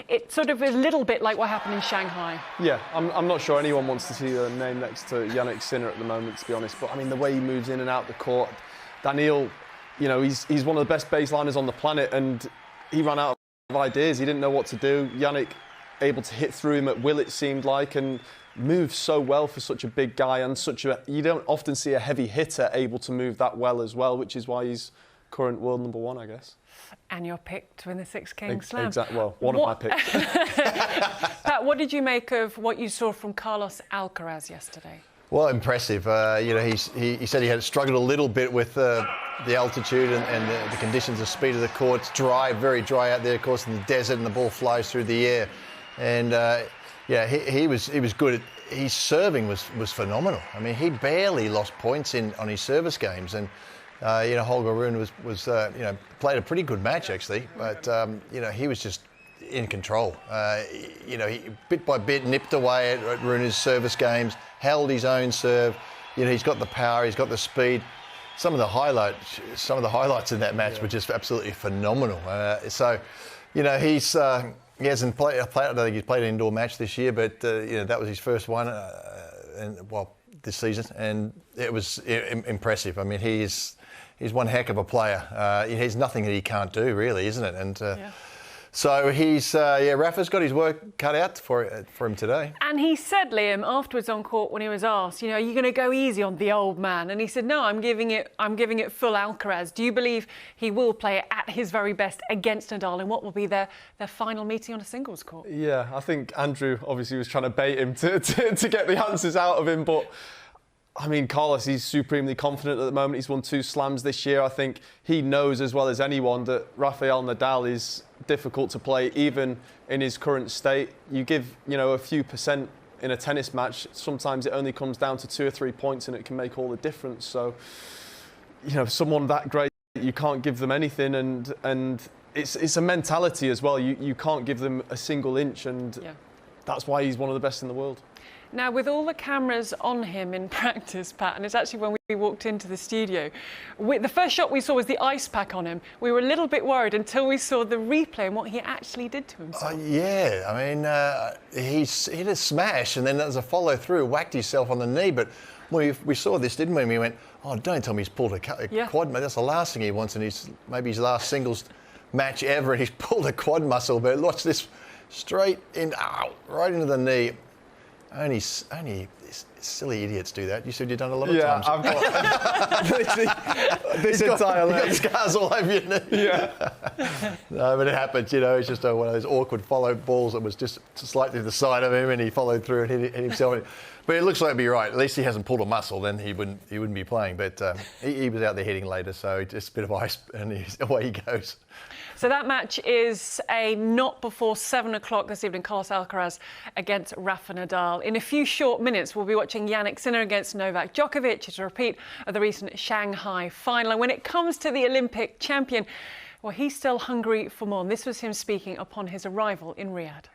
It's sort of a little bit like what happened in Shanghai. Yeah, I'm not sure anyone wants to see the name next to Jannik Sinner at the moment, to be honest. But I mean, the way he moves in and out the court, Daniil, you know, he's one of the best baseliners on the planet, and he ran out of ideas. He didn't know what to do. Jannik able to hit through him at will, it seemed like, and moves so well for such a big guy, and you don't often see a heavy hitter able to move that well as well, which is why he's current world number one, I guess. And your pick to win the Six Kings Slam. Exactly. Well, one of my picks. Pat, what did you make of what you saw from Carlos Alcaraz yesterday? Well, impressive. You know, he said he had struggled a little bit with the altitude and the conditions of speed of the court. It's dry, very dry out there, of course, in the desert, and the ball flies through the air. And yeah, he was good. His serving was phenomenal. I mean, he barely lost points on his service games, and you know, Holger Rune was you know, played a pretty good match actually, but you know, he was just in control. You know, he bit by bit nipped away at Rune's service games, held his own serve. You know, he's got the power, he's got the speed. Some of the highlights in that match were just absolutely phenomenal. So, you know, he hasn't played. I don't think he's played an indoor match this year, but you know, that was his first one, this season, and it was impressive. I mean, he's one heck of a player. There's nothing that he can't do, really, isn't it? And so Rafa's got his work cut out for him today. And he said, Liam, afterwards on court when he was asked, you know, are you going to go easy on the old man? And he said, no, I'm giving it full Alcaraz. Do you believe he will play at his very best against Nadal in what will be their final meeting on a singles court? Yeah, I think Andrew obviously was trying to bait him to get the answers out of him, but I mean, Carlos, he's supremely confident at the moment. He's won 2 slams this year. I think he knows as well as anyone that Rafael Nadal is difficult to play, even in his current state. You give, you know, a few percent in a tennis match, sometimes it only comes down to 2 or 3 points and it can make all the difference. So, you know, someone that great, you can't give them anything, and it's a mentality as well. You can't give them a single inch, and that's why he's one of the best in the world. Now, with all the cameras on him in practice, Pat, and it's actually when we walked into the studio, the first shot we saw was the ice pack on him. We were a little bit worried until we saw the replay and what he actually did to himself. Yeah, I mean, he hit a smash, and then there was a follow-through, whacked himself on the knee, but we saw this, didn't we? And we went, oh, don't tell me he's pulled a quad. That's the last thing he wants in maybe his last singles match ever, and he's pulled a quad muscle, but watch this, straight in, right into the knee. Only silly idiots do that. You said you've done a lot of times. Yeah, I've got this entire leg. You've got scars all over your knee. Yeah. No, but it happens, you know. It's just one of those awkward follow balls that was just slightly to the side of him, and he followed through and hit himself. But it looks like it'd be right. At least he hasn't pulled a muscle, then he wouldn't be playing. But he was out there hitting later, so just a bit of ice, and away he goes. So that match is a not before 7 o'clock this evening, Carlos Alcaraz against Rafa Nadal. In a few short minutes, we'll be watching Jannik Sinner against Novak Djokovic. It's a repeat of the recent Shanghai final. And when it comes to the Olympic champion, well, he's still hungry for more. And this was him speaking upon his arrival in Riyadh.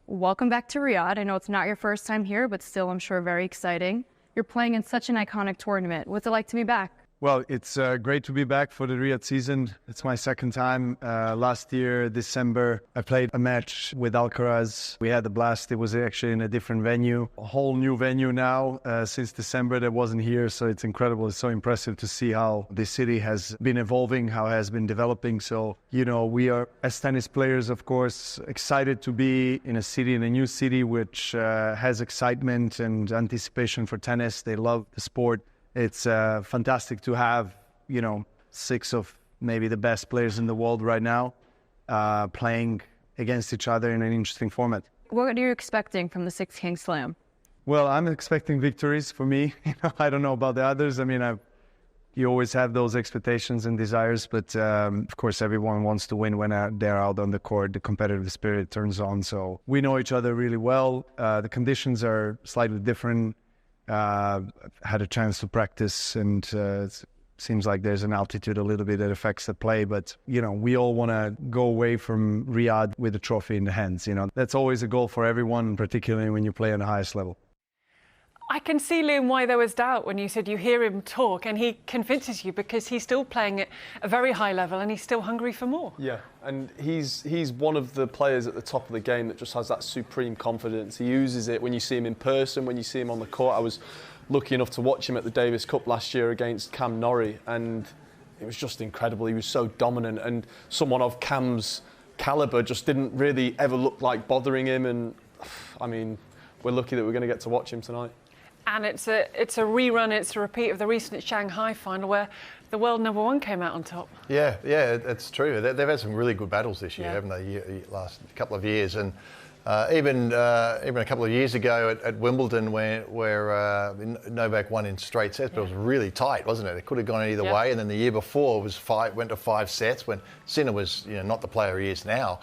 Welcome back to Riyadh. I know it's not your first time here, but still, I'm sure, very exciting. You're playing in such an iconic tournament. What's it like to be back? Well, it's great to be back for the Riyadh season. It's my second time. Last year, December, I played a match with Alcaraz. We had a blast. It was actually in a different venue, a whole new venue now since December that wasn't here. So it's incredible. It's so impressive to see how this city has been evolving, how it has been developing. So, you know, we are, as tennis players, of course, excited to be in a city, in a new city, which has excitement and anticipation for tennis. They love the sport. It's fantastic to have, you know, 6 of maybe the best players in the world right now playing against each other in an interesting format. What are you expecting from the Six Kings Slam? Well, I'm expecting victories for me. I don't know about the others. I mean, you always have those expectations and desires, but of course, everyone wants to win when they're out on the court. The competitive spirit turns on. So we know each other really well. The conditions are slightly different. Had a chance to practice, and it seems like there's an altitude a little bit that affects the play, but you know, we all want to go away from Riyadh with a trophy in the hands. You know, that's always a goal for everyone, particularly when you play on the highest level. I can see, Liam, why there was doubt when you said you hear him talk, and he convinces you because he's still playing at a very high level and he's still hungry for more. Yeah, and he's one of the players at the top of the game that just has that supreme confidence. He uses it when you see him in person, when you see him on the court. I was lucky enough to watch him at the Davis Cup last year against Cam Norrie, and it was just incredible. He was so dominant, and someone of Cam's calibre just didn't really ever look like bothering him. And I mean, we're lucky that we're going to get to watch him tonight. And it's a rerun, it's a repeat of the recent Shanghai final where the world number one came out on top. Yeah, it's true. They've had some really good battles this year, Yeah. haven't they? Last couple of years, and even a couple of years ago at Wimbledon, where Novak won in straight sets, but it was really tight, wasn't it? It could have gone either Yeah. way. And then the year before went to 5 sets when Sinner was not the player he is now.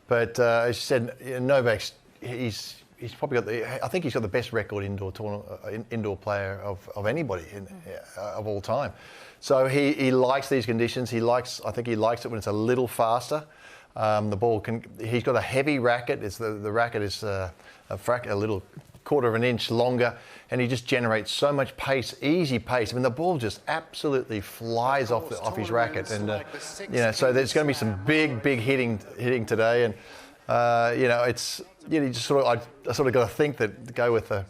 But as you said, Novak's he's probably got I think he's got the best record indoor player of anybody of all time. So he likes these conditions. I think he likes it when it's a little faster. The ball he's got a heavy racket. The racket is a little quarter of an inch longer, and he just generates so much pace, easy pace. I mean, the ball just absolutely flies off his racket, and so there's going to be some big hitting today, and it's you just I sort of got to think that go with the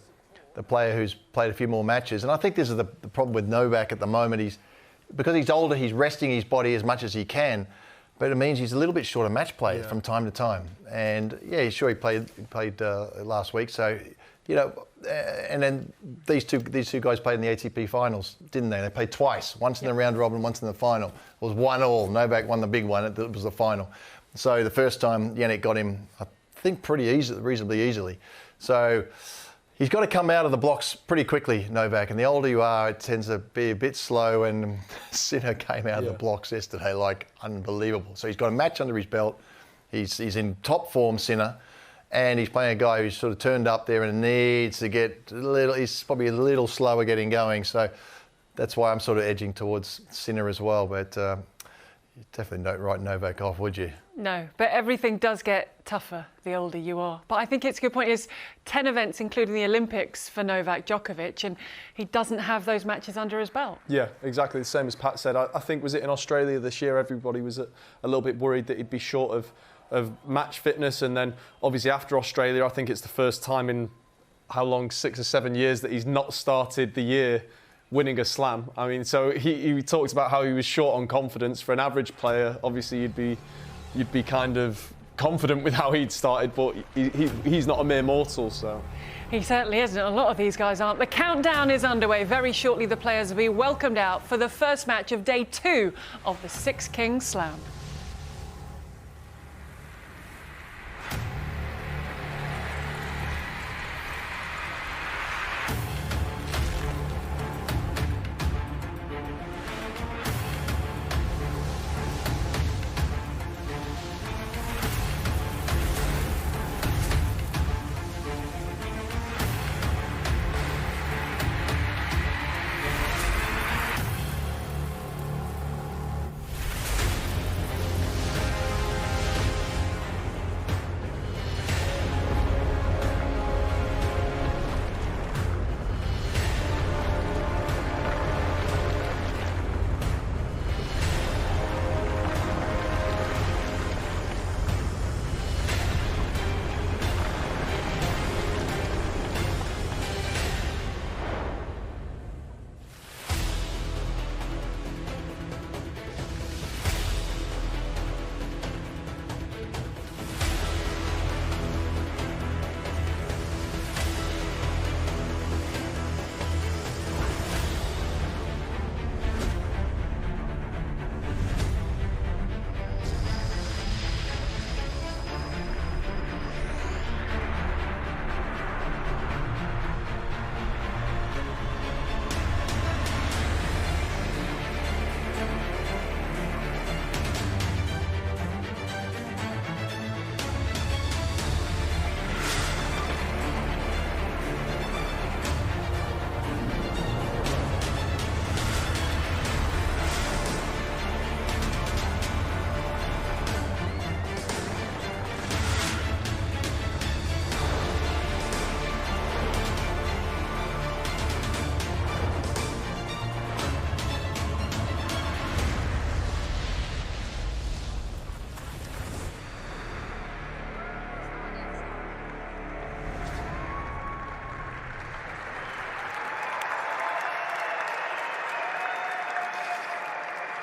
player who's played a few more matches, and I think this is the problem with Novak at the moment. Because he's older, he's resting his body as much as he can. But it means he's a little bit short of match play from time to time. And sure, he played last week. So, and then these two guys played in the ATP finals, didn't they? They played twice, once in the round robin, once in the final. It was 1-1. Novak won the big one. It was the final. So the first time Jannik got him, I think reasonably easily. So he's got to come out of the blocks pretty quickly, Novak. And the older you are, it tends to be a bit slow. And Sinner came out of the blocks yesterday like unbelievable. So he's got a match under his belt. He's in top form, Sinner. And he's playing a guy who's sort of turned up there and needs to get he's probably a little slower getting going. So that's why I'm sort of edging towards Sinner as well. But you definitely don't write Novak off, would you? No, but everything does get tougher the older you are. But I think it's a good point. It's 10 events, including the Olympics, for Novak Djokovic, and he doesn't have those matches under his belt. Yeah, exactly the same as Pat said. I think, was it in Australia this year, everybody was a little bit worried that he'd be short of match fitness, and then obviously after Australia, I think it's the first time in how long, 6 or 7 years, that he's not started the year winning a slam. I mean, so he talked about how he was short on confidence. For an average player, obviously you'd be kind of confident with how he'd started, but he's not a mere mortal, so. He certainly isn't. A lot of these guys aren't. The countdown is underway. Very shortly, the players will be welcomed out for the first match of day 2 of the Six Kings Slam.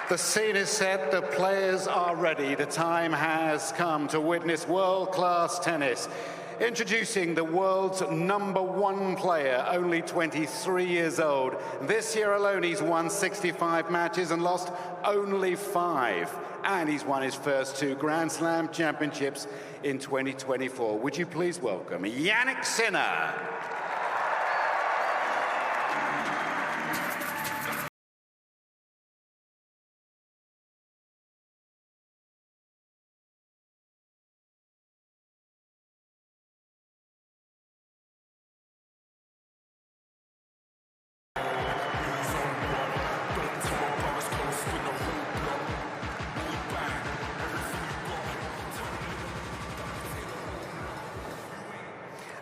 The scene is set, the players are ready. The time has come to witness world-class tennis. Introducing the world's #1 player, only 23 years old. This year alone, he's won 65 matches and lost only 5. And he's won his first 2 Grand Slam championships in 2024. Would you please welcome Jannik Sinner.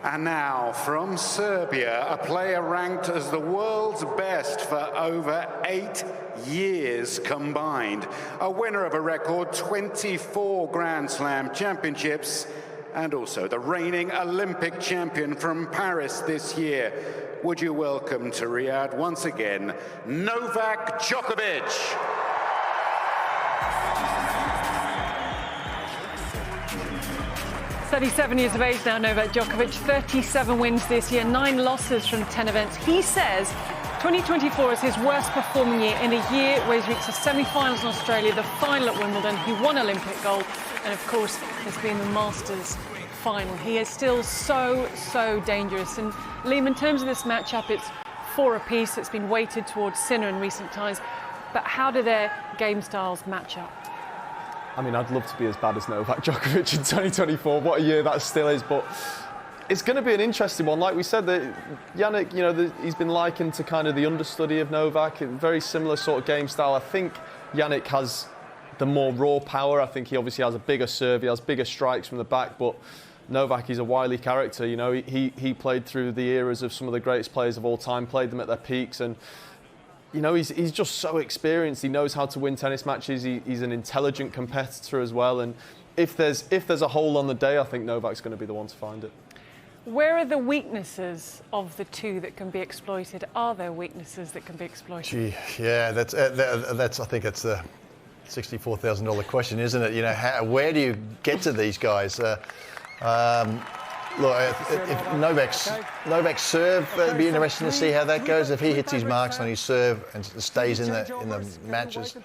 'And now, from Serbia, a player ranked as the world's best for over 8 years combined. A winner of a record 24 Grand Slam championships, and also the reigning Olympic champion from Paris this year. Would you welcome to Riyadh once again, Novak Djokovic. 37 years of age now, Novak Djokovic, 37 wins this year, 9 losses from 10 events. He says 2024 is his worst performing year in a year where he's reached the semi-finals in Australia, the final at Wimbledon. He won Olympic gold, and of course, it's been the Masters final. He is still so dangerous. And Liam, in terms of this matchup, it's 4 apiece. It's been weighted towards Sinner in recent times. But how do their game styles match up? I mean, I'd love to be as bad as Novak Djokovic in 2024. What a year that still is. But it's going to be an interesting one. Like we said, that Jannik, he's been likened to kind of the understudy of Novak. A very similar sort of game style. I think Jannik has the more raw power. I think he obviously has a bigger serve. He has bigger strikes from the back. But Novak is a wily character. He played through the eras of some of the greatest players of all time, played them at their peaks, and he's just so experienced. He knows how to win tennis matches. He's an intelligent competitor as well. And if there's a hole on the day, I think Novak's going to be the one to find it. Where are the weaknesses of the two that can be exploited? Are there weaknesses that can be exploited? Gee, yeah, that's I think that's the $64,000 question, isn't it? Where do you get to these guys? Look, if Novak's serve, it'd be interesting to see how that goes. If he hits his marks on his serve and stays in the matches,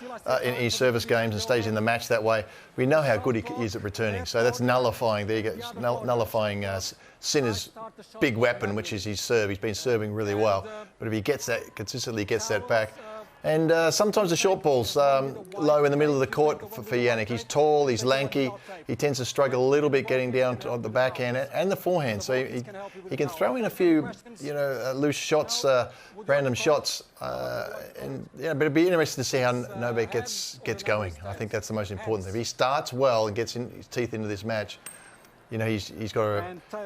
in his service games and stays in the match that way, we know how good he is at returning. So that's nullifying nullifying Sinner's big weapon, which is his serve. He's been serving really well, but if he consistently gets that back. And sometimes the short ball's low in the middle of the court for Jannik. He's tall, he's lanky. He tends to struggle a little bit getting down on the backhand and the forehand. So he can throw in a few, loose shots, random shots. But it'd be interesting to see how Novak gets going. I think that's the most important thing. If he starts well and gets his teeth into this match, he's got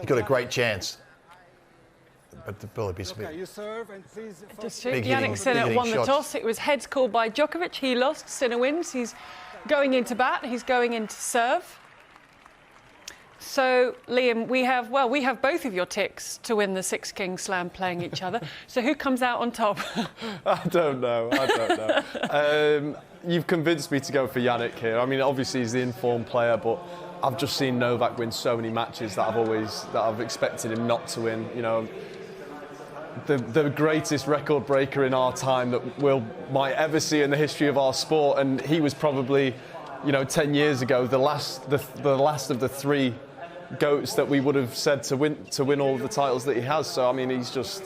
a great chance. But the ball would be Jannik Sinner won the toss. It was heads called by Djokovic. He lost. Sinner wins. He's going into bat. He's going into serve. So, Liam, we have both of your ticks to win the Six Kings Slam playing each other. So who comes out on top? I don't know. You've convinced me to go for Jannik here. I mean, obviously he's the informed player, but I've just seen Novak win so many matches that I've expected him not to win. The greatest record breaker in our time that might ever see in the history of our sport, and he was probably, 10 years ago, the last of the 3 GOATs that we would have said to win all of the titles that he has. So I mean, he's just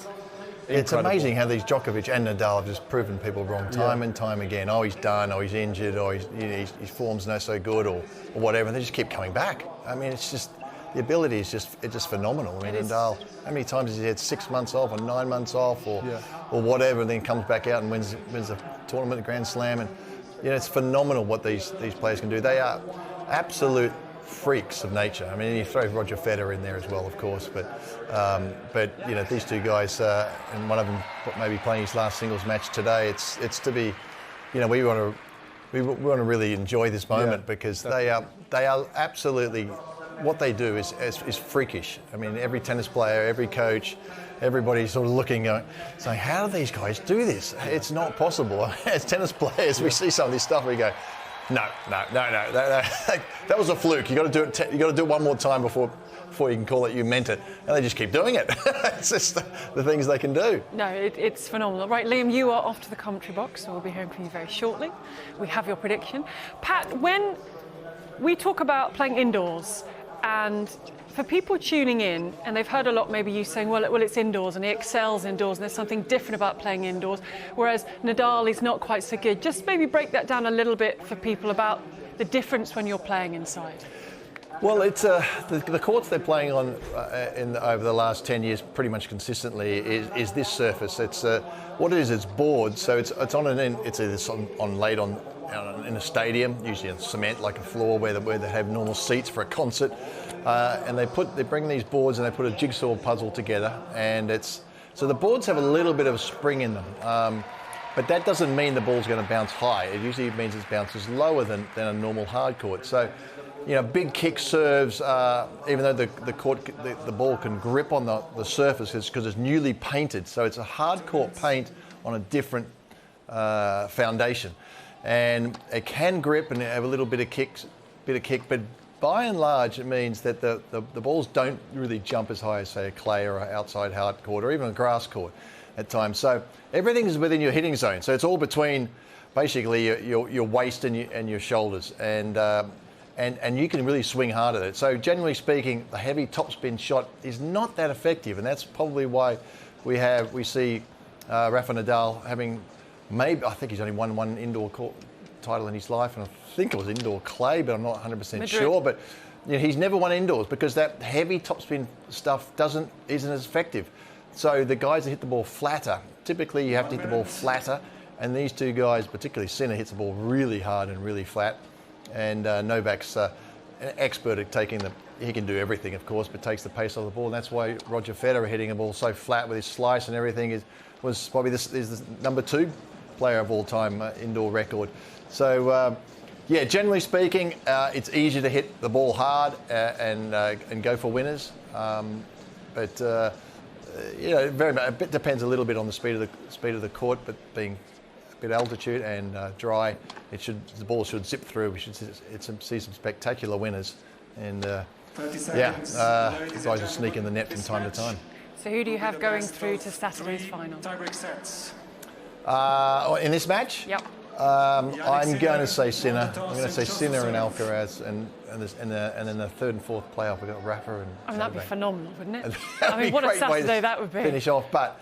incredible. It's amazing how these Djokovic and Nadal have just proven people wrong time and time again. Oh, he's done, or he's injured, or his form's not so good, or whatever. And they just keep coming back. I mean, it's just. The ability is just phenomenal. I mean, Nadal, how many times has he had 6 months off or 9 months off or whatever, and then comes back out and wins the tournament, the Grand Slam, and it's phenomenal what these players can do. They are absolute freaks of nature. I mean, you throw Roger Federer in there as well, of course, but these 2 guys, and one of them maybe playing his last singles match today. It's to be, we want to really enjoy this moment because they are absolutely what they do is freakish. I mean, every tennis player, every coach, everybody's sort of looking, saying, how do these guys do this? It's not possible. As tennis players, we see some of this stuff, we go, no. That was a fluke. You got to do it. You got to do it one more time before you can call it you meant it. And they just keep doing it. It's just the things they can do. No, it's phenomenal. Right, Liam, you are off to the commentary box, so we'll be hearing from you very shortly. We have your prediction. Pat, when we talk about playing indoors, and for people tuning in, and they've heard a lot, maybe you saying, well, it's indoors, and he excels indoors, and there's something different about playing indoors, whereas Nadal is not quite so good. Just maybe break that down a little bit for people about the difference when you're playing inside. Well, it's the courts they're playing on over the last 10 years, pretty much consistently, is this surface. It's what it is. It's boards, so it's on laid on in a stadium, usually on cement, like a floor where they have normal seats for a concert, and they bring these boards and they put a jigsaw puzzle together, and so the boards have a little bit of a spring in them. But that doesn't mean the ball's going to bounce high. It usually means it bounces lower than a normal hard court. So, big kick serves, even though the ball can grip on the surface because it's newly painted. So it's a hard court paint on a different foundation. And it can grip and have a little bit of kick, but by and large it means that the balls don't really jump as high as, say, a clay or an outside hard court or even a grass court at times. So everything is within your hitting zone. So it's all between basically your waist and your shoulders, and you can really swing hard at it. So generally speaking, the heavy topspin shot is not that effective, and that's probably why we see Rafa Nadal having I think he's only won one indoor court title in his life, and I think it was indoor clay, but I'm not 100% sure. But he's never won indoors because that heavy topspin stuff isn't as effective. So the guys that hit the ball flatter, typically you have to hit the ball flatter, and these two guys, particularly Sinner, hits the ball really hard and really flat. And Novak's an expert at he can do everything, of course, but takes the pace off the ball. And that's why Roger Federer hitting a ball so flat with his slice and everything was probably is the number 2 player of all time indoor record. So, generally speaking, it's easier to hit the ball hard and go for winners. But a bit depends a little bit on the speed of the court, but being a bit altitude and dry, the ball should zip through. We should see some spectacular winners, and guys will sneak in the net from time to time. So who do you have going through to Saturday's final? In this match? Yep. I'm going to say Sinner. I'm going to say Sinner and Alcaraz, and then the third and fourth playoff, we've got Rafa and that'd be phenomenal, wouldn't it? I mean, what a Saturday that would be. Finish off, but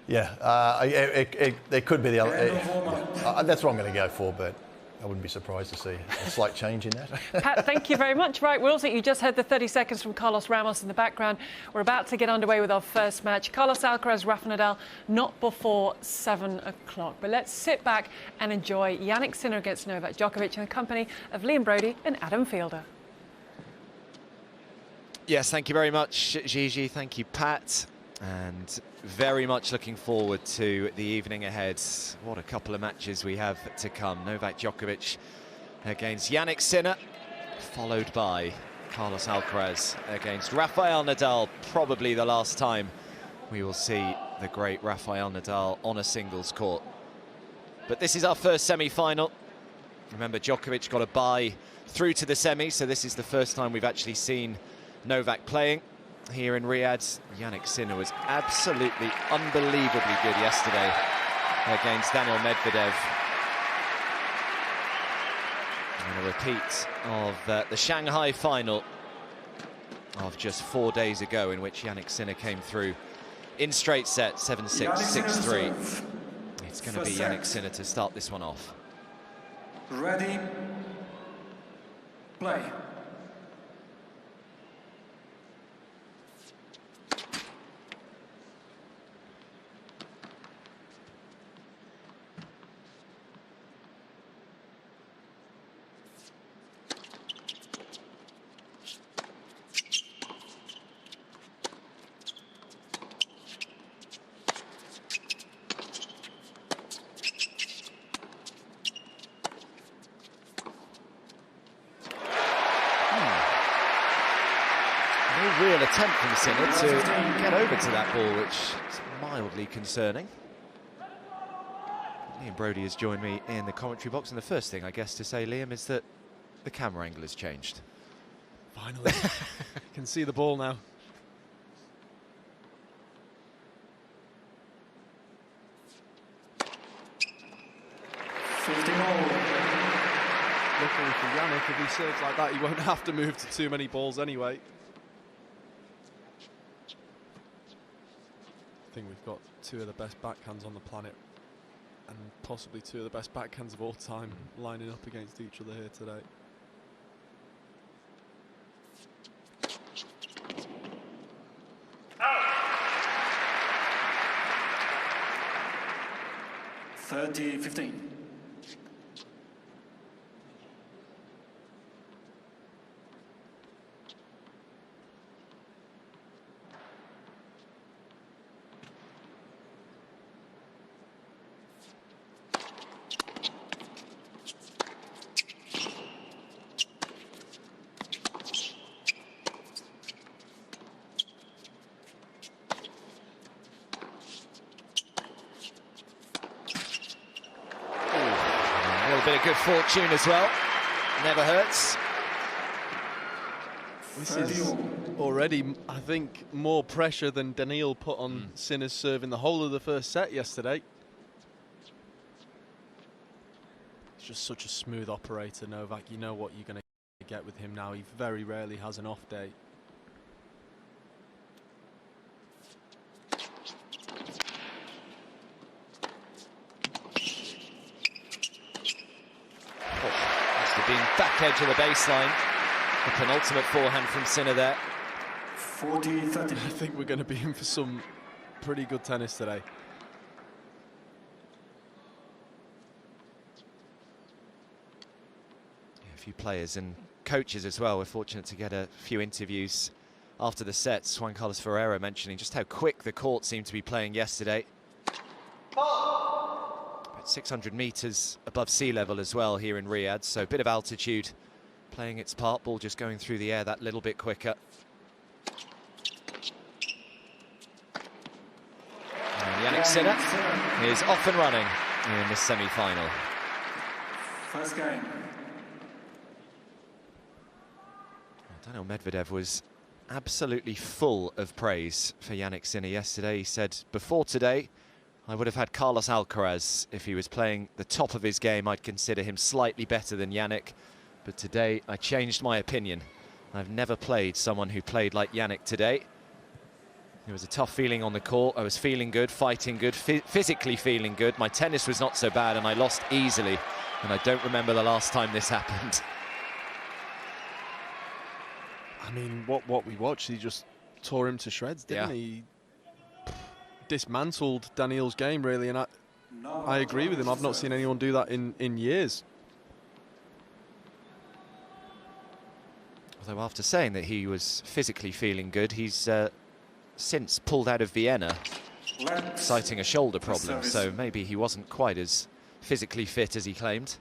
it could be the other. That's what I'm going to go for, but I wouldn't be surprised to see a slight change in that. Pat, thank you very much. Right, Wilson, you just heard the 30 seconds from Carlos Ramos in the background. We're about to get underway with our first match. Carlos Alcaraz, Rafa Nadal, not before 7 o'clock. But let's sit back and enjoy Jannik Sinner against Novak Djokovic in the company of Liam Brody and Adam Fielder. Yes, thank you very much, Gigi. Thank you, Pat. And very much looking forward to the evening ahead. What a couple of matches we have to come. Novak Djokovic against Jannik Sinner, followed by Carlos Alcaraz against Rafael Nadal. Probably the last time we will see the great Rafael Nadal on a singles court. But this is our first semi-final. Remember, Djokovic got a bye through to the semi, so this is the first time we've actually seen Novak playing here in Riyadh. Jannik Sinner was absolutely unbelievably good yesterday against Daniel Medvedev. And a repeat of the Shanghai final of just 4 days ago, in which Jannik Sinner came through in straight sets, 7-6, 6-3. It's going to be Jannik Sinner to start this one off. Ready, play. No real attempt from Sinner to get over to that ball, which is mildly concerning. Liam Brodie has joined me in the commentary box, and the first thing I guess to say, Liam, is that the camera angle has changed. Finally, can see the ball now. Luckily for Jannik, if he serves like that, he won't have to move to too many balls anyway. I think we've got two of the best backhands on the planet, and possibly two of the best backhands of all time lining up against each other here today. Oh. 30-15. Bit of good fortune as well. Never hurts. This is already, I think, more pressure than Daniil put on Sinner's serve in the whole of the first set yesterday. He's just such a smooth operator, Novak. You know what you're going to get with him now. He very rarely has an off day. Being back edge of the baseline. The penultimate forehand from Sinner there. 40-30. I think we're going to be in for some pretty good tennis today. Yeah, a few players and coaches as well. We're fortunate to get a few interviews after the sets. Juan Carlos Ferreira mentioning just how quick the court seemed to be playing yesterday. 600 meters above sea level as well here in Riyadh, so a bit of altitude playing its part. Ball just going through the air that little bit quicker. And Jannik Sinner is off and running in the semi-final. First game. Daniil Medvedev was absolutely full of praise for Jannik Sinner yesterday. He said, before today, I would have had Carlos Alcaraz. If he was playing the top of his game, I'd consider him slightly better than Jannik. But today, I changed my opinion. I've never played someone who played like Jannik today. It was a tough feeling on the court. I was feeling good, fighting good, physically feeling good. My tennis was not so bad, and I lost easily. And I don't remember the last time this happened. I mean, what we watched, he just tore him to shreds, didn't he? Dismantled Daniil's game, really, and I agree with him. I've not seen anyone do that in years. Although after saying that he was physically feeling good, he's since pulled out of Vienna, citing a shoulder problem, so maybe he wasn't quite as physically fit as he claimed.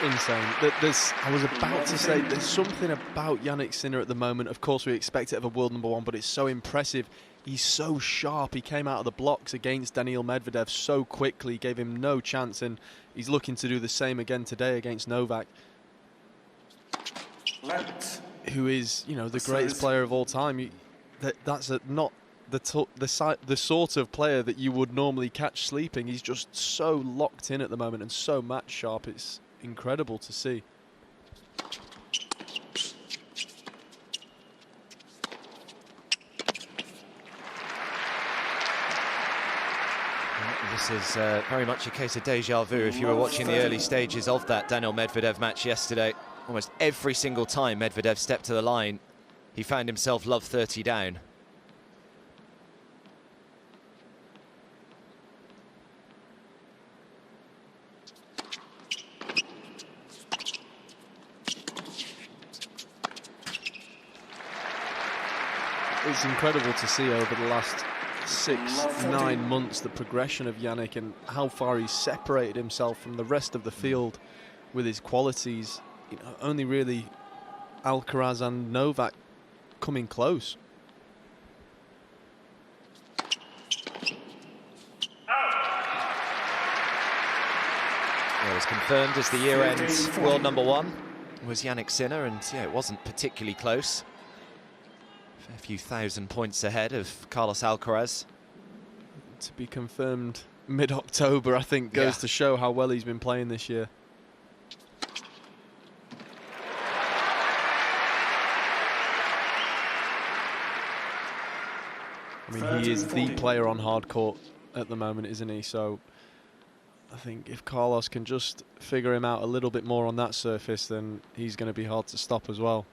Insane. I was about to say, there's something about Jannik Sinner at the moment. Of course, we expect it of a world number one, but it's so impressive. He's so sharp. He came out of the blocks against Daniil Medvedev so quickly, gave him no chance, and he's looking to do the same again today against Novak, who is, you know, the greatest player of all time. That's not the sort of player that you would normally catch sleeping. He's just so locked in at the moment and so match sharp. It's incredible to see. This is very much a case of deja vu. If you were watching the early stages of that Daniil Medvedev match yesterday, almost every single time Medvedev stepped to the line, he found himself love 30 down. it's incredible to see over the last 6-9 months the progression of Jannik and how far he's separated himself from the rest of the field with his qualities. You know, only really Alcaraz and Novak coming close. It was confirmed as the year-end world #1 was Jannik Sinner, and yeah, it wasn't particularly close. A few thousand points ahead of Carlos Alcaraz. To be confirmed mid-October, I think, goes to show how well he's been playing this year. I mean, he is the player on hard court at the moment, isn't he? So I think if Carlos can just figure him out a little bit more on that surface, then he's going to be hard to stop as well.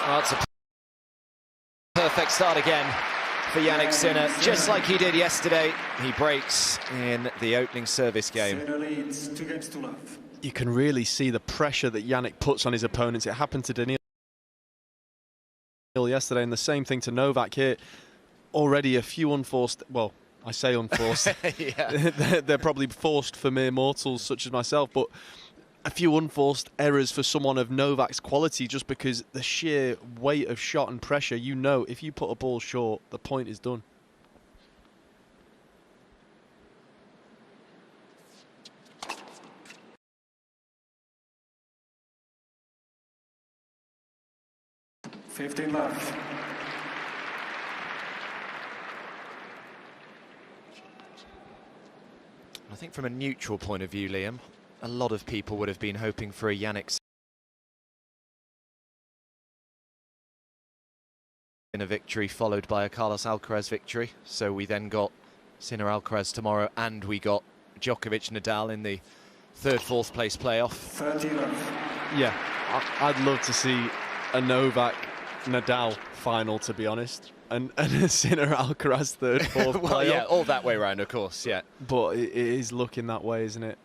Well, it's a perfect start again for Jannik Sinner, just like he did yesterday. He breaks in the opening service game. You can really see the pressure that Jannik puts on his opponents. It happened to Daniil yesterday, and the same thing to Novak here. Already a few unforced, well, I say unforced, they're probably forced for mere mortals such as myself, but a few unforced errors for someone of Novak's quality, just because the sheer weight of shot and pressure, you know, if you put a ball short, the point is done. $15 left. I think from a neutral point of view, Liam, a lot of people would have been hoping for a Jannik Sinner victory followed by a Carlos Alcaraz victory. So we then got Sinner Alcaraz tomorrow, and we got Djokovic Nadal in the third, fourth place playoff. 30 left. Yeah, I'd love to see a Novak Nadal final, to be honest, and a Sinner Alcaraz third, fourth Well, playoff. yeah, all that way round, of course, yeah. But it is looking that way, isn't it?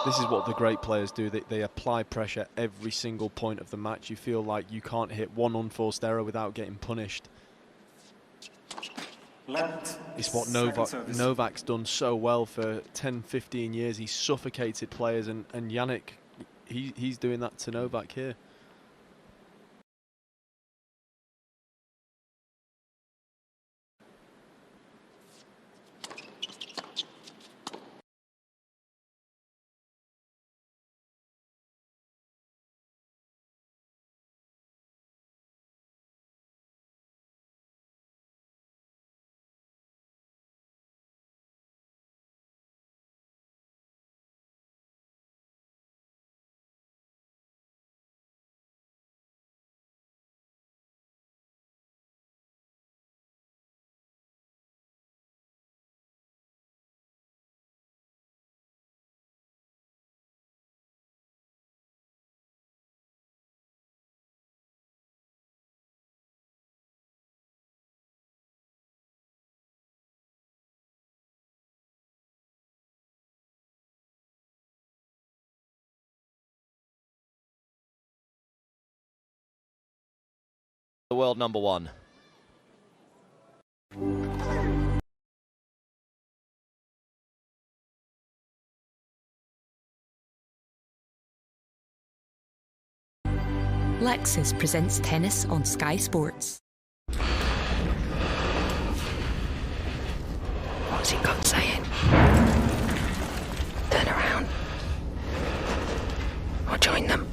This is what the great players do. They apply pressure every single point of the match. You feel like you can't hit one unforced error without getting punished. It's what Novak's done so well for 10, 15 years. He's suffocated players, and Jannik, he's doing that to Novak here. The world #1. Lexus presents tennis on Sky Sports. What's he got saying? Turn around. Or join them.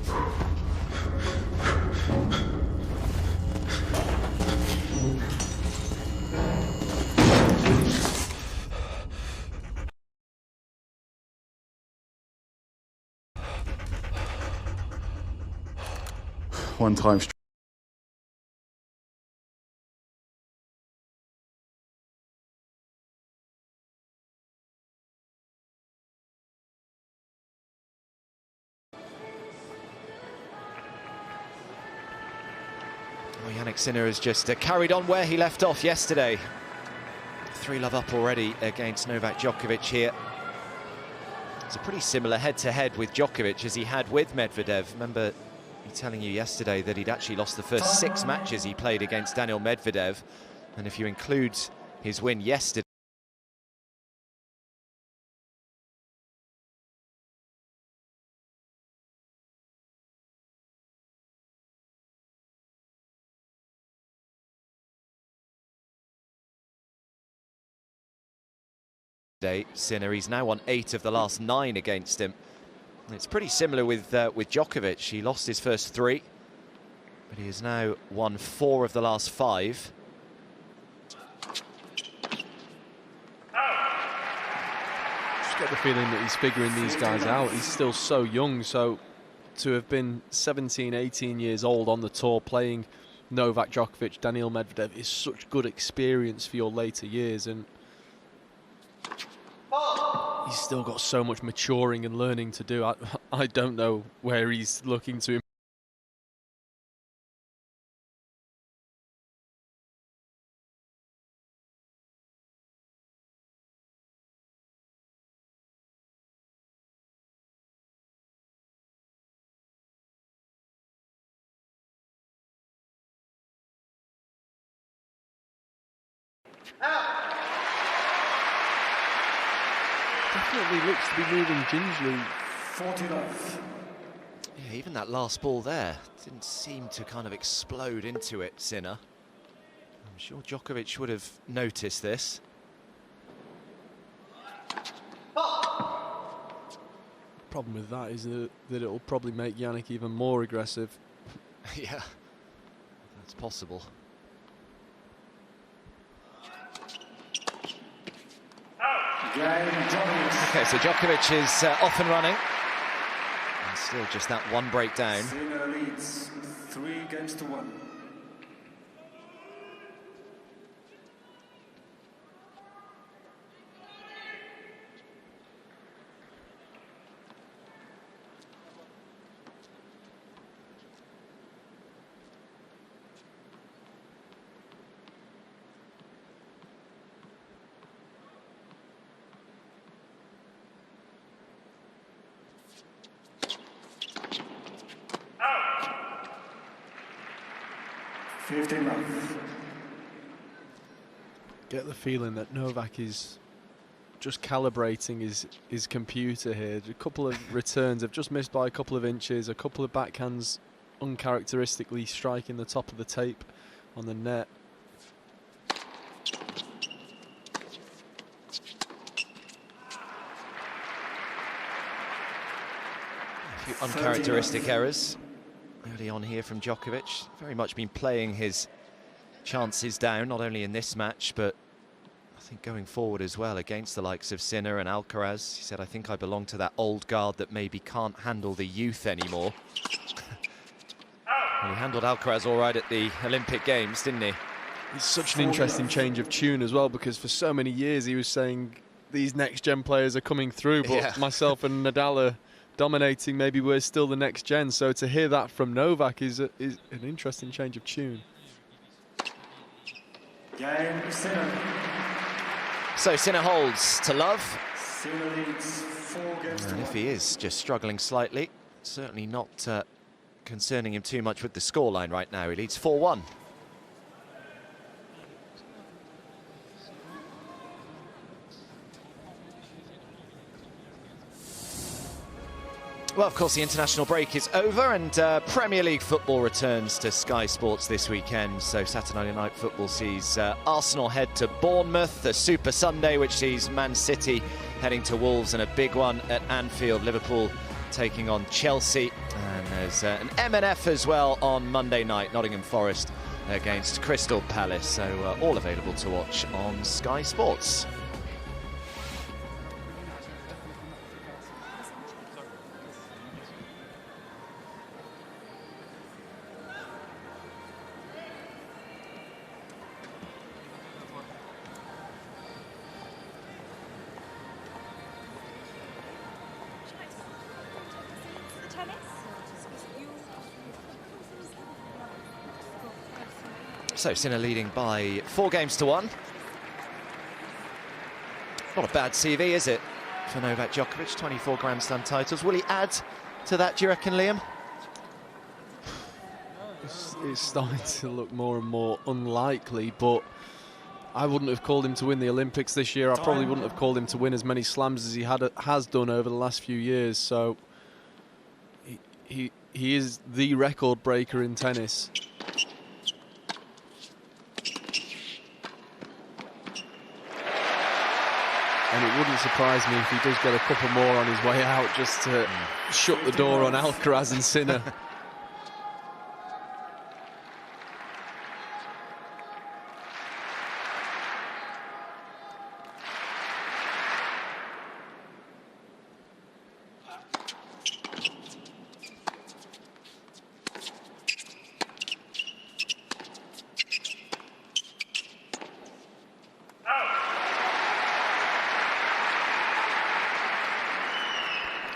one-time. Well, Jannik Sinner has just carried on where he left off yesterday. 3-love up already against Novak Djokovic here. It's a pretty similar head-to-head with Djokovic as he had with Medvedev. Remember me telling you yesterday that he'd actually lost the first 6 matches he played against Daniil Medvedev. And if you include his win yesterday, Sinner, he's now won 8 of the last 9 against him. It's pretty similar with Djokovic. He lost his first 3, but he has now won 4 of the last 5. Just get the feeling that he's figuring these guys out. He's still so young, so to have been 17, 18 years old on the tour playing Novak Djokovic, Daniil Medvedev is such good experience for your later years, and he's still got so much maturing and learning to do. I don't know where he's looking to improve. Definitely looks to be moving gingerly. 40 love. Yeah, even that last ball there didn't seem to kind of explode into it, Sinner. I'm sure Djokovic would have noticed this. Problem with that is that it'll probably make Jannik even more aggressive. Yeah, that's possible. Okay, so Djokovic is off and running. And still just that one breakdown. Sinner leads 3-1. Get the feeling that Novak is just calibrating his computer here. A couple of returns have just missed by a couple of inches, a couple of backhands uncharacteristically striking the top of the tape on the net. A few uncharacteristic errors early on here from Djokovic. Very much been playing his chances down, not only in this match, but I think going forward as well against the likes of Sinner and Alcaraz. He said, I think I belong to that old guard that maybe can't handle the youth anymore. Well, he handled Alcaraz all right at the Olympic Games, didn't he? It's such an interesting change of tune as well, because for so many years he was saying these next-gen players are coming through, but myself and Nadal are dominating, maybe we're still the next gen. So to hear that from Novak is an interesting change of tune. So Sinner holds to love. Sinner leads 4-1. And if he is just struggling slightly, certainly not concerning him too much with the scoreline right now. He leads 4-1. Well, of course, the international break is over and Premier League football returns to Sky Sports this weekend. So Saturday night football sees Arsenal head to Bournemouth, the Super Sunday, which sees Man City heading to Wolves, and a big one at Anfield, Liverpool taking on Chelsea. And there's an M&F as well on Monday night, Nottingham Forest against Crystal Palace. So all available to watch on Sky Sports. So Sinner leading by 4-1. Not a bad CV, is it, for Novak Djokovic? 24 Grand Slam titles. Will he add to that, do you reckon, Liam? It's starting to look more and more unlikely, but I wouldn't have called him to win the Olympics this year. I probably wouldn't have called him to win as many slams as he has done over the last few years. So he is the record breaker in tennis. And it wouldn't surprise me if he does get a couple more on his way out, just to shut the door on Alcaraz and Sinner.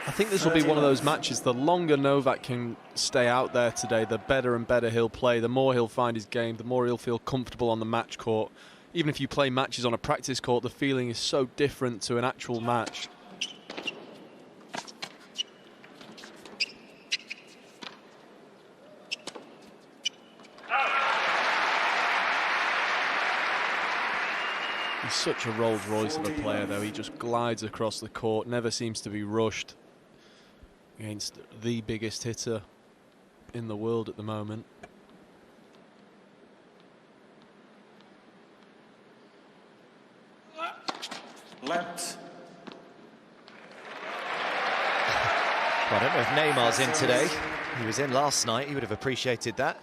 I think this will be one of those matches. The longer Novak can stay out there today, the better and better he'll play, the more he'll find his game, the more he'll feel comfortable on the match court. Even if you play matches on a practice court, the feeling is so different to an actual match. He's such a Rolls Royce of a player, though. He just glides across the court, never seems to be rushed against the biggest hitter in the world at the moment. Left. Well, I don't know if Neymar's in today. He was in last night. He would have appreciated that.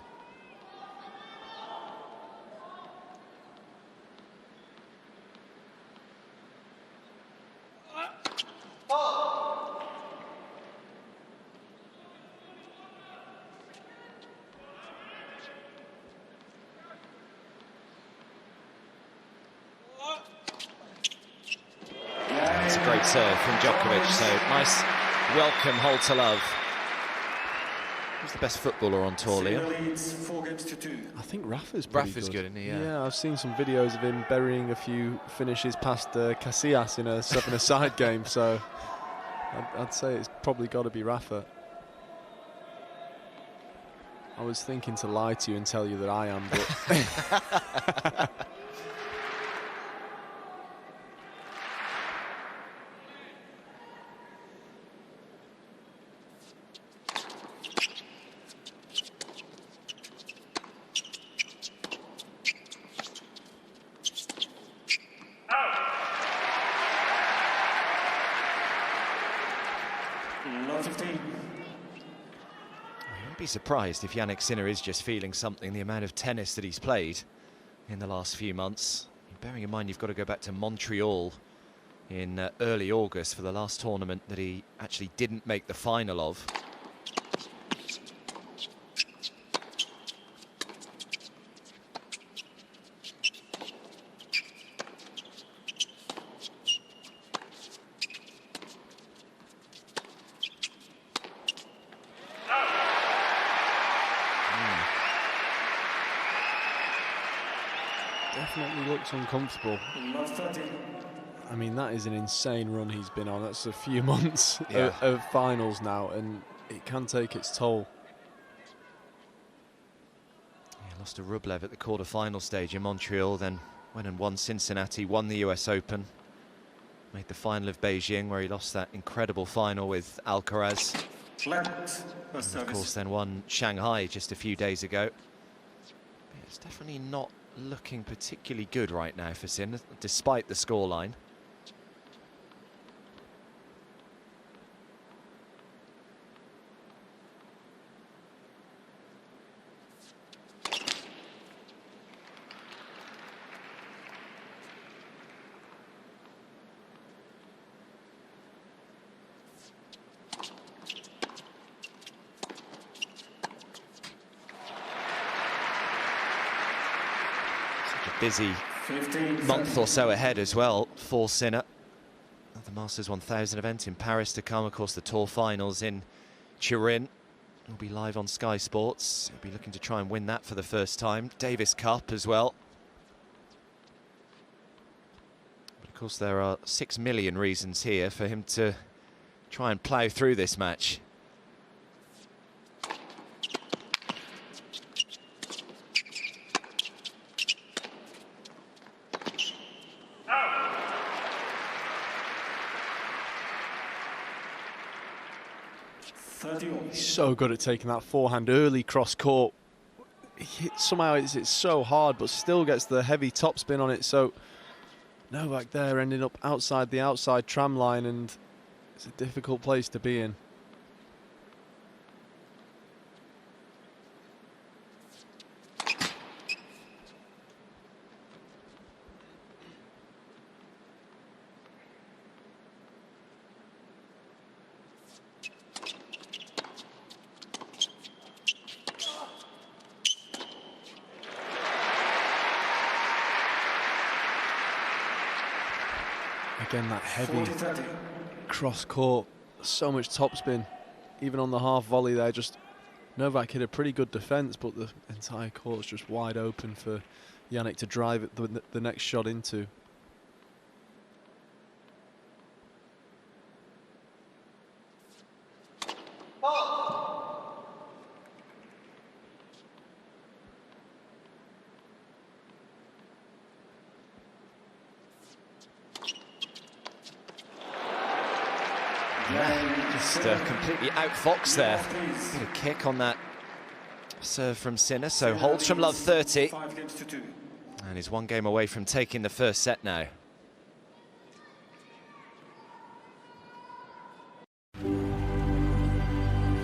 It's a great serve from Djokovic, so nice welcome hole to love. Who's the best footballer on tour, Liam? I think Rafa's Rafa's good, isn't he? Yeah, I've seen some videos of him burying a few finishes past Casillas in a 7-a-side game, so I'd say it's probably got to be Rafa. I was thinking to lie to you and tell you that I am, but... Be surprised if Jannik Sinner is just feeling something, the amount of tennis that he's played in the last few months. Bearing in mind you've got to go back to Montreal in early August for the last tournament that he actually didn't make the final of. Definitely looks uncomfortable. I mean, that is an insane run he's been on. That's a few months of finals now, and it can take its toll. Yeah, lost to Rublev at the quarter-final stage in Montreal, then went and won Cincinnati, won the US Open, made the final of Beijing, where he lost that incredible final with Alcaraz. And of course, then won Shanghai just a few days ago. But it's definitely not looking particularly good right now for Sinner, despite the scoreline. Busy month or so ahead as well for Sinner. the Masters 1000 event in Paris to come. Of course, the Tour finals in Turin will be live on Sky Sports. He'll be looking to try and win that for the first time. Davis Cup as well. But of course, there are 6 million reasons here for him to try and plough through this match. He's so good at taking that forehand early cross court. Somehow it's so hard, but still gets the heavy topspin on it. So Novak there ending up outside the outside tram line, and it's a difficult place to be in. Again, that heavy cross court, so much topspin, even on the half volley there. Just Novak hit a pretty good defence, but the entire court's just wide open for Jannik to drive it the next shot into. Just completely outfoxed there. Bit of kick on that serve from Sinner, so holds from love 30. And he's 1 game away from taking the first set now.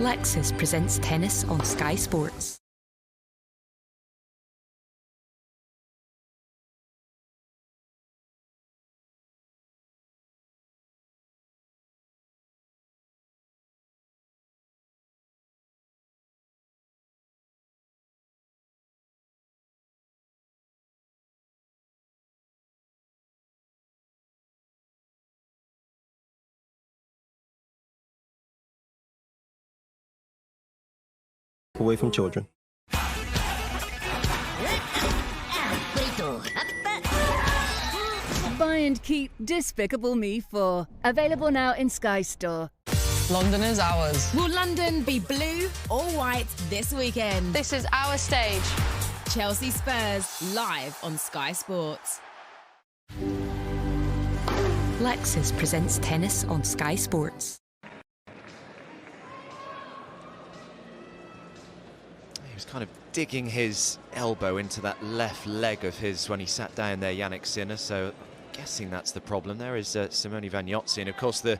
Lexus presents tennis on Sky Sports. Away from children. Buy and keep Despicable Me 4. Available now in Sky Store. London is ours. Will London be blue or white this weekend? This is our stage. Chelsea Spurs, live on Sky Sports. Lexus presents tennis on Sky Sports. He was kind of digging his elbow into that left leg of his when he sat down there, Jannik Sinner, so guessing that's the problem. There is Simone Vagnozzi, and of course the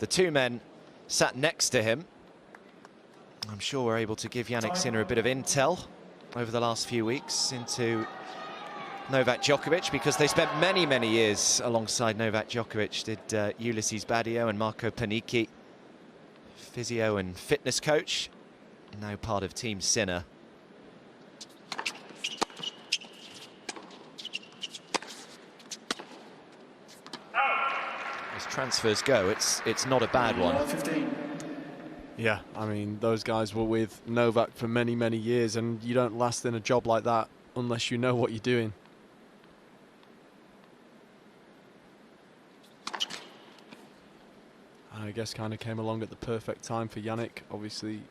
two men sat next to him. I'm sure we're able to give Jannik Sinner a bit of intel over the last few weeks into Novak Djokovic, because they spent many, many years alongside Novak Djokovic. Did Ulysses Badio and Marco Panicchi, physio and fitness coach, now part of Team Sinner. As transfers go, it's not a bad one. Yeah, I mean, those guys were with Novak for many, many years, and you don't last in a job like that unless you know what you're doing. I guess kind of came along at the perfect time for Jannik, obviously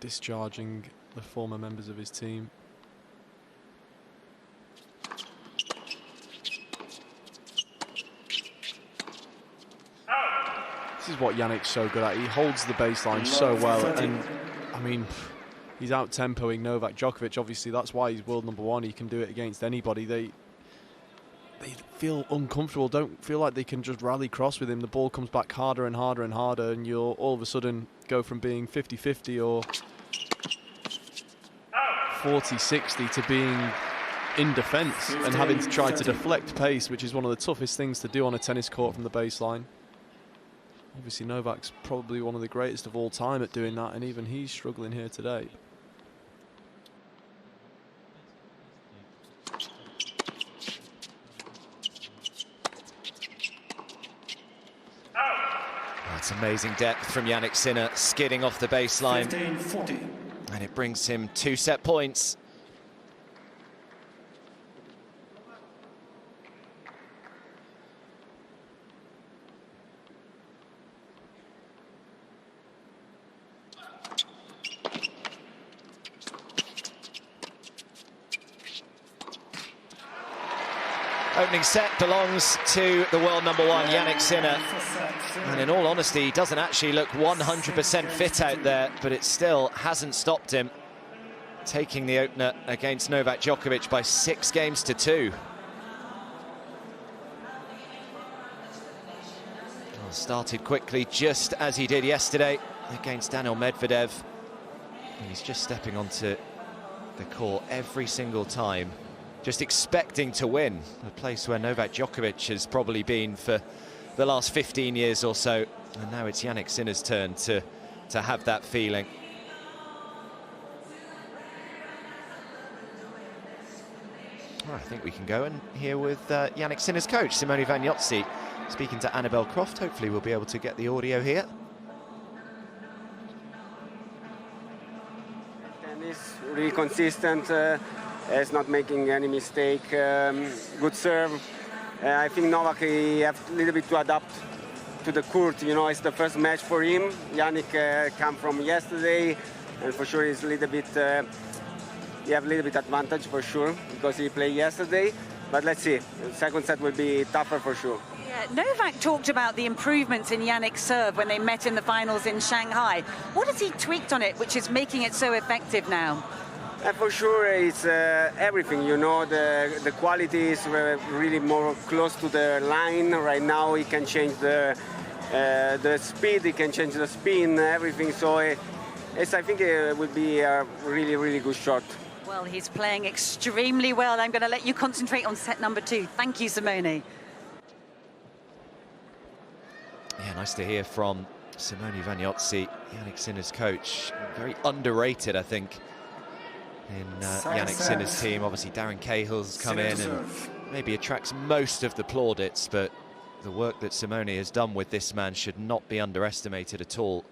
discharging the former members of his team. This is what Jannik's so good at. He holds the baseline so well, and I mean, he's out-tempoing Novak Djokovic. Obviously, that's why he's world number one. He can do it against anybody. They feel uncomfortable, don't feel like they can just rally cross with him. The ball comes back harder and harder and harder, and you'll all of a sudden go from being 50-50 or 40-60 to being in defence and having to try to deflect pace, which is one of the toughest things to do on a tennis court from the baseline. Obviously, Novak's probably one of the greatest of all time at doing that, and even he's struggling here today. That's amazing depth from Jannik Sinner, skidding off the baseline. 15-40. And it brings him 2 set points. Opening set belongs to the world number 1, Jannik Sinner. And in all honesty, he doesn't actually look 100% fit out there, but it still hasn't stopped him taking the opener against Novak Djokovic by 6 games to 2. Well, started quickly, just as he did yesterday against Daniil Medvedev. And he's just stepping onto the court every single time, just expecting to win, a place where Novak Djokovic has probably been for the last 15 years or so. And now it's Jannik Sinner's turn to have that feeling. Well, I think we can go and hear with Jannik Sinner's coach, Simone Vagnozzi, speaking to Annabelle Croft. Hopefully we'll be able to get the audio here. Tennis, really consistent. Is not making any mistake. Good serve. I think Novak he have a little bit to adapt to the court. You know, it's the first match for him. Jannik come from yesterday, and for sure he's a little bit. He have a little bit advantage for sure because he played yesterday. But let's see. The second set will be tougher for sure. Yeah, Novak talked about the improvements in Jannik's serve when they met in the finals in Shanghai. What has he tweaked on it, which is making it so effective now? For sure, it's everything, you know, the quality is really more close to the line. Right now he can change the speed, he can change the spin, everything. So I think it would be a really, really good shot. Well, he's playing extremely well. I'm going to let you concentrate on set number 2. Thank you, Simone. Yeah, nice to hear from Simone Vagnozzi, Jannik Sinner's coach. Very underrated, I think, in Jannik Sinner's team. Obviously Darren Cahill's come in and maybe attracts most of the plaudits, but the work that Simone has done with this man should not be underestimated at all.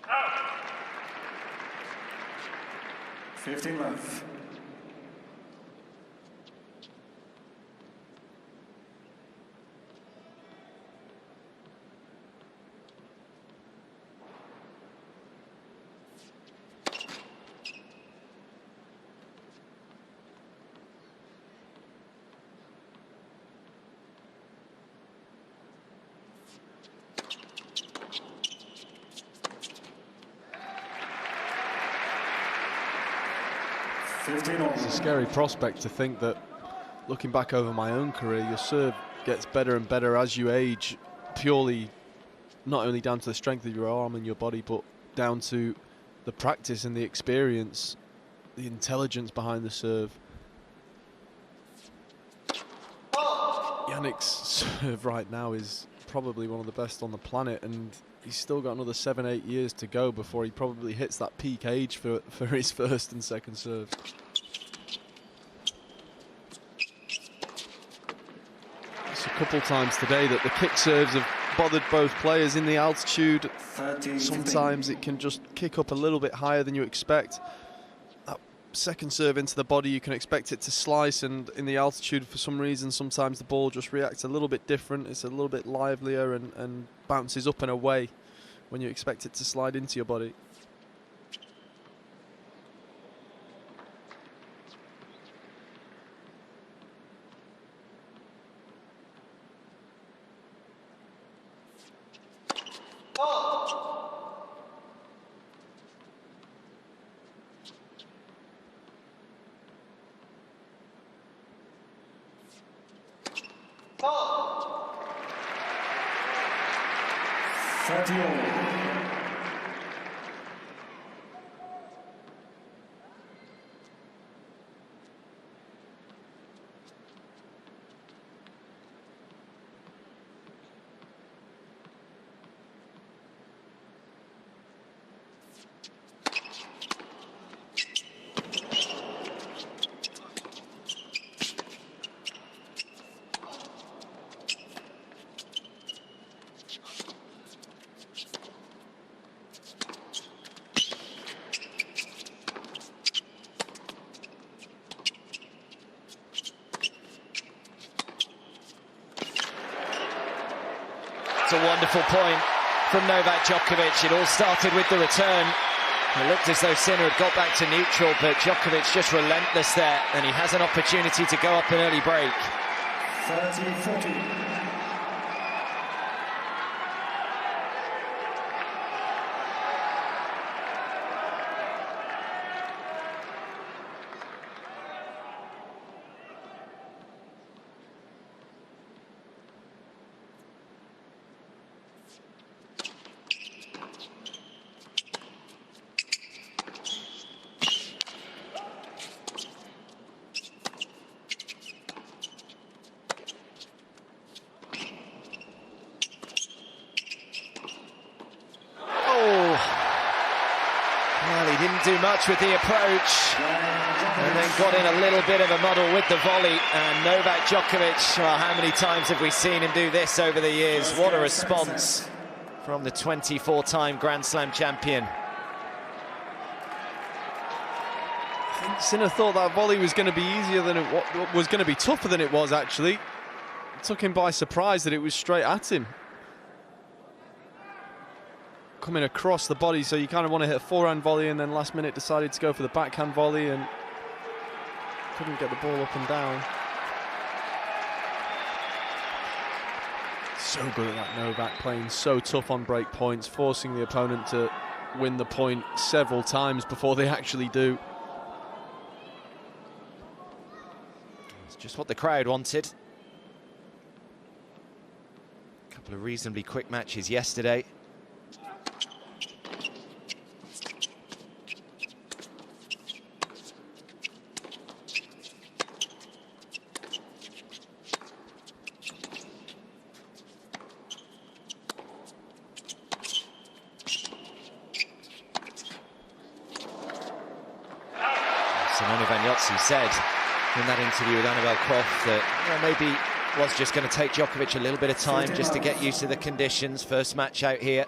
Out. 15 left. It's a scary prospect to think that, looking back over my own career, your serve gets better and better as you age, purely not only down to the strength of your arm and your body, but down to the practice and the experience, the intelligence behind the serve. Jannik's serve right now is probably one of the best on the planet, and he's still got another 7-8 years to go before he probably hits that peak age for his first and second serve. It's a couple times today that the kick serves have bothered both players in the altitude. Sometimes it can just kick up a little bit higher than you expect. That second serve into the body, you can expect it to slice, and in the altitude for some reason sometimes the ball just reacts a little bit different. It's a little bit livelier and bounces up and away when you expect it to slide into your body. It's a wonderful point from Novak Djokovic. It all started with the return. It looked as though Sinner had got back to neutral, but Djokovic just relentless there, and he has an opportunity to go up an early break. 30-40. Well, he didn't do much with the approach, and then got in a little bit of a muddle with the volley. And Novak Djokovic, well, how many times have we seen him do this over the years? What a response from the 24-time Grand Slam champion. I think Sinner thought that volley was going to be easier than it was going to be tougher than it was, actually. It took him by surprise that it was straight at him. Coming across the body, so you kind of want to hit a forehand volley, and then last minute decided to go for the backhand volley and couldn't get the ball up and down. So good at that, Novak, playing so tough on break points, forcing the opponent to win the point several times before they actually do. It's just what the crowd wanted. A couple of reasonably quick matches yesterday. Said in that interview with Annabelle Croft that maybe was just going to take Djokovic a little bit of time just to get used to the conditions. First match out here.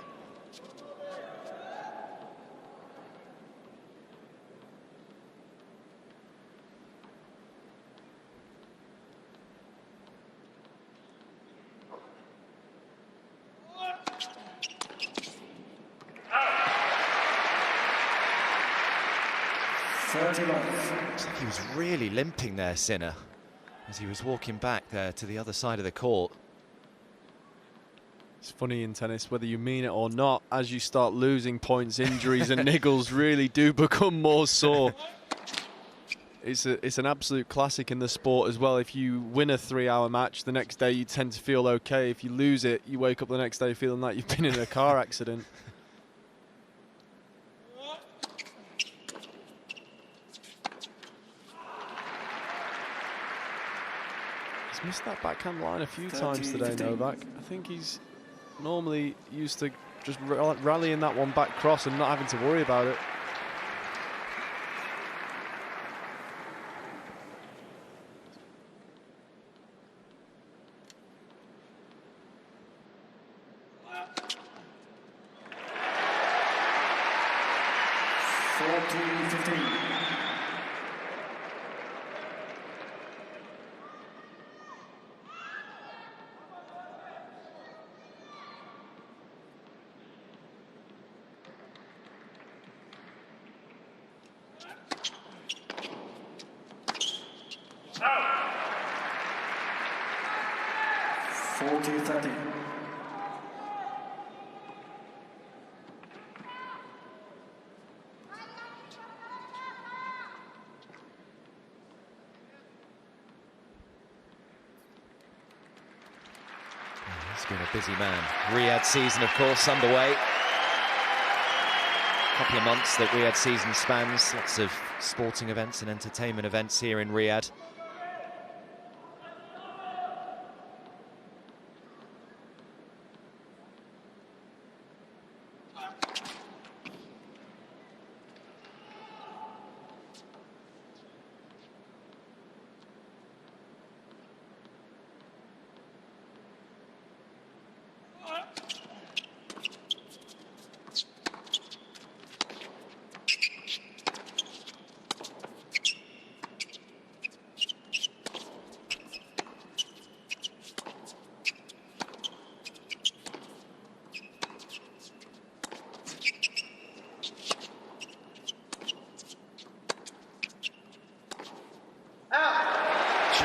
Looks like he was really limping there, Sinner, as he was walking back there to the other side of the court. It's funny in tennis, whether you mean it or not, as you start losing points, injuries and niggles really do become more sore. It's an absolute classic in the sport as well. If you win a 3-hour match, the next day you tend to feel okay. If you lose it, you wake up the next day feeling like you've been in a car accident. He's missed that backhand line a few times today, Novak. I think he's normally used to just rallying that one back cross and not having to worry about it. He's been a busy man. Riyadh season, of course, underway. A couple of months that Riyadh season spans. Lots of sporting events and entertainment events here in Riyadh.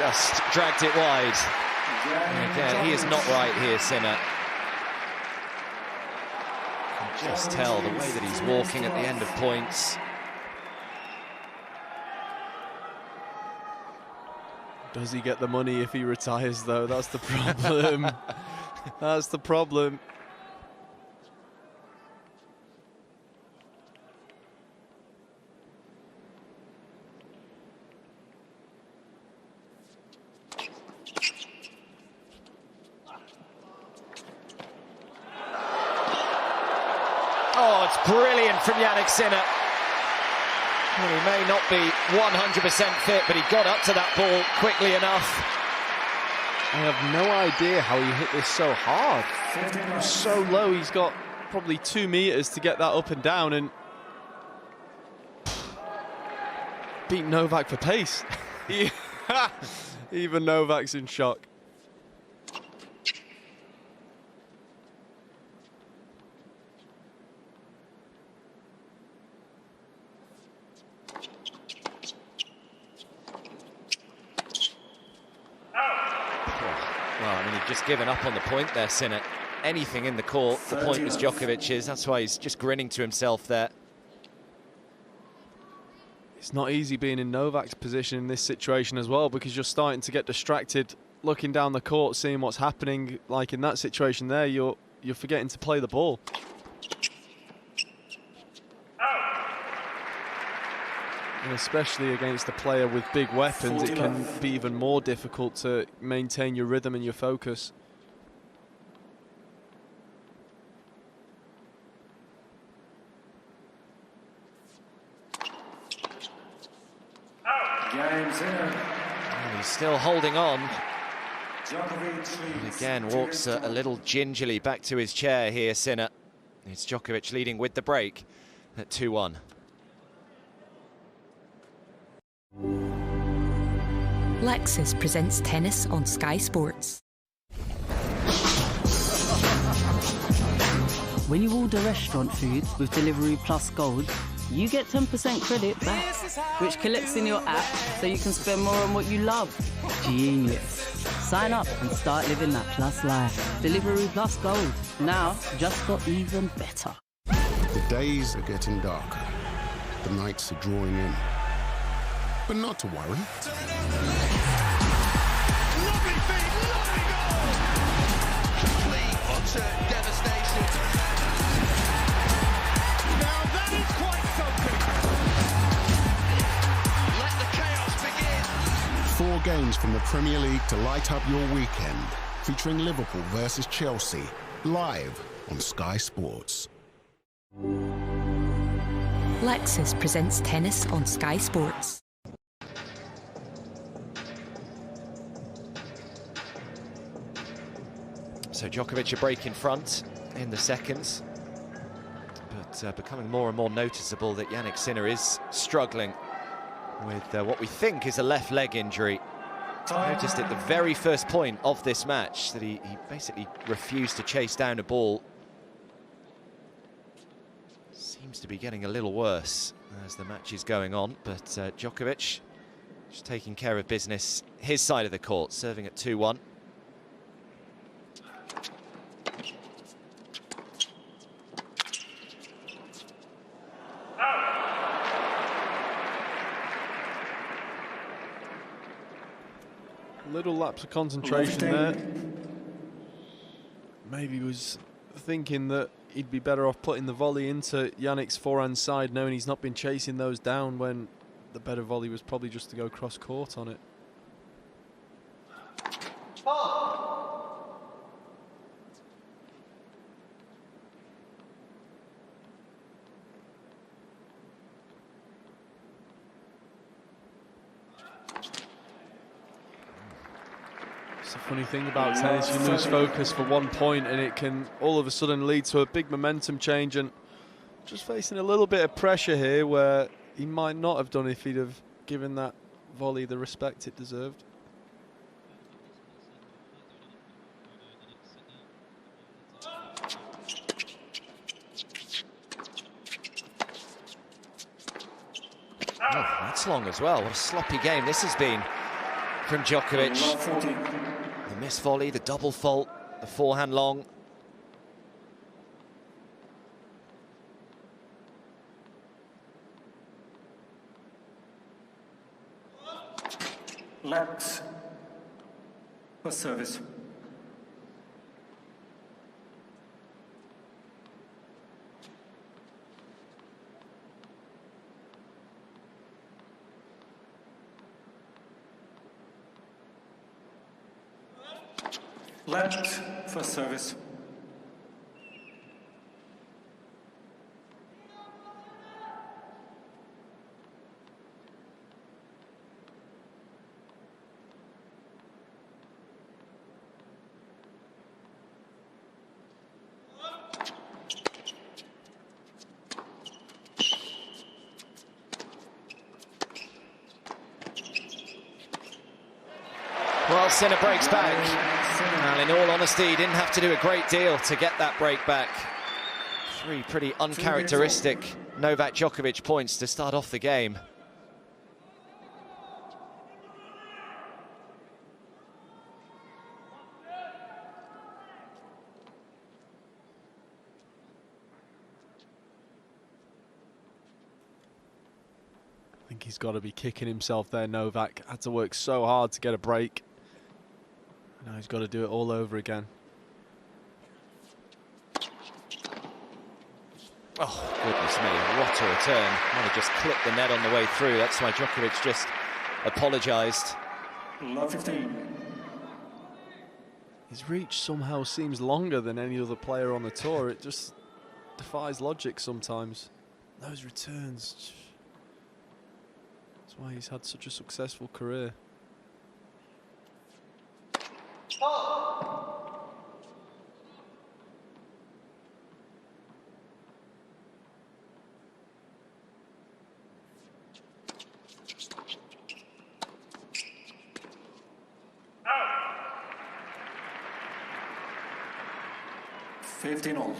just dragged it wide. And again, he is not right here, Sinner. You can just tell the way that he's walking at the end of points. Does he get the money if he retires, though? That's the problem. That's the problem. Oh, it's brilliant from Jannik Sinner. Well, he may not be 100% fit, but he got up to that ball quickly enough. I have no idea how he hit this so hard. It was so low, he's got probably 2 meters to get that up and down, and beat Novak for pace. Even Novak's in shock. Well, I mean, he'd just given up on the point there, Sinner. Anything in the court, the point was Djokovic's. That's why he's just grinning to himself there. It's not easy being in Novak's position in this situation as well, because you're starting to get distracted looking down the court, seeing what's happening. Like in that situation there, you're forgetting to play the ball. And especially against a player with big weapons, it can be even more difficult to maintain your rhythm and your focus. And he's still holding on. And again, walks a little gingerly back to his chair here, Sinner. It's Djokovic leading with the break at 2-1. Lexus presents tennis on Sky Sports. When you order restaurant food with Delivery Plus Gold, you get 10% credit back, which collects in your app so you can spend more on what you love. Genius. Sign up and start living that Plus life. Delivery Plus Gold. Now, just got even better. The days are getting darker. The nights are drawing in. But not to worry. Lovely feet, lovely goal! Complete utter devastation. Now that is quite something. Let the chaos begin. 4 games from the Premier League to light up your weekend, featuring Liverpool versus Chelsea, live on Sky Sports. Lexus presents tennis on Sky Sports. So Djokovic a break in front in the seconds, but becoming more and more noticeable that Jannik Sinner is struggling with what we think is a left leg injury. I noticed at the very first point of this match that he basically refused to chase down a ball. Seems to be getting a little worse as the match is going on, but Djokovic just taking care of business his side of the court, serving at 2-1. Little lapse of concentration there. Maybe he was thinking that he'd be better off putting the volley into Jannik's forehand side, knowing he's not been chasing those down, when the better volley was probably just to go cross court on it. It's a funny thing about tennis, you lose focus for 1 point and it can all of a sudden lead to a big momentum change, and just facing a little bit of pressure here where he might not have done if he'd have given that volley the respect it deserved. Oh, that's long as well. What a sloppy game this has been from Djokovic. The miss volley, the double fault, the forehand long. Left for service. Left for service. Well, Sinner breaks back. And in all honesty, he didn't have to do a great deal to get that break back. 3 pretty uncharacteristic Novak Djokovic points to start off the game. I think he's got to be kicking himself there, Novak. Had to work so hard to get a break. Now he's got to do it all over again. Oh, goodness me, what a return. Might have just clipped the net on the way through. That's why Djokovic just apologised. Love 15. His reach somehow seems longer than any other player on the tour. It just defies logic sometimes. Those returns. That's why he's had such a successful career. Out. 15 all.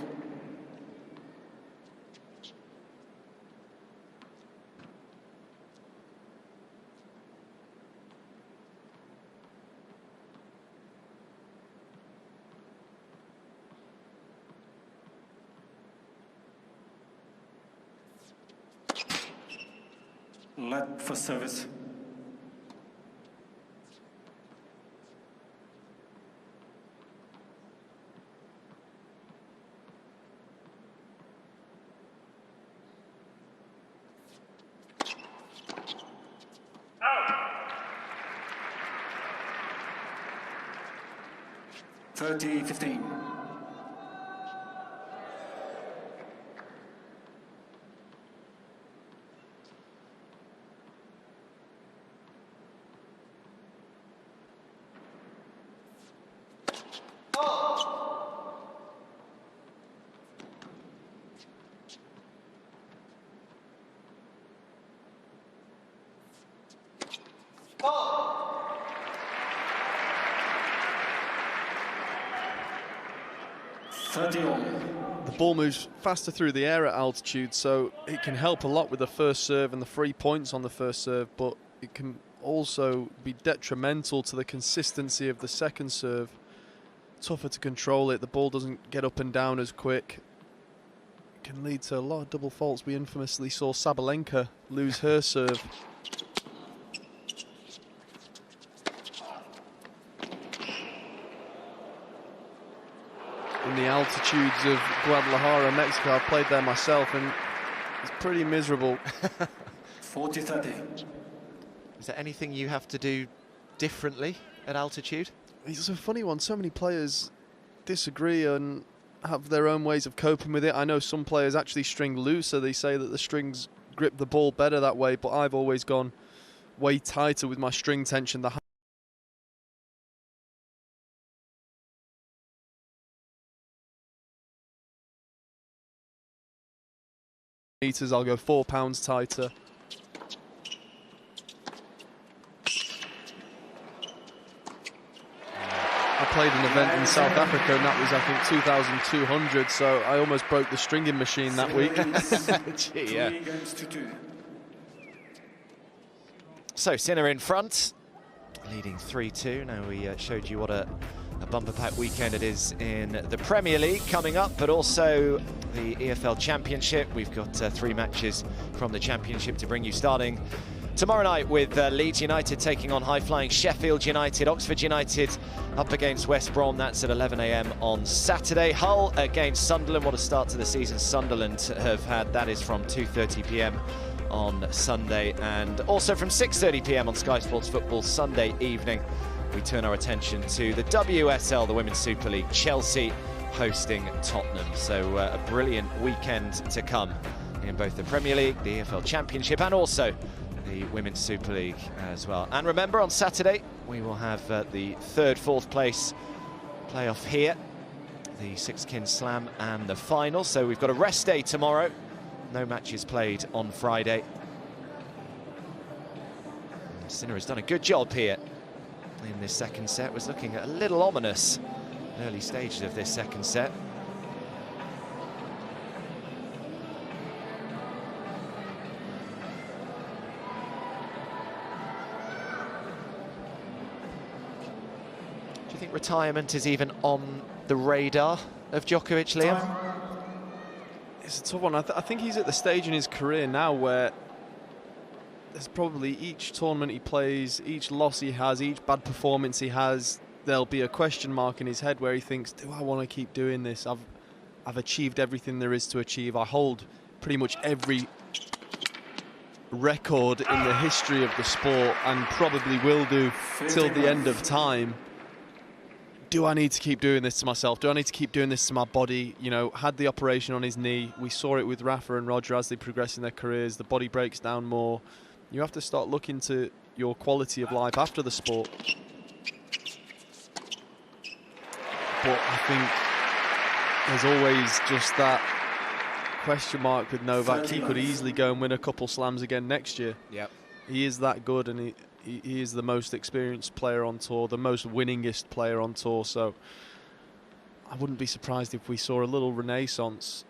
Left for service. Out. 30-15. The ball moves faster through the air at altitude, so it can help a lot with the first serve and the 3 points on the first serve, but it can also be detrimental to the consistency of the second serve. Tougher to control it, the ball doesn't get up and down as quick. It can lead to a lot of double faults. We infamously saw Sabalenka lose her serve. In the altitudes of Guadalajara, Mexico. I've played there myself and it's pretty miserable. 40-30. Is there anything you have to do differently at altitude? It's a funny one. So many players disagree and have their own ways of coping with it. I know some players actually string looser. They say that the strings grip the ball better that way, but I've always gone way tighter with my string tension. The meters, I'll go 4 pounds tighter. I played an event in South Africa and that was, I think, 2,200, so I almost broke the stringing machine that week. Gee, yeah. So Sinner in front, leading 3-2. Now we showed you what a bumper pack weekend it is in the Premier League coming up, but also the EFL Championship. We've got 3 matches from the Championship to bring you, starting tomorrow night with Leeds United taking on high-flying Sheffield United. Oxford United up against West Brom. That's at 11 AM on Saturday. Hull against Sunderland. What a start to the season Sunderland have had. That is from 2:30 PM on Sunday, and also from 6:30 PM on Sky Sports Football Sunday evening. We turn our attention to the WSL, the Women's Super League. Chelsea hosting Tottenham. So a brilliant weekend to come in both the Premier League, the EFL Championship, and also the Women's Super League as well. And remember, on Saturday we will have the 3rd, 4th place playoff here, the Six-Kin Slam and the final. So we've got a rest day tomorrow. No matches played on Friday. Sinner has done a good job here in this second set. Was looking a little ominous in early stages of this second set. Do you think retirement is even on the radar of Djokovic, Liam? It's a tough one. I think he's at the stage in his career now where there's probably each tournament he plays, each loss he has, each bad performance he has, there'll be a question mark in his head where he thinks, do I want to keep doing this? I've achieved everything there is to achieve. I hold pretty much every record in the history of the sport and probably will do till the end of time. Do I need to keep doing this to myself? Do I need to keep doing this to my body? You know, had the operation on his knee. We saw it with Rafa and Roger as they progress in their careers. The body breaks down more. You have to start looking to your quality of life after the sport. But I think there's always just that question mark with Novak. He could easily go and win a couple slams again next year. Yep. He is that good, and he is the most experienced player on tour, the most winningest player on tour, so I wouldn't be surprised if we saw a little renaissance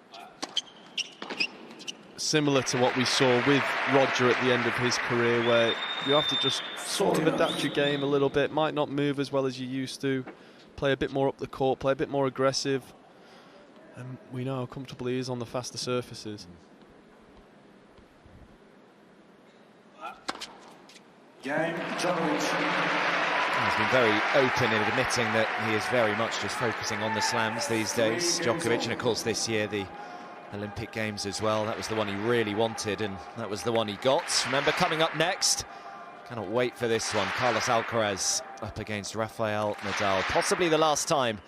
similar to what we saw with Roger at the end of his career, where you have to just sort of adapt your game a little bit, might not move as well as you used to, play a bit more up the court, play a bit more aggressive, and we know how comfortable he is on the faster surfaces. Game, Djokovic. He's been very open in admitting that he is very much just focusing on the slams these days, Djokovic, and of course this year the Olympic Games as well. That was the one he really wanted, and that was the one he got. Remember, coming up next, cannot wait for this one, Carlos Alcaraz up against Rafael Nadal. Possibly the last time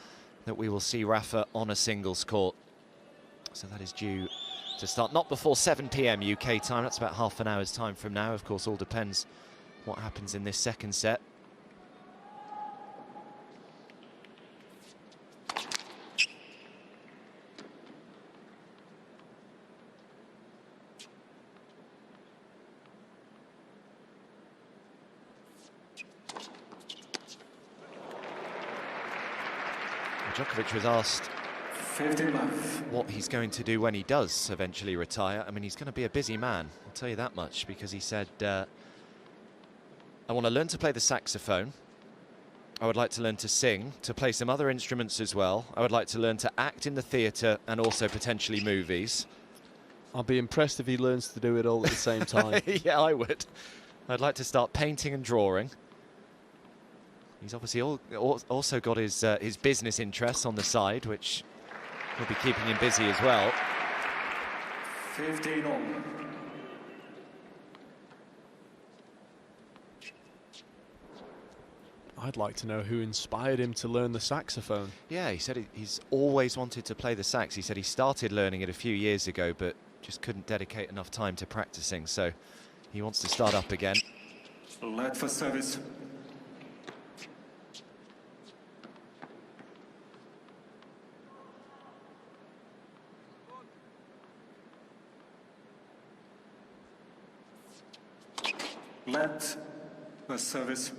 that we will see Rafa on a singles court. So that is due to start not before 7 PM UK time. That's about half an hour's time from now. Of course, all depends what happens in this second set. Djokovic was asked what he's going to do when he does eventually retire. I mean, he's going to be a busy man, I'll tell you that much, because he said, I want to learn to play the saxophone. I would like to learn to sing, to play some other instruments as well. I would like to learn to act in the theatre and also potentially movies. I'll be impressed if he learns to do it all at the same time. Yeah, I would. I'd like to start painting and drawing. He's obviously also got his business interests on the side, which will be keeping him busy as well. 15-all. I'd like to know who inspired him to learn the saxophone. Yeah, he said he's always wanted to play the sax. He said he started learning it a few years ago, but just couldn't dedicate enough time to practicing. So he wants to start up again. Let for service. Let for service.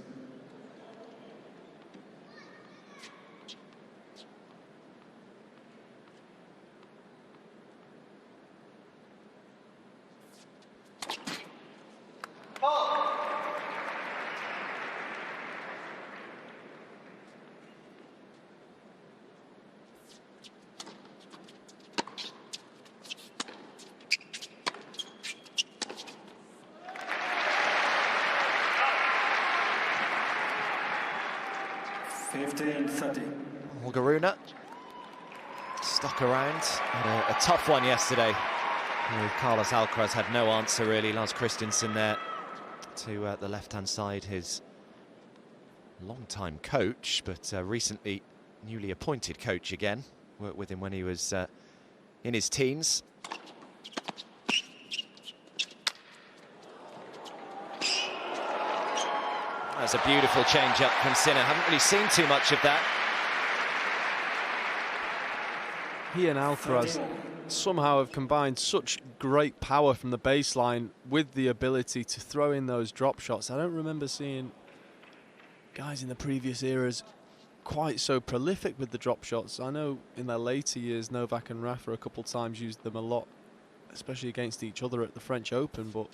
15-30. Olga Rune stuck around. Had a tough one yesterday. With Carlos Alcaraz had no answer really. Lars Christensen there to the left-hand side, his long-time coach, but recently newly appointed coach again. Worked with him when he was in his teens. That's a beautiful change-up from Sinner. Haven't really seen too much of that. He and Alcaraz somehow have combined such great power from the baseline with the ability to throw in those drop shots. I don't remember seeing guys in the previous eras quite so prolific with the drop shots. I know in their later years, Novak and Rafa a couple times used them a lot, especially against each other at the French Open, but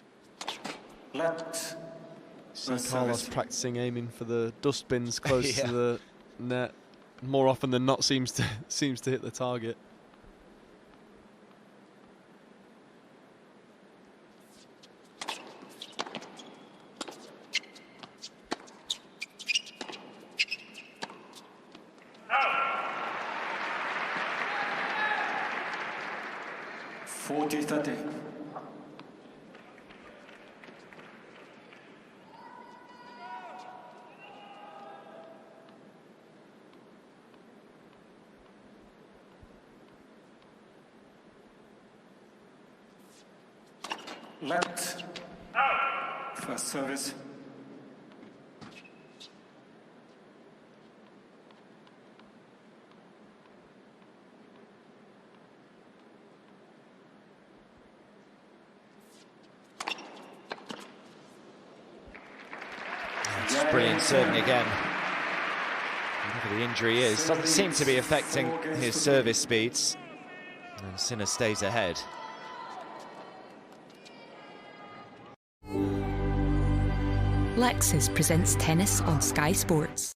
see Carlos practicing aiming for the dustbins close to the net more often than not seems to hit the target. Left. First service. That's brilliant serving again. Whatever the injury is, doesn't seem to be affecting his service speeds. And Sinner stays ahead. Lexus presents tennis on Sky Sports.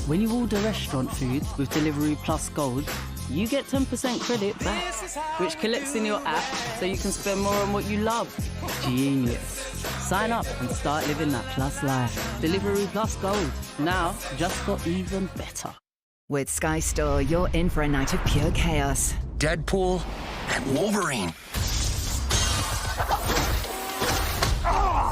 When you order restaurant food with Delivery Plus Gold, you get 10% credit back, which collects in your app so you can spend more on what you love. Genius. Sign up and start living that Plus life. Delivery Plus Gold. Now, just got even better. With Sky Store, you're in for a night of pure chaos. Deadpool and Wolverine.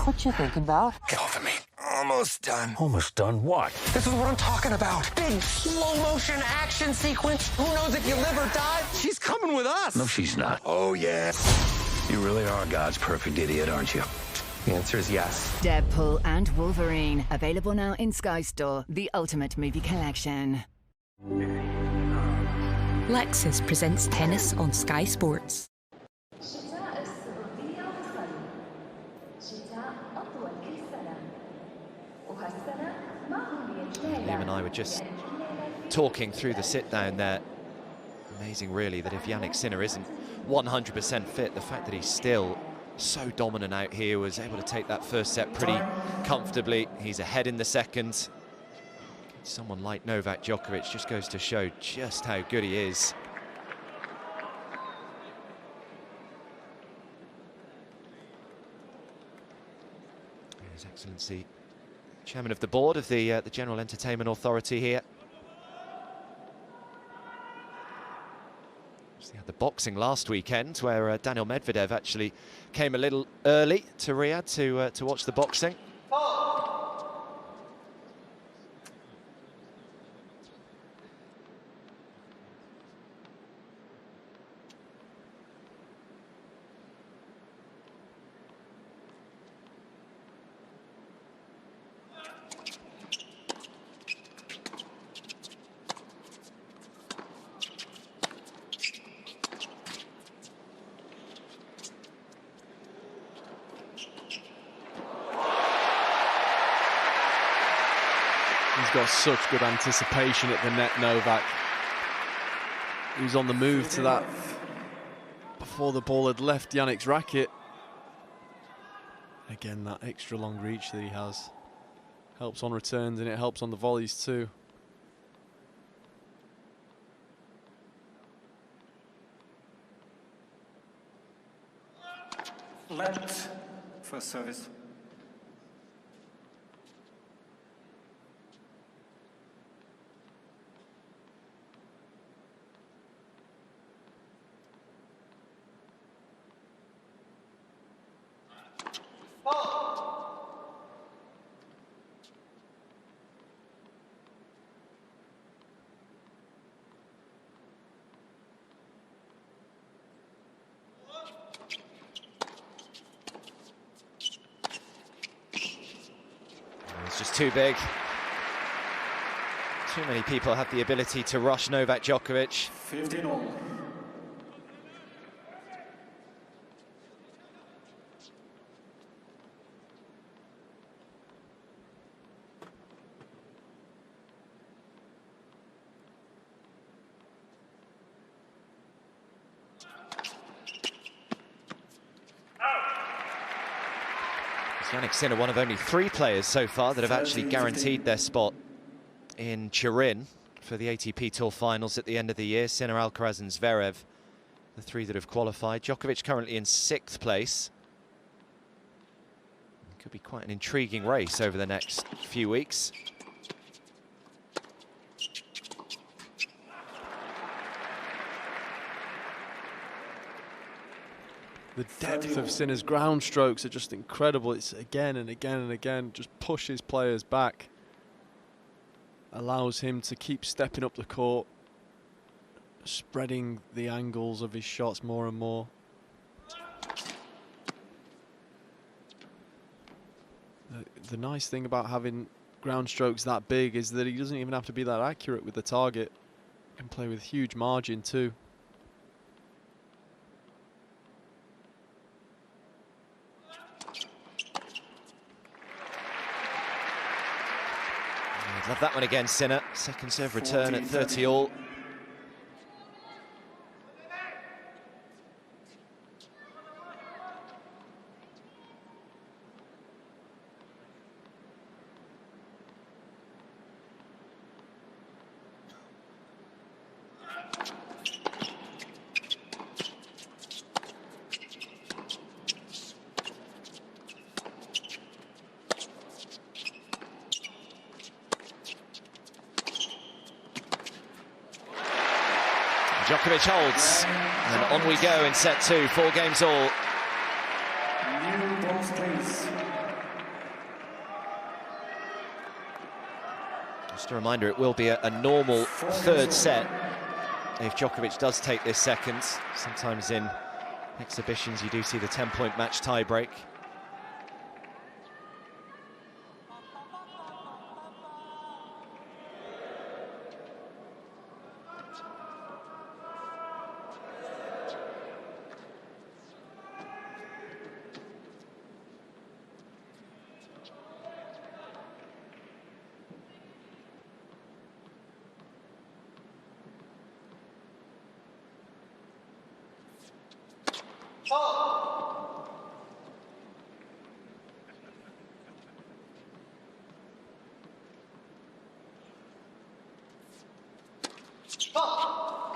What you thinking about? Get off of me. Almost done. Almost done what? This is what I'm talking about. Big slow motion action sequence. Who knows if you live or die? She's coming with us. No, she's not. Oh, yeah. You really are God's perfect idiot, aren't you? The answer is yes. Deadpool and Wolverine. Available now in Sky Store, the ultimate movie collection. Lexus presents tennis on Sky Sports. Liam and I were just talking through the sit-down there. Amazing, really, that if Jannik Sinner isn't 100% fit, the fact that he's still so dominant out here, was able to take that first set pretty comfortably. He's ahead in the second. Someone like Novak Djokovic just goes to show just how good he is. His Excellency, Chairman of the Board of the General Entertainment Authority here. We had the boxing last weekend, where Daniil Medvedev actually came a little early to Riyadh to watch the boxing. He's got such good anticipation at the net, Novak. He was on the move to that before the ball had left Jannik's racket. Again, that extra long reach that he has helps on returns, and it helps on the volleys too. Left. First service. It's just too big. Too many people have the ability to rush Novak Djokovic. 15-all. Jannik Sinner, one of only 3 players so far that have actually guaranteed their spot in Turin for the ATP Tour finals at the end of the year. Sinner, Alcaraz and Zverev, the 3 that have qualified. Djokovic currently in 6th place. It could be quite an intriguing race over the next few weeks. The depth of Sinner's ground strokes are just incredible. It's again and again and again, just pushes players back. Allows him to keep stepping up the court, spreading the angles of his shots more and more. The nice thing about having ground strokes that big is that he doesn't even have to be that accurate with the target. He can play with huge margin too. Love that one again, Sinner. Second serve return at 30-all. Djokovic holds, and on we go in set 2, 4 games all. New balls, please. Just a reminder, it will be a normal 3rd set if Djokovic does take this second. Sometimes in exhibitions you do see the 10-point match tie-break.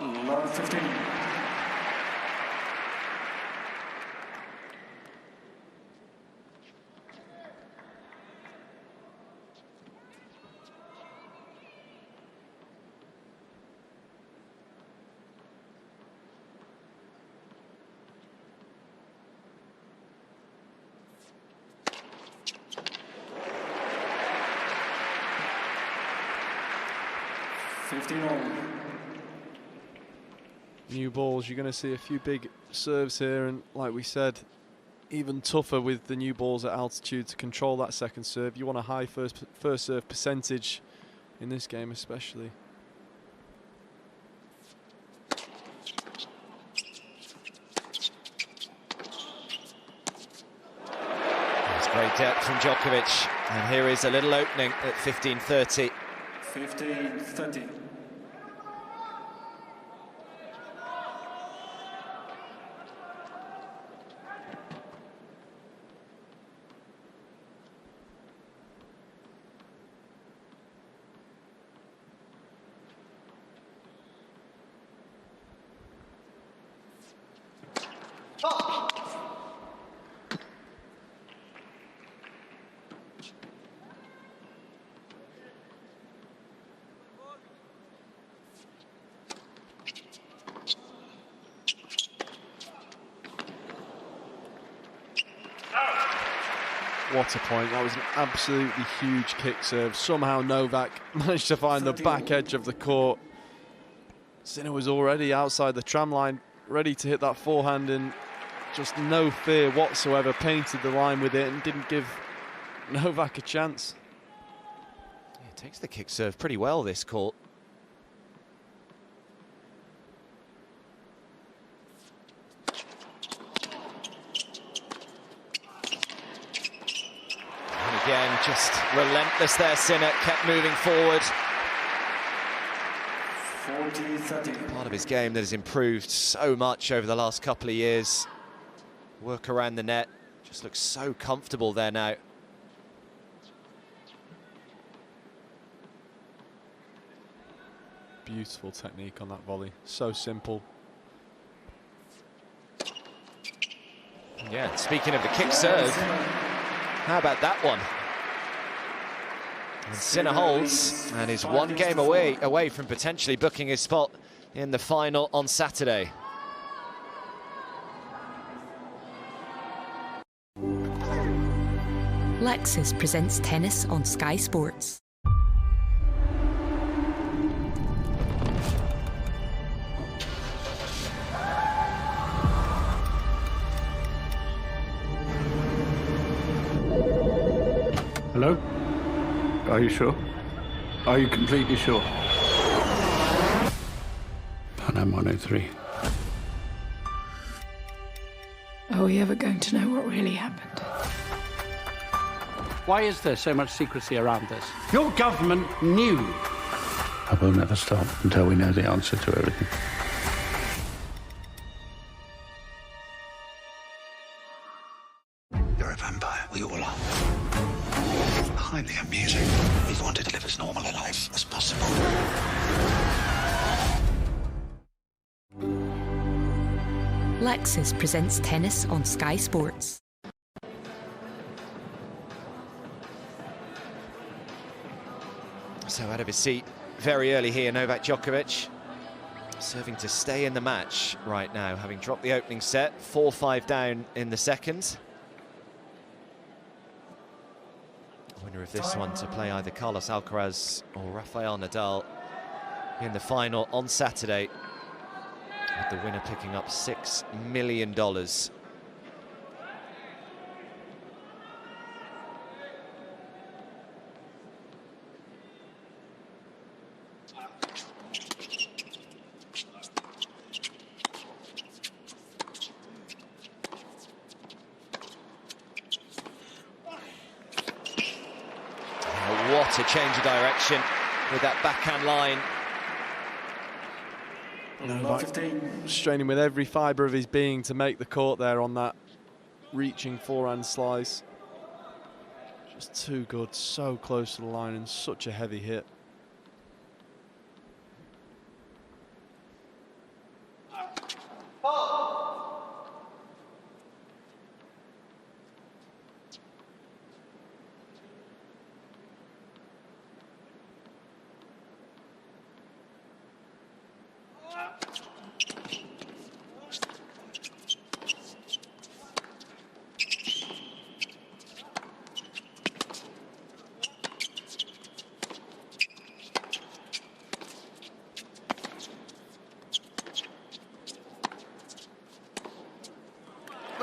Number 15. New balls, you're going to see a few big serves here, and like we said, even tougher with the new balls at altitude to control that second serve. You want a high first serve percentage in this game especially. It's great depth from Djokovic, and here is a little opening at 15-30. 15-30. What a point. That was an absolutely huge kick serve. Somehow Novak managed to find the back edge of the court. Sinner was already outside the tram line, ready to hit that forehand, and just no fear whatsoever, painted the line with it and didn't give Novak a chance. He takes the kick serve pretty well this court. And again, just relentless there, Sinner, kept moving forward. 40-30. Part of his game that has improved so much over the last couple of years. Work around the net, just looks so comfortable there now. Beautiful technique on that volley, so simple. Yeah, speaking of the kick serve, how about that one? And Sinner holds and is one game away from potentially booking his spot in the final on Saturday. Lexus presents tennis on Sky Sports. Hello? Are you sure? Are you completely sure? Panam 103. Are we ever going to know what really happened? Why is there so much secrecy around this? Your government knew. I will never stop until we know the answer to everything. You're a vampire. We all are. Highly amusing. We wanted to live as normal a life as possible. Lexus presents tennis on Sky Sports. So out of his seat very early here, Novak Djokovic serving to stay in the match right now, having dropped the opening set, 4-5 down in the second. Winner of this one to play either Carlos Alcaraz or Rafael Nadal in the final on Saturday, with the winner picking up $6 million. What a change of direction with that backhand line. Novak straining with every fibre of his being to make the court there on that reaching forehand slice. Just too good, so close to the line and such a heavy hit.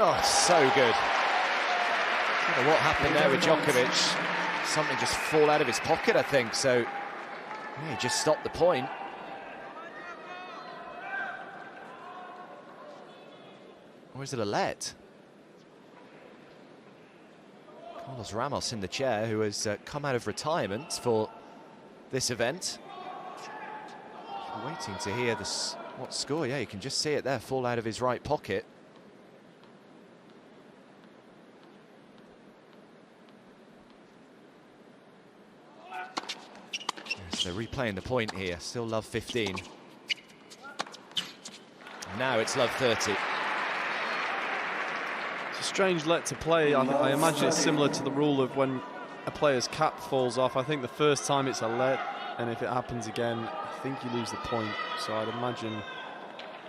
Oh, so good. I don't know what happened there with Djokovic. Something just fall out of his pocket, I think. So yeah, he just stopped the point. Or is it a let? Carlos Ramos in the chair, who has come out of retirement for this event. Waiting to hear this, what score. Yeah, you can just see it there, fall out of his right pocket. So replaying the point here, still love 15. Now it's love 30. It's a strange let to play. I imagine it's similar to the rule of when a player's cap falls off. I think the first time it's a let, and if it happens again, I think you lose the point. So I'd imagine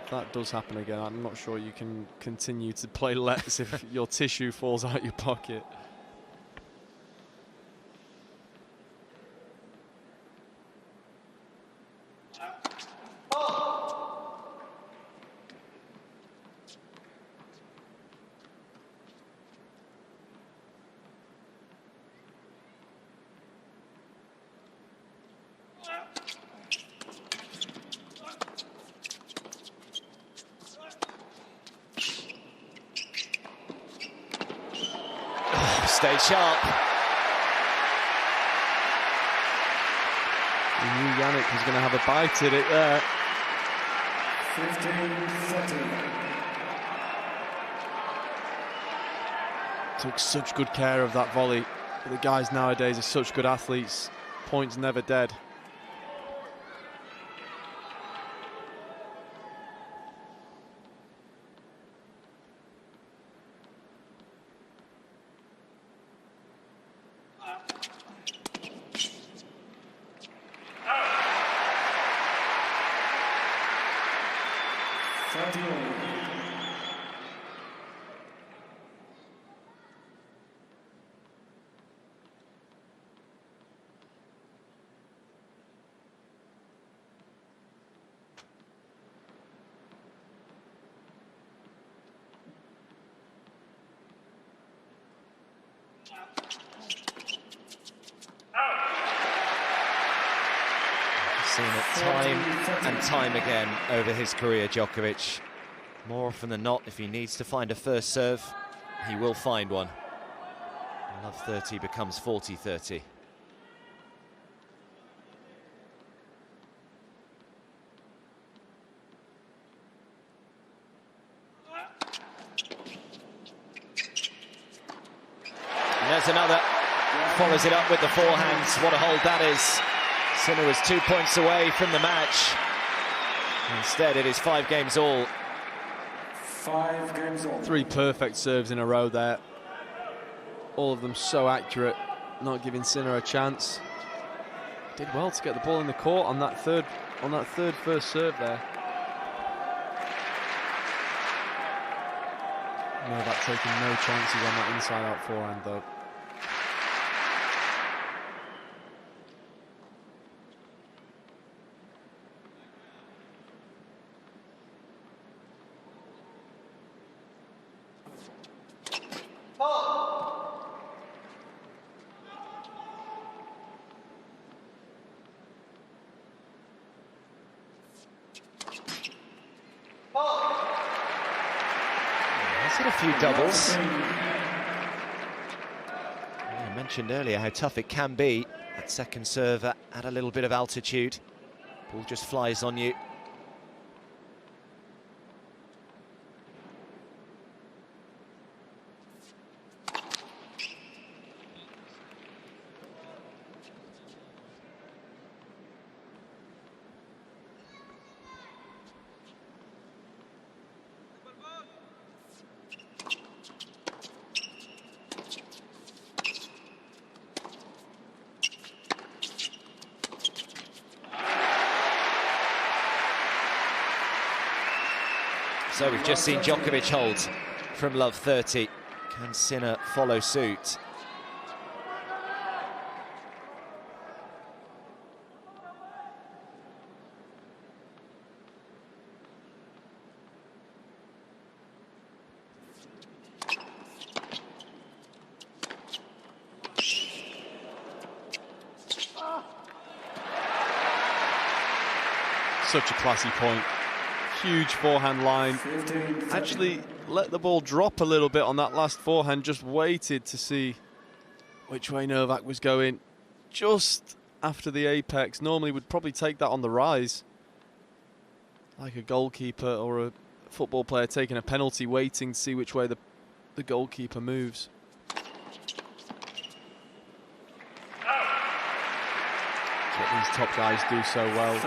if that does happen again, I'm not sure you can continue to play lets if your tissue falls out your pocket. stayed sharp. We knew Jannik was going to have a bite at it there. 15-30. Took such good care of that volley. The guys nowadays are such good athletes. Points never dead. Seen it time and time again over his career, Djokovic. More often than not, if he needs to find a first serve, he will find one. Love 30 becomes 40-30. And there's another. Follows it up with the forehands. What a hold that is. Sinner was 2 points away from the match. Instead, it is 5 games all. 5 games all. 3 perfect serves in a row there. All of them so accurate, not giving Sinner a chance. Did well to get the ball in the court on that third first serve there. Novak taking no chances on that inside-out forehand though. A few doubles. I mentioned earlier how tough it can be. That second serve at a little bit of altitude. Ball just flies on you. So we've just seen Djokovic hold from love 30. Can Sinner follow suit? Such a classy point. Huge forehand line. Actually let the ball drop a little bit on that last forehand, just waited to see which way Novak was going just after the apex. Normally would probably take that on the rise, like a goalkeeper or a football player taking a penalty, waiting to see which way the goalkeeper moves. What these top guys do so well.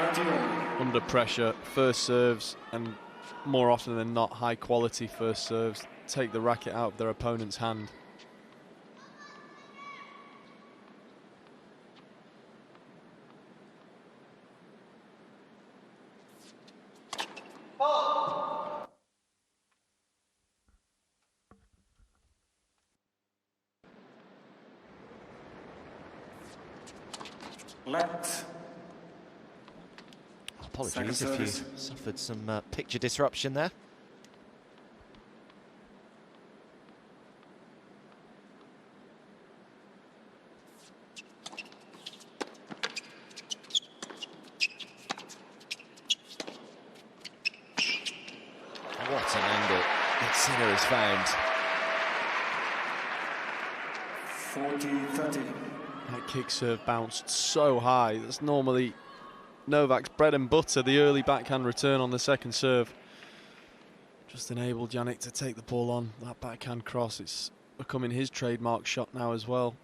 Under pressure, first serves, and more often than not, high quality first serves take the racket out of their opponent's hand. Apologies if you suffered some picture disruption there. What an angle that Sinner has found. 40-30. That kick serve bounced so high. That's normally Novak's bread and butter, the early backhand return on the second serve. Just enabled Jannik to take the ball on that backhand cross. It's becoming his trademark shot now as well.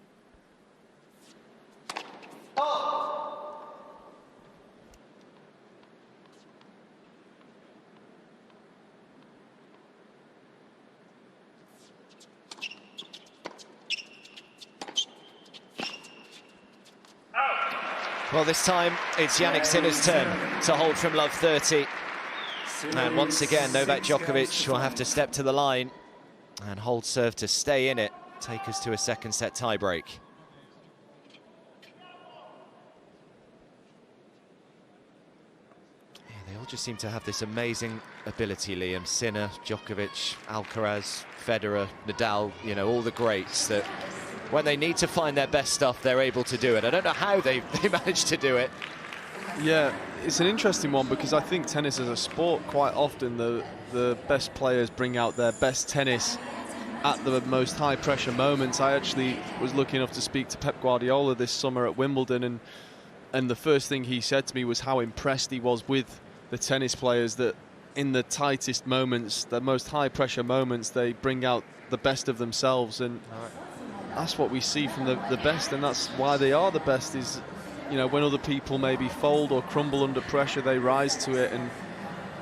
Well, this time it's Jannik Sinner's turn to hold from love 30. And once again, Novak Djokovic will have to step to the line and hold serve to stay in it, take us to a second set tiebreak. Yeah, they all just seem to have this amazing ability, Liam. Sinner, Djokovic, Alcaraz, Federer, Nadal, you know, all the greats that when they need to find their best stuff, they're able to do it. I don't know how they managed to do it. Yeah, it's an interesting one because I think tennis as a sport, quite often the best players bring out their best tennis at the most high pressure moments. I actually was lucky enough to speak to Pep Guardiola this summer at Wimbledon, and the first thing he said to me was how impressed he was with the tennis players, that in the tightest moments, the most high pressure moments, they bring out the best of themselves. And that's what we see from the best, and that's why they are the best. Is, you know, when other people maybe fold or crumble under pressure, they rise to it,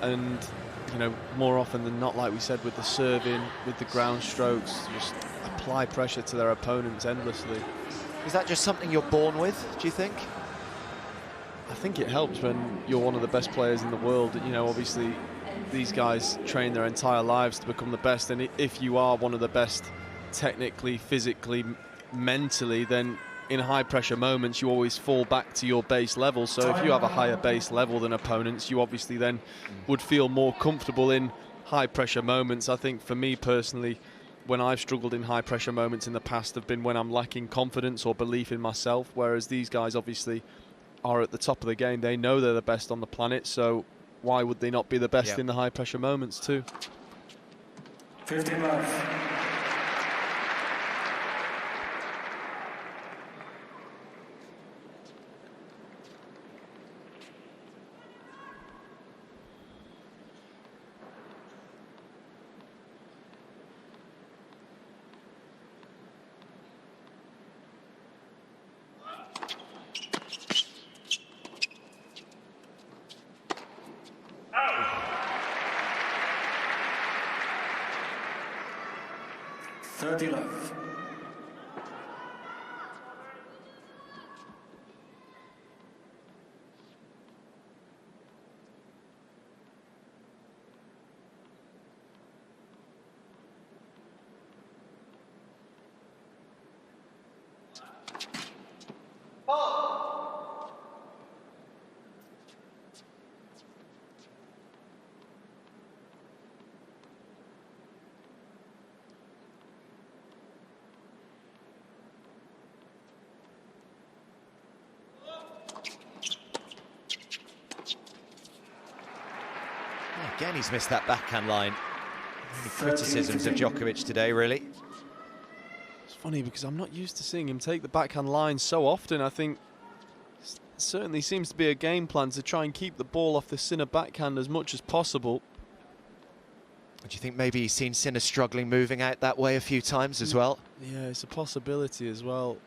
and you know, more often than not, like we said, with the serving, with the ground strokes, just apply pressure to their opponents endlessly. Is that just something you're born with, do you think? I think it helps when you're one of the best players in the world. You know, obviously these guys train their entire lives to become the best, and if you are one of the best technically, physically, mentally, then in high pressure moments you always fall back to your base level. So if you have a higher base level than opponents, you obviously then would feel more comfortable in high pressure moments. I think for me personally, when I've struggled in high pressure moments in the past have been when I'm lacking confidence or belief in myself, whereas these guys obviously are at the top of the game. They know they're the best on the planet, so why would they not be the best in the high pressure moments too? 15 love. Love. Again, he's missed that backhand line. Any criticisms of Djokovic today, really? It's funny because I'm not used to seeing him take the backhand line so often. I think it certainly seems to be a game plan to try and keep the ball off the Sinner backhand as much as possible. Do you think maybe he's seen Sinner struggling moving out that way a few times as well? Yeah, it's a possibility as well.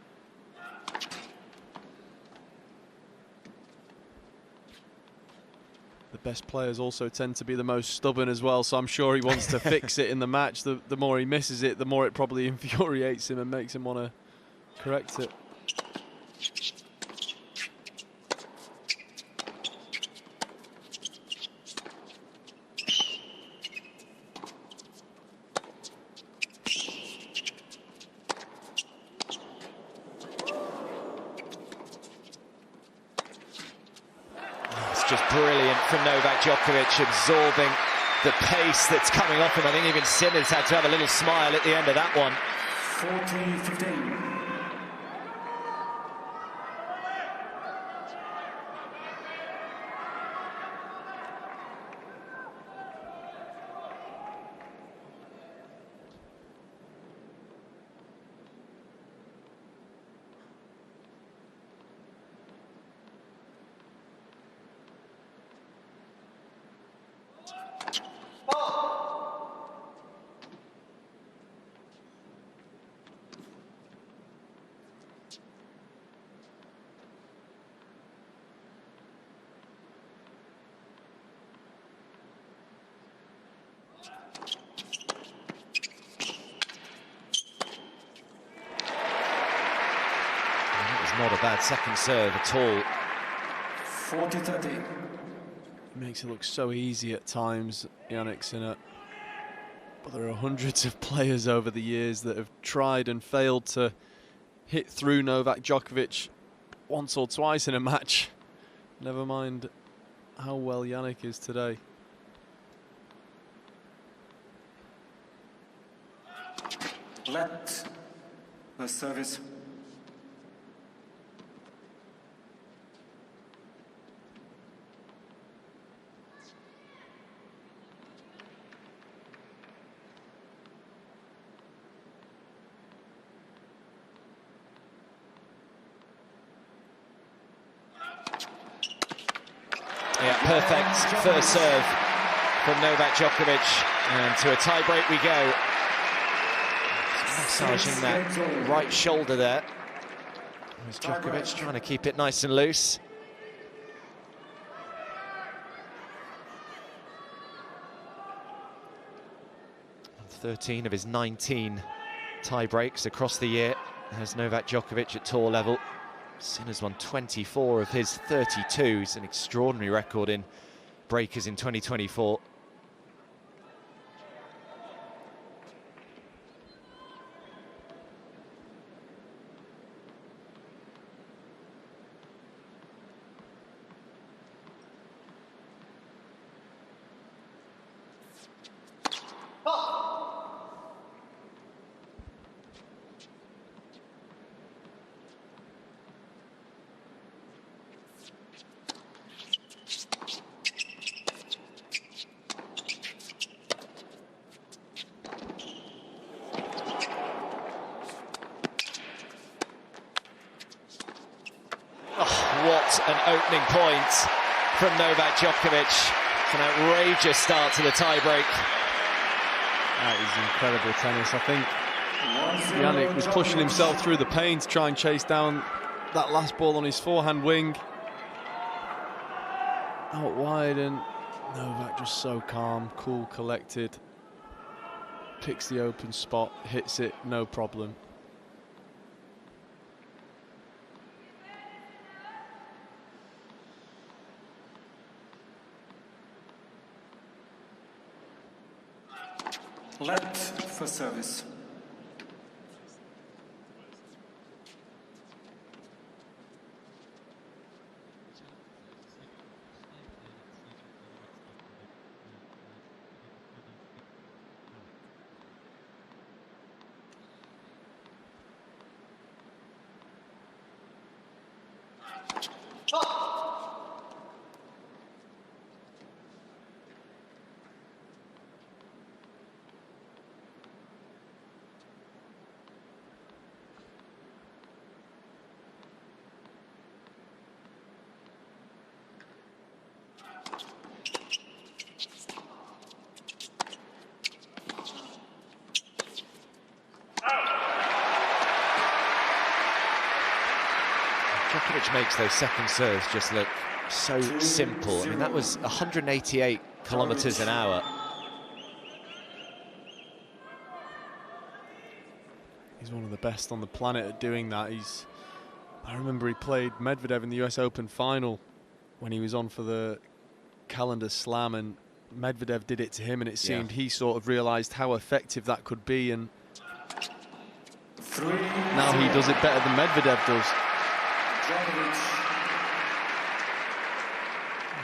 The best players also tend to be the most stubborn as well, so I'm sure he wants to fix it in the match. The more he misses it, the more it probably infuriates him and makes him want to correct it. Just brilliant from Novak Djokovic, absorbing the pace that's coming off him. I think even Sinner's had to have a little smile at the end of that one. 40-15. is not a bad second serve at all. 40-30. Makes it look so easy at times, Jannik Sinner. But there are hundreds of players over the years that have tried and failed to hit through Novak Djokovic once or twice in a match. Never mind how well Jannik is today. Let the service. Yeah, perfect first serve from Novak Djokovic, and to a tie-break we go. Massaging that right shoulder there. There's Djokovic trying to keep it nice and loose. 13 of his 19 tie-breaks across the year has Novak Djokovic at tour level. Sinner's won 24 of his 32. It's an extraordinary record in breakers in 2024. What an opening point from Novak Djokovic. It's an outrageous start to the tie-break. That is incredible tennis. I think Jannik was pushing himself through the pain to try and chase down that last ball on his forehand wing. Out wide, and Novak just so calm, cool, collected. Picks the open spot, hits it, no problem. Let for service. Djokovic makes those second serves just look so simple. I mean, that was 188 kilometers an hour. He's one of the best on the planet at doing that. I remember he played Medvedev in the US Open final when he was on for the calendar slam, and Medvedev did it to him, and it seemed he sort of realised how effective that could be, and now he does it better than Medvedev does.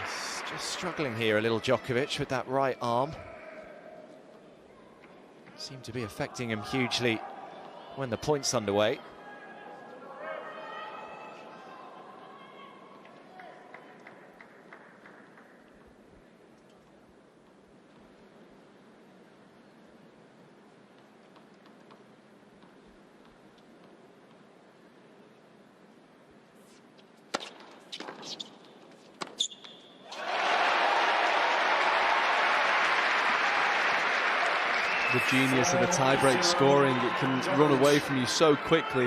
He's just struggling here a little, Djokovic, with that right arm. Seemed to be affecting him hugely when the point's underway. The genius of the tie-break scoring, it can run away from you so quickly.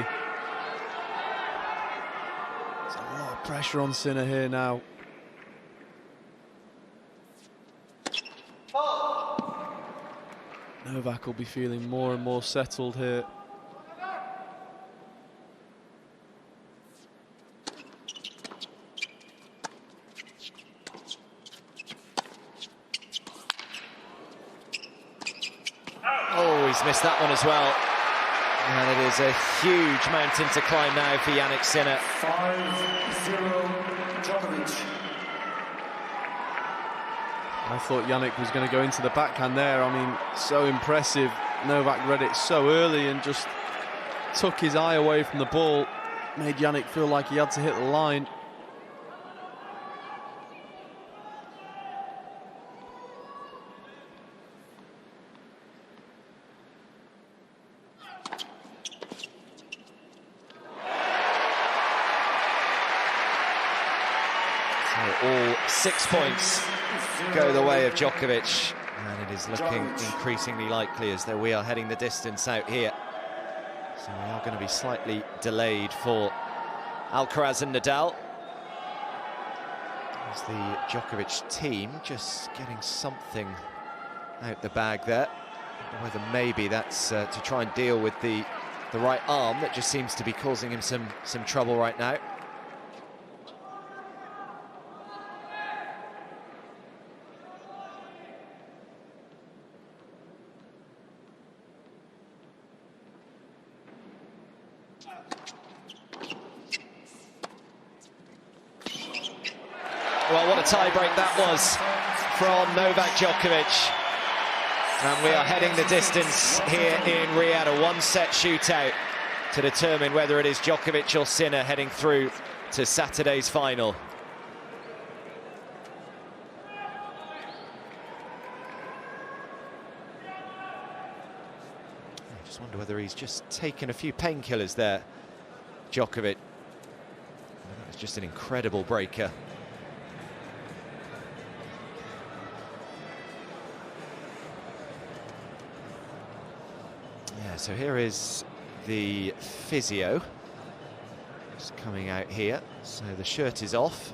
There's a lot of pressure on Sinner here now. Novak will be feeling more and more settled here. he's missed that one as well. And it is a huge mountain to climb now for Jannik Sinner. 5-0 Djokovic. I thought Jannik was going to go into the backhand there. I mean, so impressive. Novak read it so early and just took his eye away from the ball. Made Jannik feel like he had to hit the line. So all 6 points go the way of Djokovic, and it is looking increasingly likely as though we are heading the distance out here. So we are going to be slightly delayed for Alcaraz and Nadal. As the Djokovic team just getting something out the bag there. Whether maybe that's to try and deal with the right arm that just seems to be causing him some trouble right now. Well, what a tie-break that was from Novak Djokovic. And we are heading the distance here in Riyadh, a one-set shootout to determine whether it is Djokovic or Sinner heading through to Saturday's final. I just wonder whether he's just taken a few painkillers there, Djokovic. That was just an incredible breaker. So here is the physio just coming out here. So the shirt is off,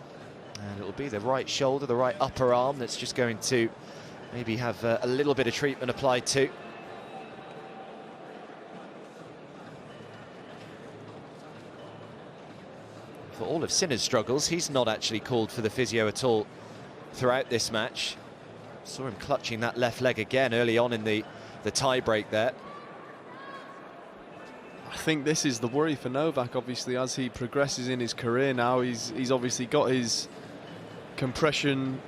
and it'll be the right shoulder, the right upper arm that's just going to maybe have a little bit of treatment applied to. For all of Sinner's struggles, he's not actually called for the physio at all throughout this match. Saw him clutching that left leg again early on in the tie-break there. I think this is the worry for Novak, obviously, as he progresses in his career now. He's obviously got his compression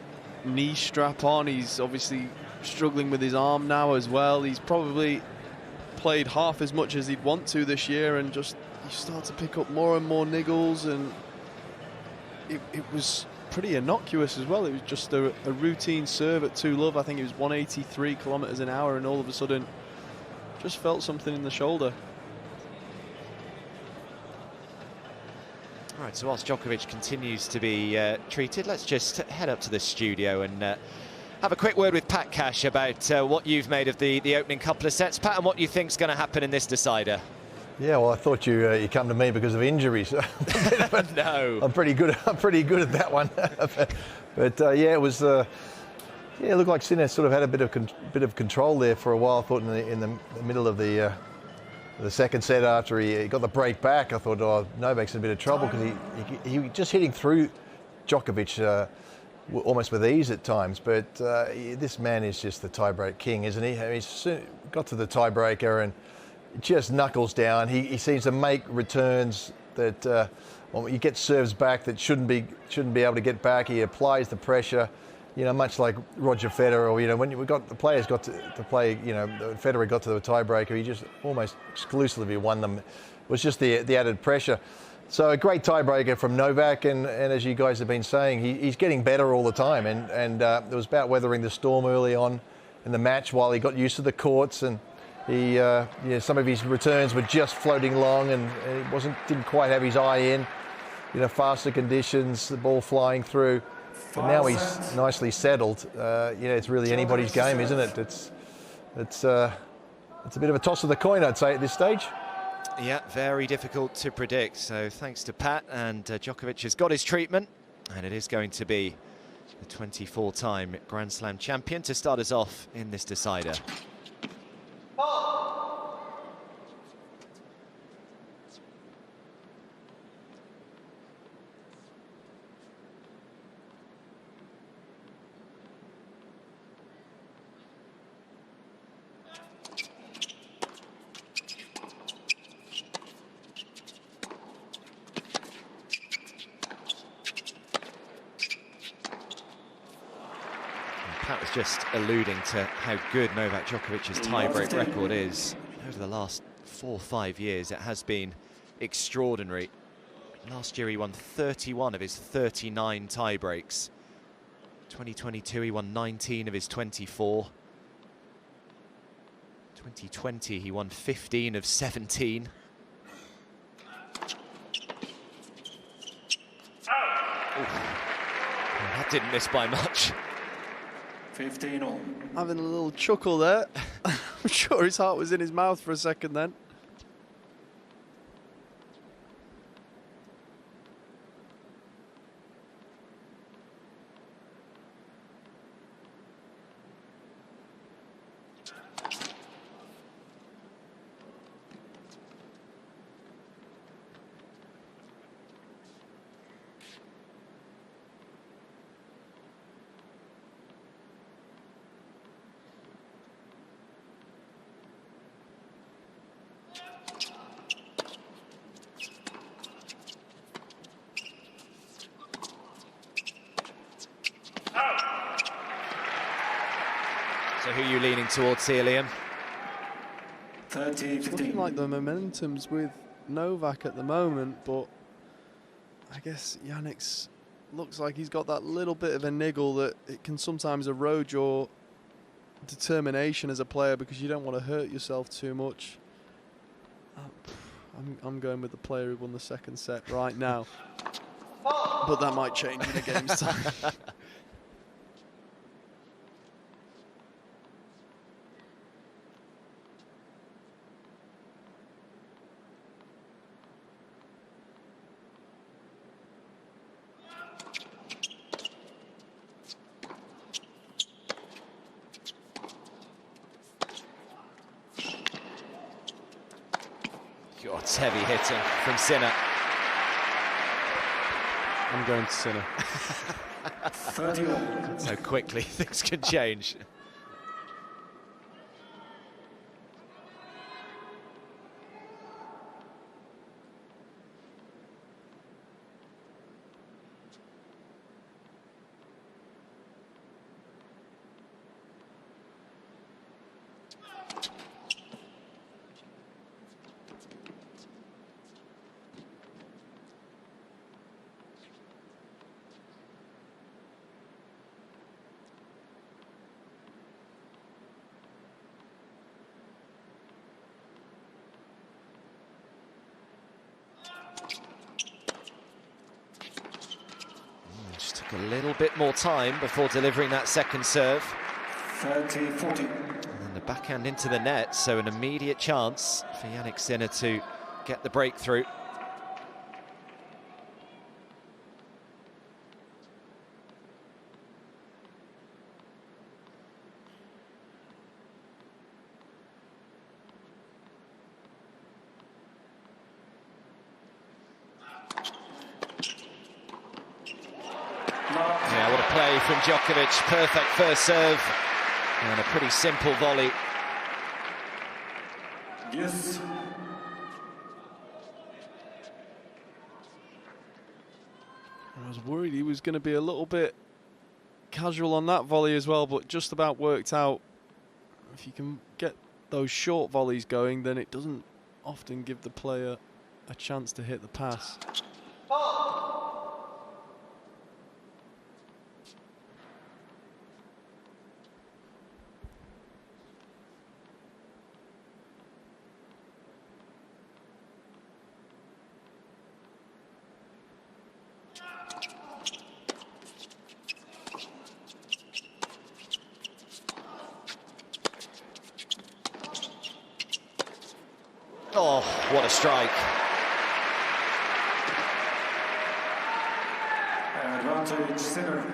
knee strap on. He's obviously struggling with his arm now as well. He's probably played half as much as he'd want to this year, and just you start to pick up more and more niggles, and it was pretty innocuous as well. It was just a routine serve at 2-love. I think it was 183 kilometers an hour, and all of a sudden just felt something in the shoulder. All right, so whilst Djokovic continues to be treated, let's just head up to the studio and have a quick word with Pat Cash about what you've made of the opening couple of sets. Pat, and what you think's going to happen in this decider. Yeah, well, I thought you come to me because of injuries. No, I'm pretty good. I'm pretty good at that one. But yeah, it was. Yeah, it looked like Sinner sort of had a bit of control there for a while. I thought in the middle of the second set, after he got the break back, I thought, oh, Novak's in a bit of trouble, because he just hitting through Djokovic almost with ease at times. But this man is just the tie-break king, isn't he? He's got to the tiebreaker and just knuckles down. He seems to make returns that he gets serves back that shouldn't be able to get back. He applies the pressure. You know, much like Roger Federer, or, you know, when the players got to play, you know, Federer got to the tiebreaker, he just almost exclusively won them. It was just the added pressure. So a great tiebreaker from Novak, and as you guys have been saying, he's getting better all the time. And it was about weathering the storm early on in the match while he got used to the courts, and you know, some of his returns were just floating long, and it didn't quite have his eye in. You know, faster conditions, the ball flying through. But now he's nicely settled. You know, it's really anybody's game, isn't it? It's a bit of a toss of the coin, I'd say, at this stage. Yeah, very difficult to predict. So thanks to Pat, and Djokovic has got his treatment, and it is going to be the 24-time Grand Slam champion to start us off in this decider. was just alluding to how good Novak Djokovic's tie-break record is. Over the last 4 or 5 years, it has been extraordinary. Last year he won 31 of his 39 tie-breaks. 2022 he won 19 of his 24. 2020 he won 15 of 17. That didn't miss by much. 15-all. Having a little chuckle there. I'm sure his heart was in his mouth for a second then. So who are you leaning towards here, Liam? 30-15. Looking like the momentum's with Novak at the moment, but I guess Jannik's looks like he's got that little bit of a niggle that it can sometimes erode your determination as a player because you don't want to hurt yourself too much. I'm going with the player who won the second set right now, but that might change in a game's time. God, it's heavy hitting from Sinner. I'm going to Sinner. 30-all. So quickly things can change. Just took a little bit more time before delivering that second serve. 30-40. And then the backhand into the net, so an immediate chance for Jannik Sinner to get the breakthrough. Yeah, what a play from Djokovic. Perfect first serve and a pretty simple volley. Yes. I was worried he was going to be a little bit casual on that volley as well, but just about worked out. If you can get those short volleys going, then it doesn't often give the player a chance to hit the pass. Oh, what a strike. Advantage Sinner.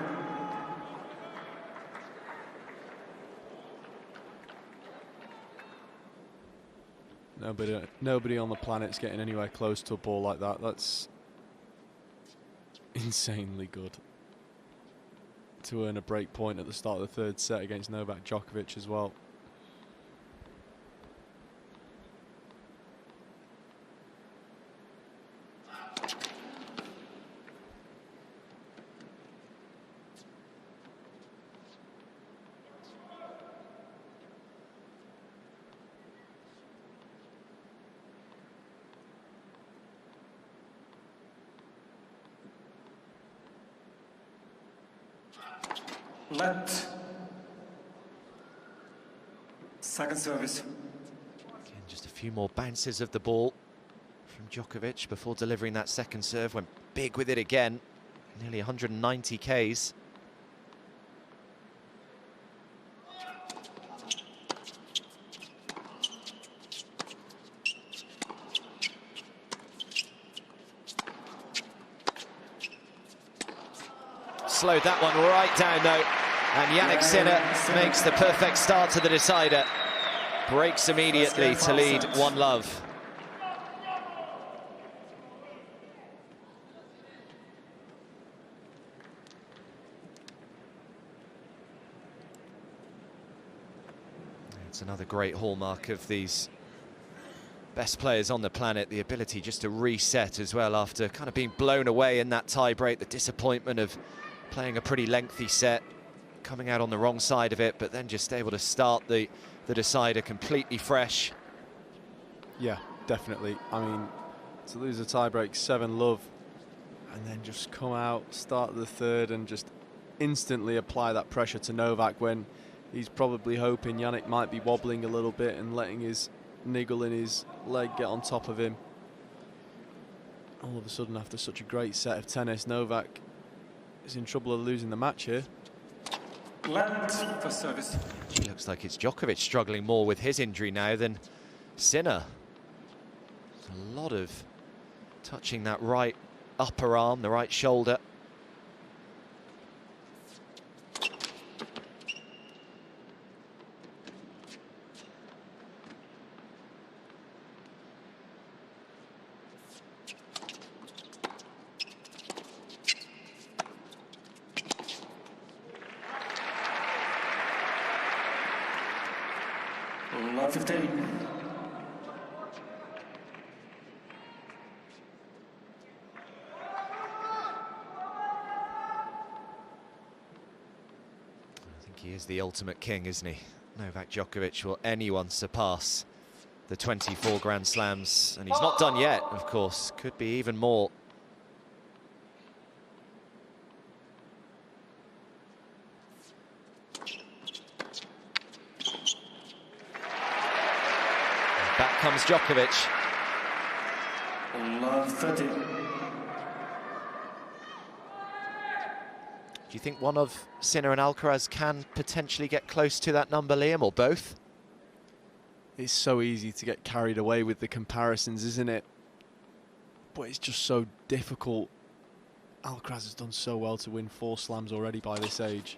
Nobody on the planet's getting anywhere close to a ball like that. That's insanely good. To earn a break point at the start of the third set against Novak Djokovic as well. Let. Second service. Again, just a few more bounces of the ball from Djokovic before delivering that second serve. Went big with it again. Nearly 190 Ks. Slowed that one right down though, and Jannik Sinner makes the perfect start to the decider. Breaks immediately to lead 1-love. It's another great hallmark of these best players on the planet, the ability just to reset as well after kind of being blown away in that tie break, the disappointment of playing a pretty lengthy set, coming out on the wrong side of it, but then just able to start the decider completely fresh. Yeah, definitely. I mean, to lose a tiebreak 7-love and then just come out, start the third and just instantly apply that pressure to Novak when he's probably hoping Jannik might be wobbling a little bit and letting his niggle in his leg get on top of him. All of a sudden, after such a great set of tennis, Novak is in trouble of losing the match here. Let for service. It looks like it's Djokovic struggling more with his injury now than Sinner. A lot of touching that right upper arm, the right shoulder. Love 15. He is the ultimate king, isn't he? Novak Djokovic. Will anyone surpass the 24 Grand Slams? And he's not done yet, of course. Could be even more. And back comes Djokovic. Love 30. Do you think one of Sinner and Alcaraz can potentially get close to that number, Liam, or both? It's so easy to get carried away with the comparisons, isn't it? But it's just so difficult. Alcaraz has done so well to win 4 slams already by this age.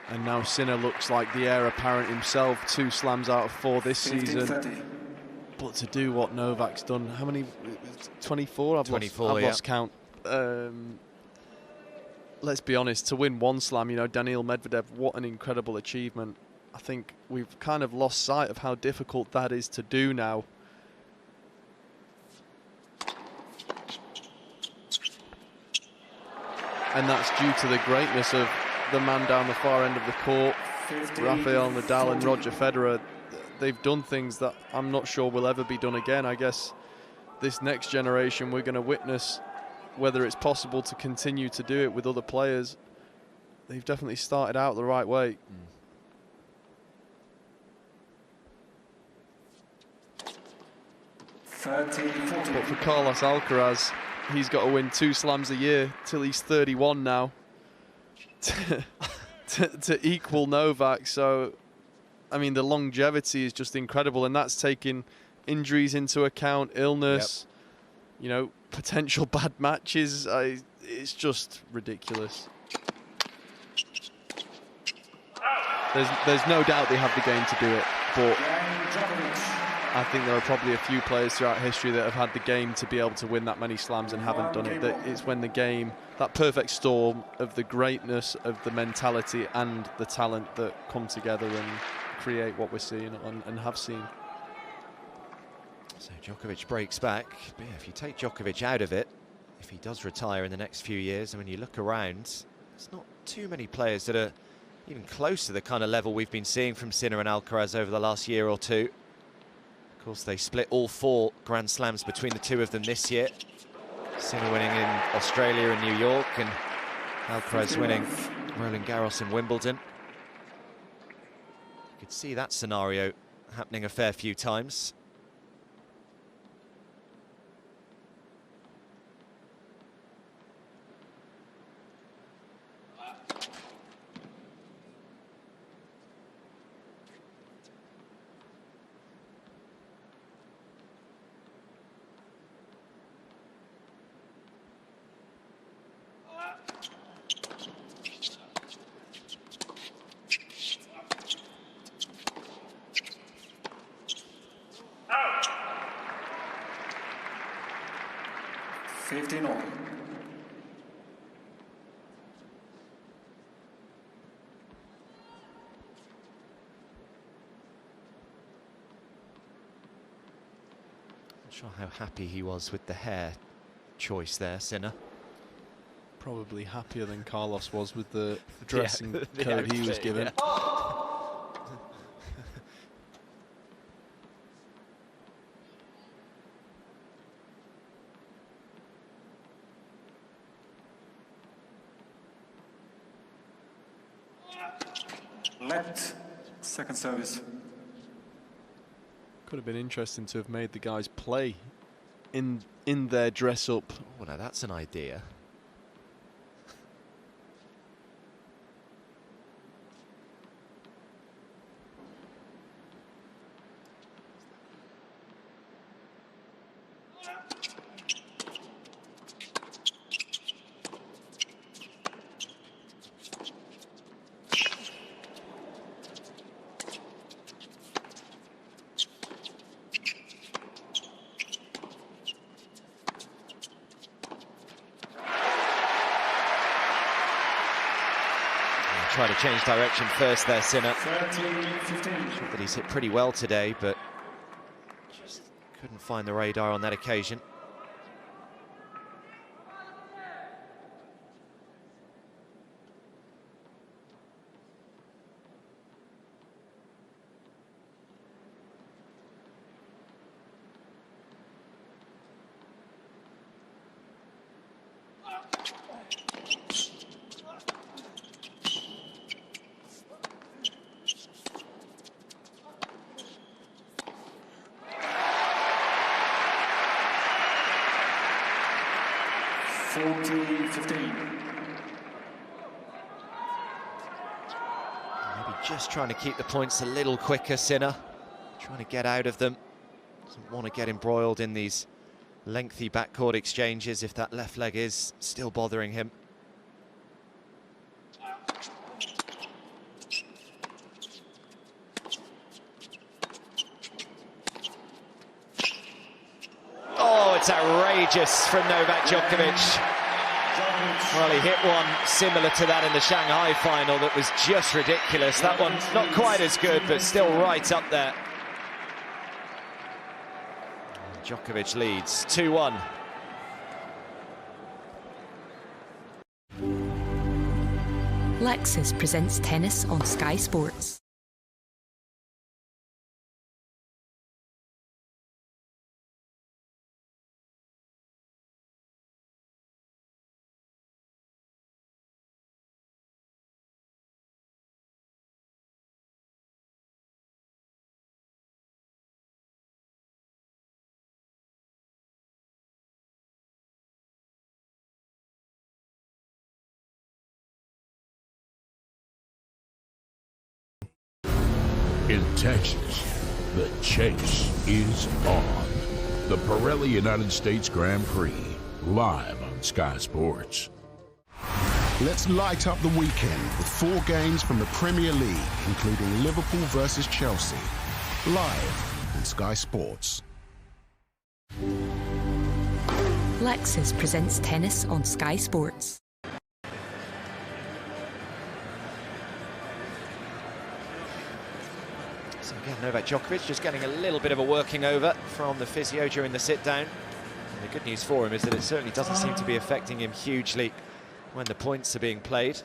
And now Sinner looks like the heir apparent himself, 2 slams out of 4 this season. 30. But to do what Novak's done, how many? 24? I've 24, lost count. Let's be honest, to win 1 slam, you know, Daniil Medvedev, what an incredible achievement. I think we've kind of lost sight of how difficult that is to do now. And that's due to the greatness of the man down the far end of the court, 50, Rafael Nadal 40. and Roger Federer. They've done things that I'm not sure will ever be done again. I guess this next generation we're going to witness whether it's possible to continue to do it with other players. They've definitely started out the right way. 30, 40. But for Carlos Alcaraz, he's got to win 2 slams a year till he's 31 now to equal Novak. So, I mean, the longevity is just incredible, and that's taking injuries into account, illness, you know, potential bad matches. It's just ridiculous. There's no doubt they have the game to do it, but I think there are probably a few players throughout history that have had the game to be able to win that many slams and haven't done it. It's when the game, that perfect storm of the greatness of the mentality and the talent that come together and create what we're seeing and have seen. So Djokovic breaks back. But yeah, if you take Djokovic out of it, if he does retire in the next few years, and when you look around, there's not too many players that are even close to the kind of level we've been seeing from Sinner and Alcaraz over the last year or two. Of course, they split all 4 Grand Slams between the 2 of them this year. Sinner winning in Australia and New York, and Alcaraz winning Roland Garros and Wimbledon. You could see that scenario happening a fair few times. Not sure how happy he was with the hair choice there, Sinner. Probably happier than Carlos was with the dressing code he was given. Yeah. Left, second service. Could have been interesting to have made the guys play in their dress up. Oh, now that's an idea. Try to change direction first there, Sinner. That he's hit pretty well today, but just couldn't find the radar on that occasion. Maybe just trying to keep the points a little quicker, Sinner. Trying to get out of them. Doesn't want to get embroiled in these lengthy backcourt exchanges if that left leg is still bothering him. Oh, it's outrageous from Novak Djokovic. Well, he hit one similar to that in the Shanghai final that was just ridiculous. That one not quite as good, but still right up there. Djokovic leads 2-1. Lexus presents tennis on Sky Sports. In Texas, the chase is on. The Pirelli United States Grand Prix, live on Sky Sports. Let's light up the weekend with 4 games from the Premier League, including Liverpool versus Chelsea, live on Sky Sports. Lexus presents tennis on Sky Sports. So again, Novak Djokovic just getting a little bit of a working over from the physio during the sit-down. And the good news for him is that it certainly doesn't seem to be affecting him hugely when the points are being played.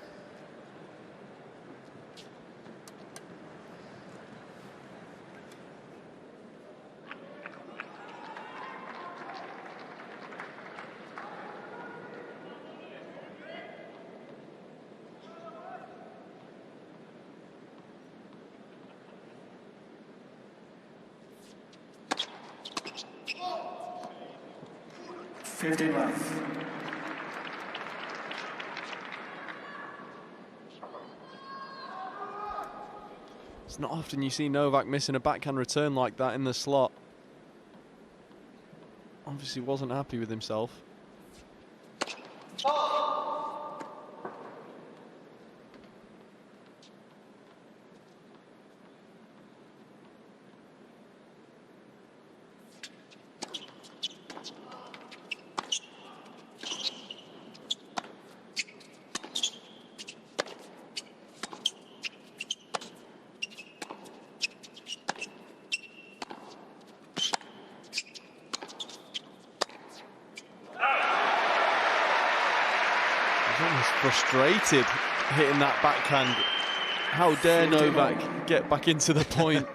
15 love. It's not often you see Novak missing a backhand return like that in the slot. Obviously wasn't happy with himself. Frustrated hitting that backhand. How dare Novak get back into the point?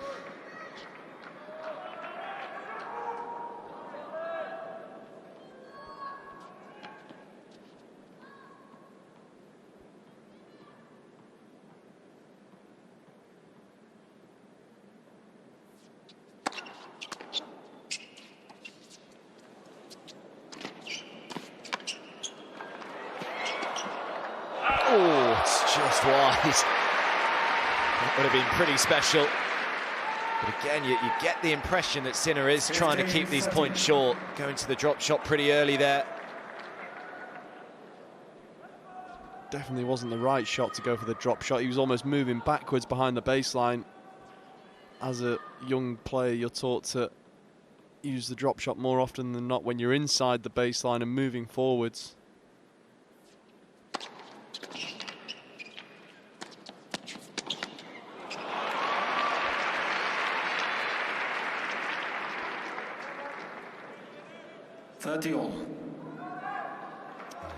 Oh, it's just wide. That would have been pretty special. But again, you get the impression that Sinner is trying to keep these points short. Going to the drop shot pretty early there. Definitely wasn't the right shot to go for the drop shot. He was almost moving backwards behind the baseline. As a young player, you're taught to use the drop shot more often than not when you're inside the baseline and moving forwards.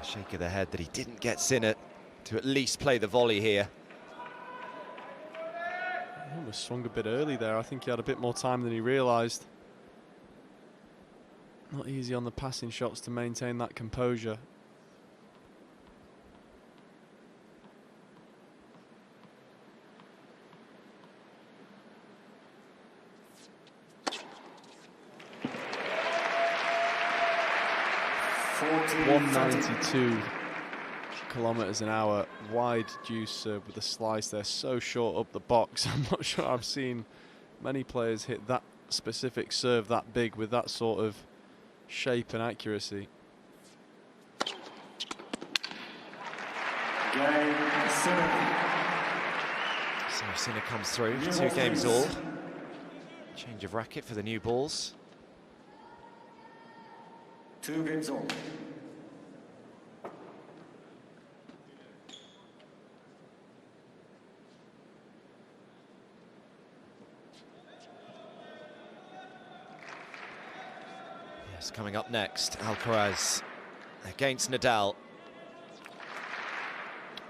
Shake of the head that he didn't get Sinner to at least play the volley here. He almost swung a bit early there. I think he had a bit more time than he realised. Not easy on the passing shots to maintain that composure. .192 kilometers an hour, wide deuce serve with a slice there, so short up the box. I'm not sure I've seen many players hit that specific serve that big with that sort of shape and accuracy. So Sinner comes through, 2 games all. Change of racket for the new balls. 2 games all. Yes, coming up next, Alcaraz against Nadal.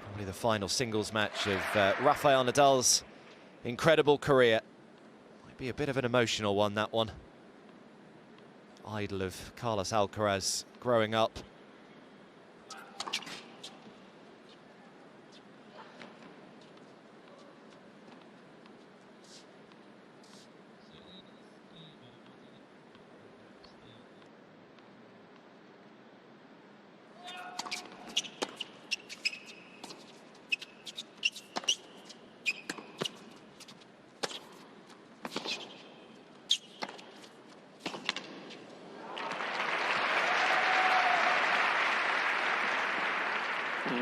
Probably the final singles match of Rafael Nadal's incredible career. Might be a bit of an emotional one, that one. Idol of Carlos Alcaraz growing up.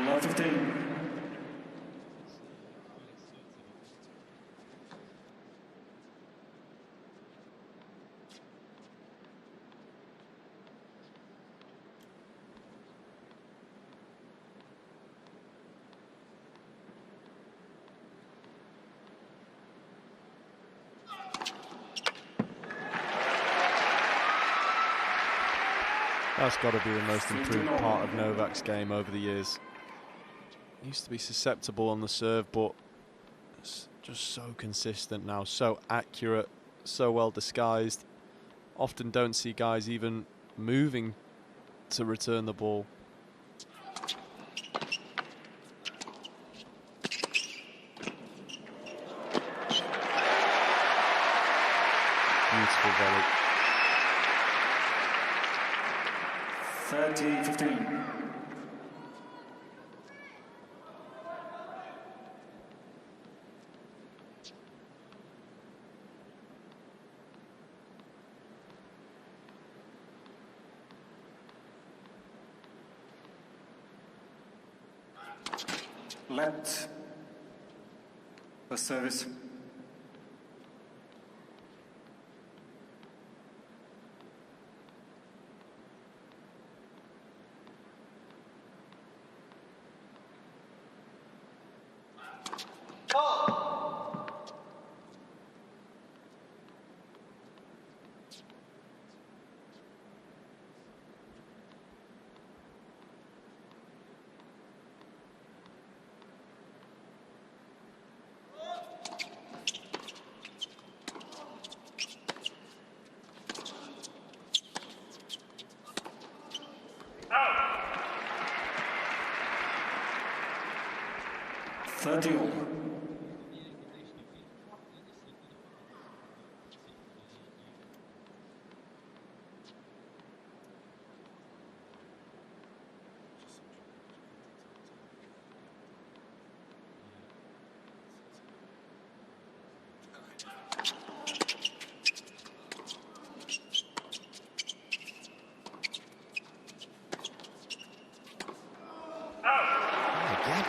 Love 15. That's got to be the most improved part of Novak's game over the years. He used to be susceptible on the serve, but it's just so consistent now, so accurate, so well disguised. Often don't see guys even moving to return the ball. Beautiful volley. 30-15. Let the service.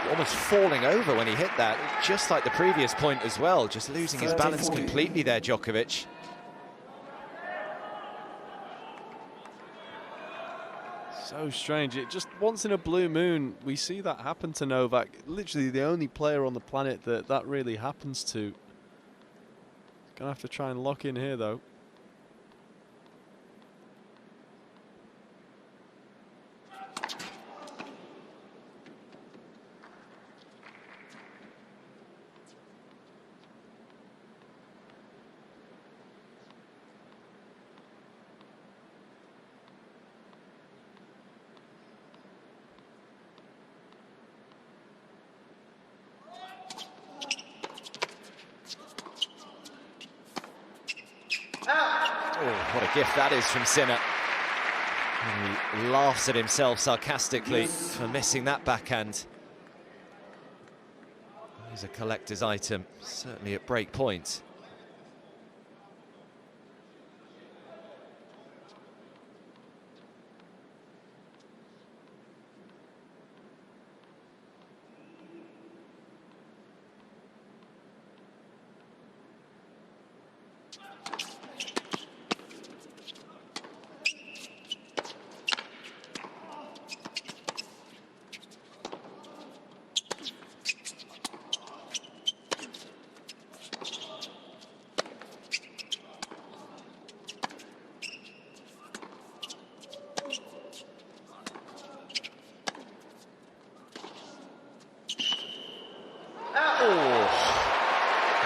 Almost falling over when he hit that, just like the previous point as well, just losing his balance completely there, Djokovic. So strange. It just once in a blue moon we see that happen to Novak. Literally the only player on the planet that really happens to. Gonna have to try and lock in here though. What a gift that is from Sinner. And he laughs at himself sarcastically for missing that backhand. He's a collector's item, certainly at break point.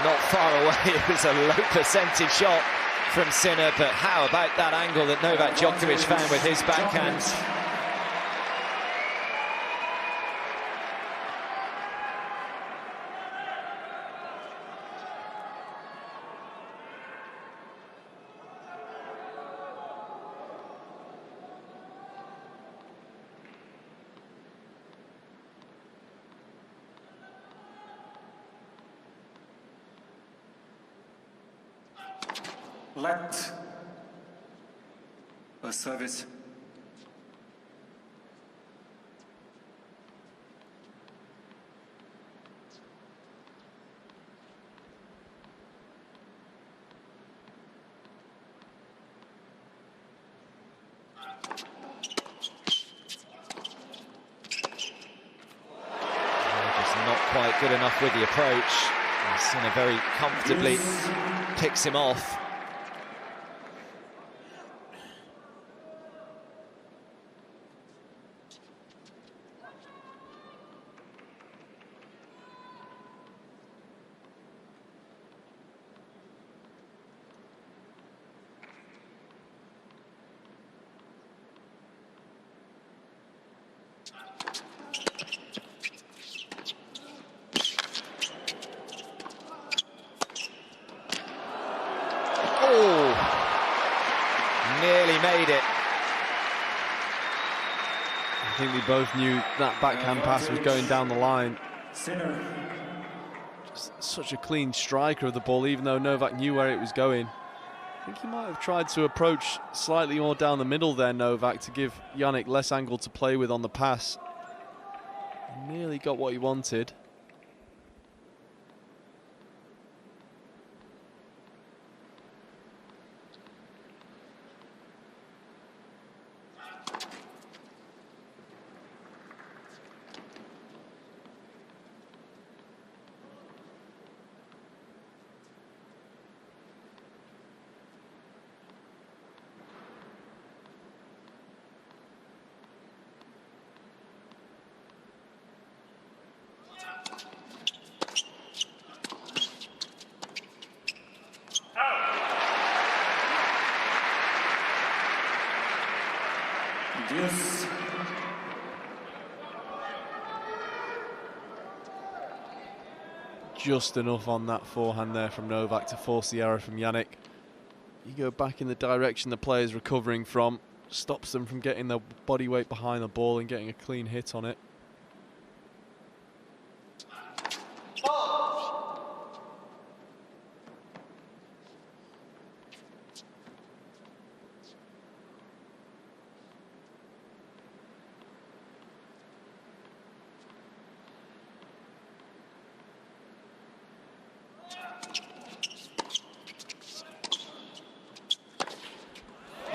Not far away. It was a low percentage shot from Sinner, but how about that angle that Novak Djokovic found with his backhand? Let a service. Just not quite good enough with the approach. And Sinner very comfortably picks him off. think they both knew that backhand pass was going down the line. Just such a clean striker of the ball, even though Novak knew where it was going. I think he might have tried to approach slightly more down the middle there, Novak, to give Jannik less angle to play with on the pass. Nearly got what he wanted. Yes. Just enough on that forehand there from Novak to force the error from Jannik. You go back in the direction the player's recovering from, stops them from getting their body weight behind the ball and getting a clean hit on it.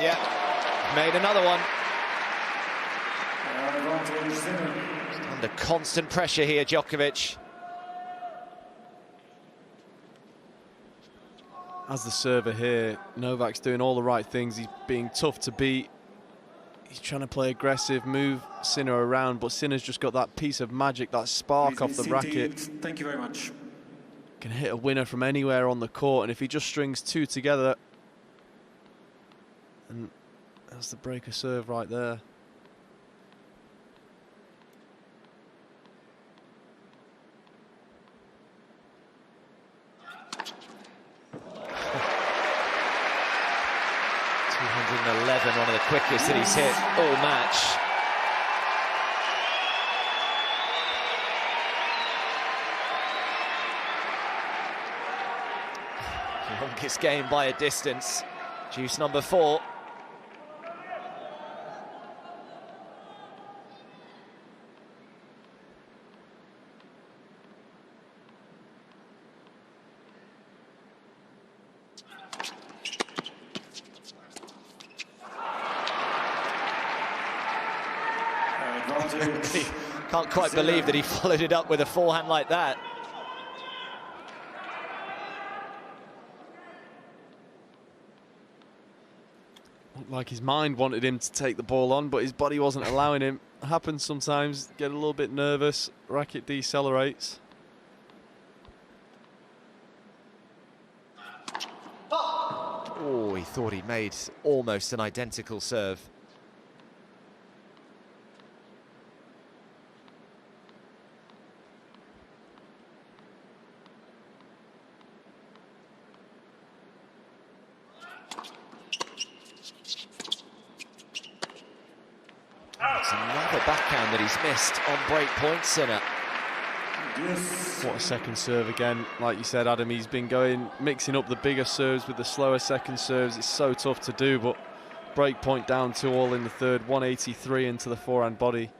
Yeah, made another one. Under constant pressure here, Djokovic. As the server here, Novak's doing all the right things. He's being tough to beat. He's trying to play aggressive, move Sinner around, but Sinner's just got that piece of magic, that spark off the racket. Thank you very much. Can hit a winner from anywhere on the court, and if he just strings two together, and that's the breaker serve right there. .211, one of the quickest that he's hit all match. Longest game by a distance. Juice number 4. Can't quite believe that he followed it up with a forehand like that. Looked like his mind wanted him to take the ball on, but his body wasn't allowing him. Happens sometimes, get a little bit nervous, racket decelerates. Oh, he thought he made almost an identical serve. It's another backhand that he's missed on break point, Sinner. What a second serve again. Like you said, Adam, he's been mixing up the bigger serves with the slower second serves. It's so tough to do, but break point down 2-all in the third, 183 into the forehand body.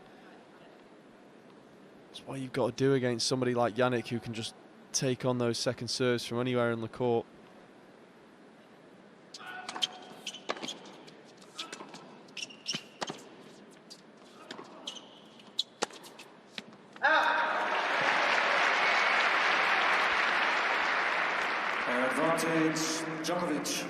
That's what you've got to do against somebody like Jannik, who can just take on those second serves from anywhere in the court. Advantage, Djokovic.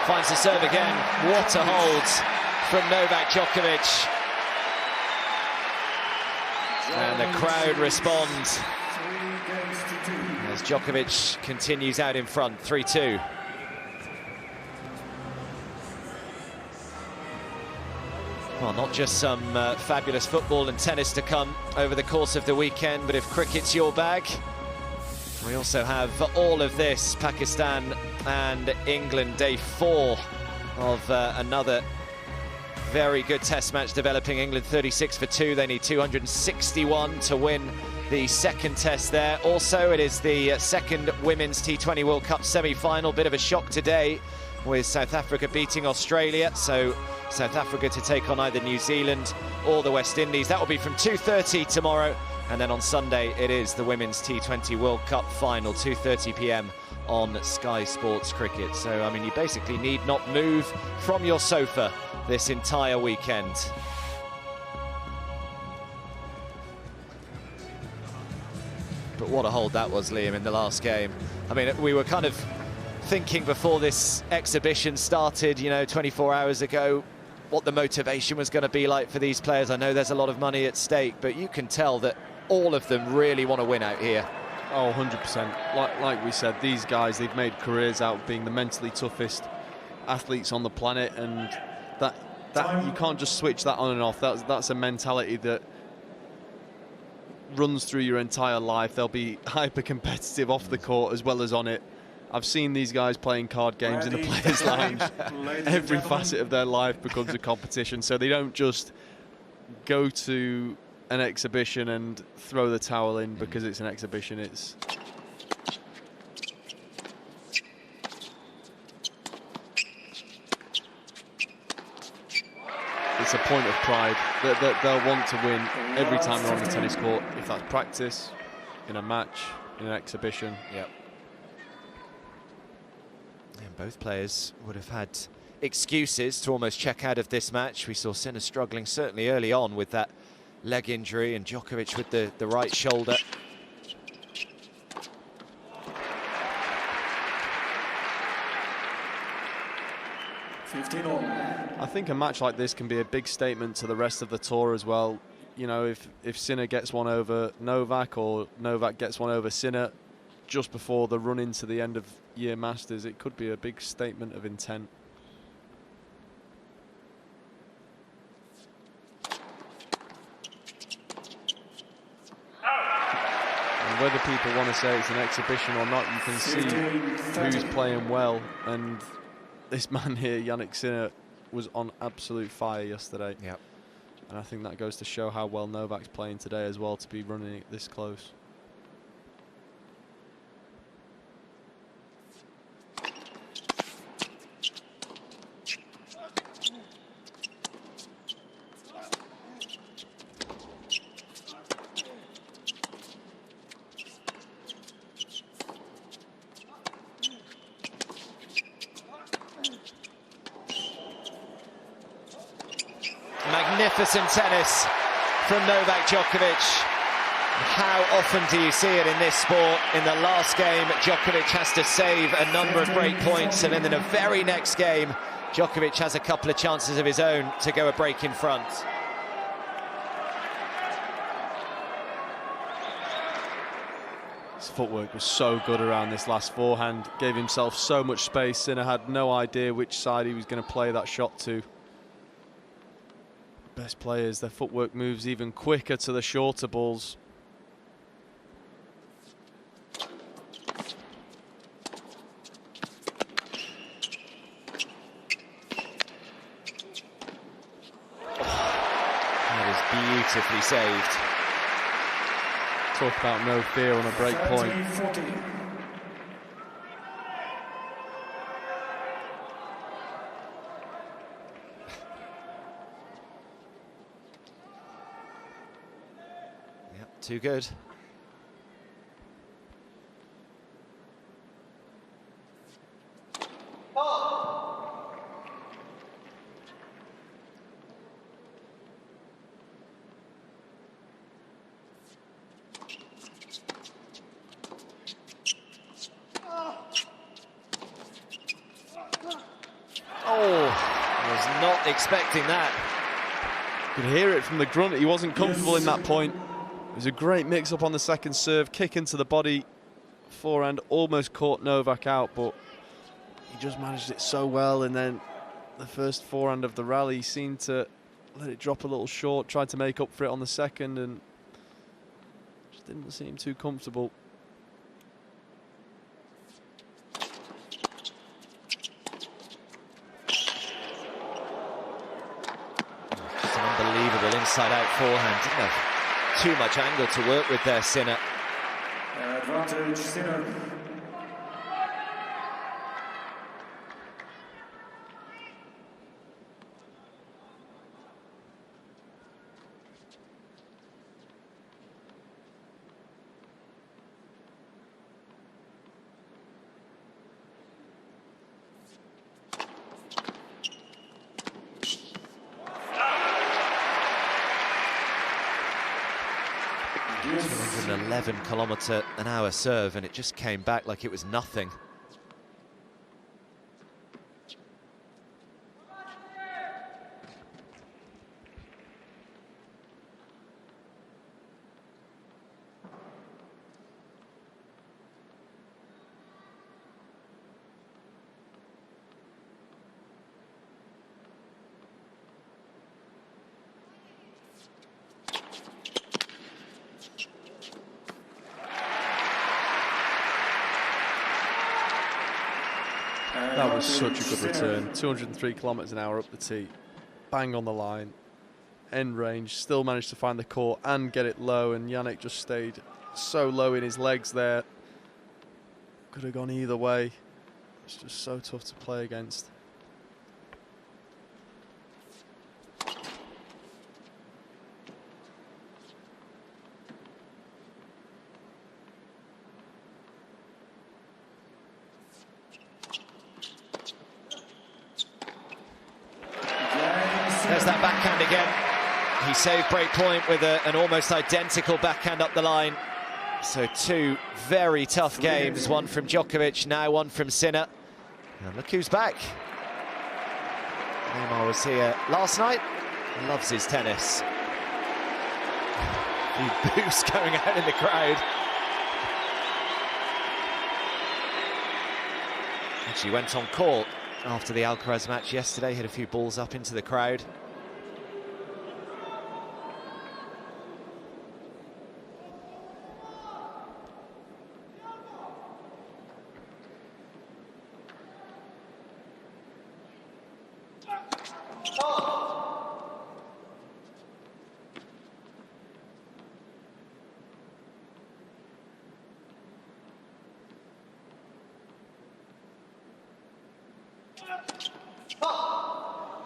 Finds the serve again. What a hold from Novak Djokovic. And the crowd respond as Djokovic continues out in front, 3-2. Well, not just some fabulous football and tennis to come over the course of the weekend, but if cricket's your bag, we also have all of this. Pakistan and England, day 4 of another very good test match developing. England 36 for 2. They need 261 to win the second test there. Also, it is the second Women's T20 World Cup semi-final. Bit of a shock today with South Africa beating Australia. So South Africa to take on either New Zealand or the West Indies. That will be from 2:30 tomorrow. And then on Sunday, it is the Women's T20 World Cup final, 2:30 p.m. on Sky Sports Cricket. So, I mean, you basically need not move from your sofa this entire weekend. But what a hold that was, Liam, in the last game. I mean, we were kind of thinking before this exhibition started, you know, 24 hours ago, what the motivation was going to be like for these players. I know there's a lot of money at stake, but you can tell that all of them really want to win out here. Oh, 100%. Like we said, these guys, they've made careers out of being the mentally toughest athletes on the planet, and that you can't just switch that on and off. That's a mentality that runs through your entire life. They'll be hyper competitive off the court as well as on it. I've seen these guys playing card games in the players' lounge. Every facet of their life becomes a competition, so they don't just go to an exhibition and throw the towel in because it's an exhibition. It's a point of pride that they'll want to win every time they're on the tennis court, if that's practice, in a match, in an exhibition. Yep. And both players would have had excuses to almost check out of this match. We saw Sinner struggling certainly early on with that leg injury, and Djokovic with the right shoulder. I think a match like this can be a big statement to the rest of the tour as well. You know, if Sinner gets one over Novak, or Novak gets one over Sinner just before the run into the end of year Masters, it could be a big statement of intent. And whether people want to say it's an exhibition or not, you can see who's playing well, and this man here, Jannik Sinner, was on absolute fire yesterday. Yep. And I think that goes to show how well Novak's playing today as well, to be running it this close. Magnificent tennis from Novak Djokovic. How often do you see it in this sport? In the last game, Djokovic has to save a number of break points, and then in the very next game, Djokovic has a couple of chances of his own to go a break in front. His footwork was so good around this last forehand, gave himself so much space. Sinner had no idea which side he was going to play that shot to. Best players, their footwork moves even quicker to the shorter balls. That is beautifully saved. Talk about no fear on a break point. Too good. Oh, was not expecting that. You could hear it from the grunt. He wasn't comfortable in that point. It was a great mix-up on the second serve, kick into the body, forehand almost caught Novak out, but he just managed it so well. And then the first forehand of the rally seemed to let it drop a little short, tried to make up for it on the second, and just didn't seem too comfortable. Just an unbelievable inside-out forehand. Didn't have too much angle to work with there, Sinner. Advantage, Sinner. An 11km/h serve, and it just came back like it was nothing. That was such a good return. 203 km/h up the tee, bang on the line, end range, still managed to find the court and get it low, and Jannik just stayed so low in his legs there. Could have gone either way. It's just so tough to play against. There's that backhand again. He saved break point with an almost identical backhand up the line. So two very tough games, one from Djokovic, now one from Sinner. And look who's back. Neymar was here last night, loves his tennis. The boos going out in the crowd. Actually went on court after the Alcaraz match yesterday, hit a few balls up into the crowd.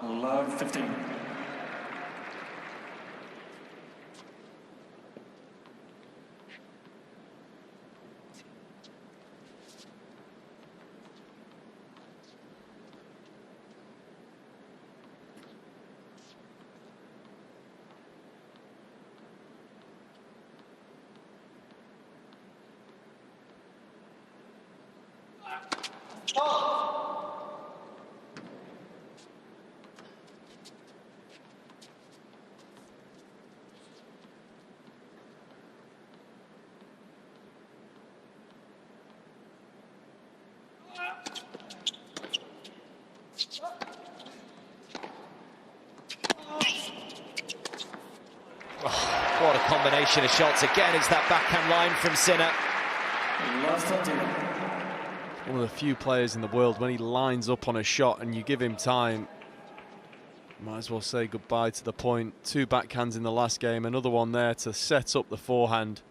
Love 15. What a combination of shots. Again, it's that backhand line from Sinner. One of the few players in the world, when he lines up on a shot and you give him time, might as well say goodbye to the point. Two backhands in the last game, another one there to set up the forehand.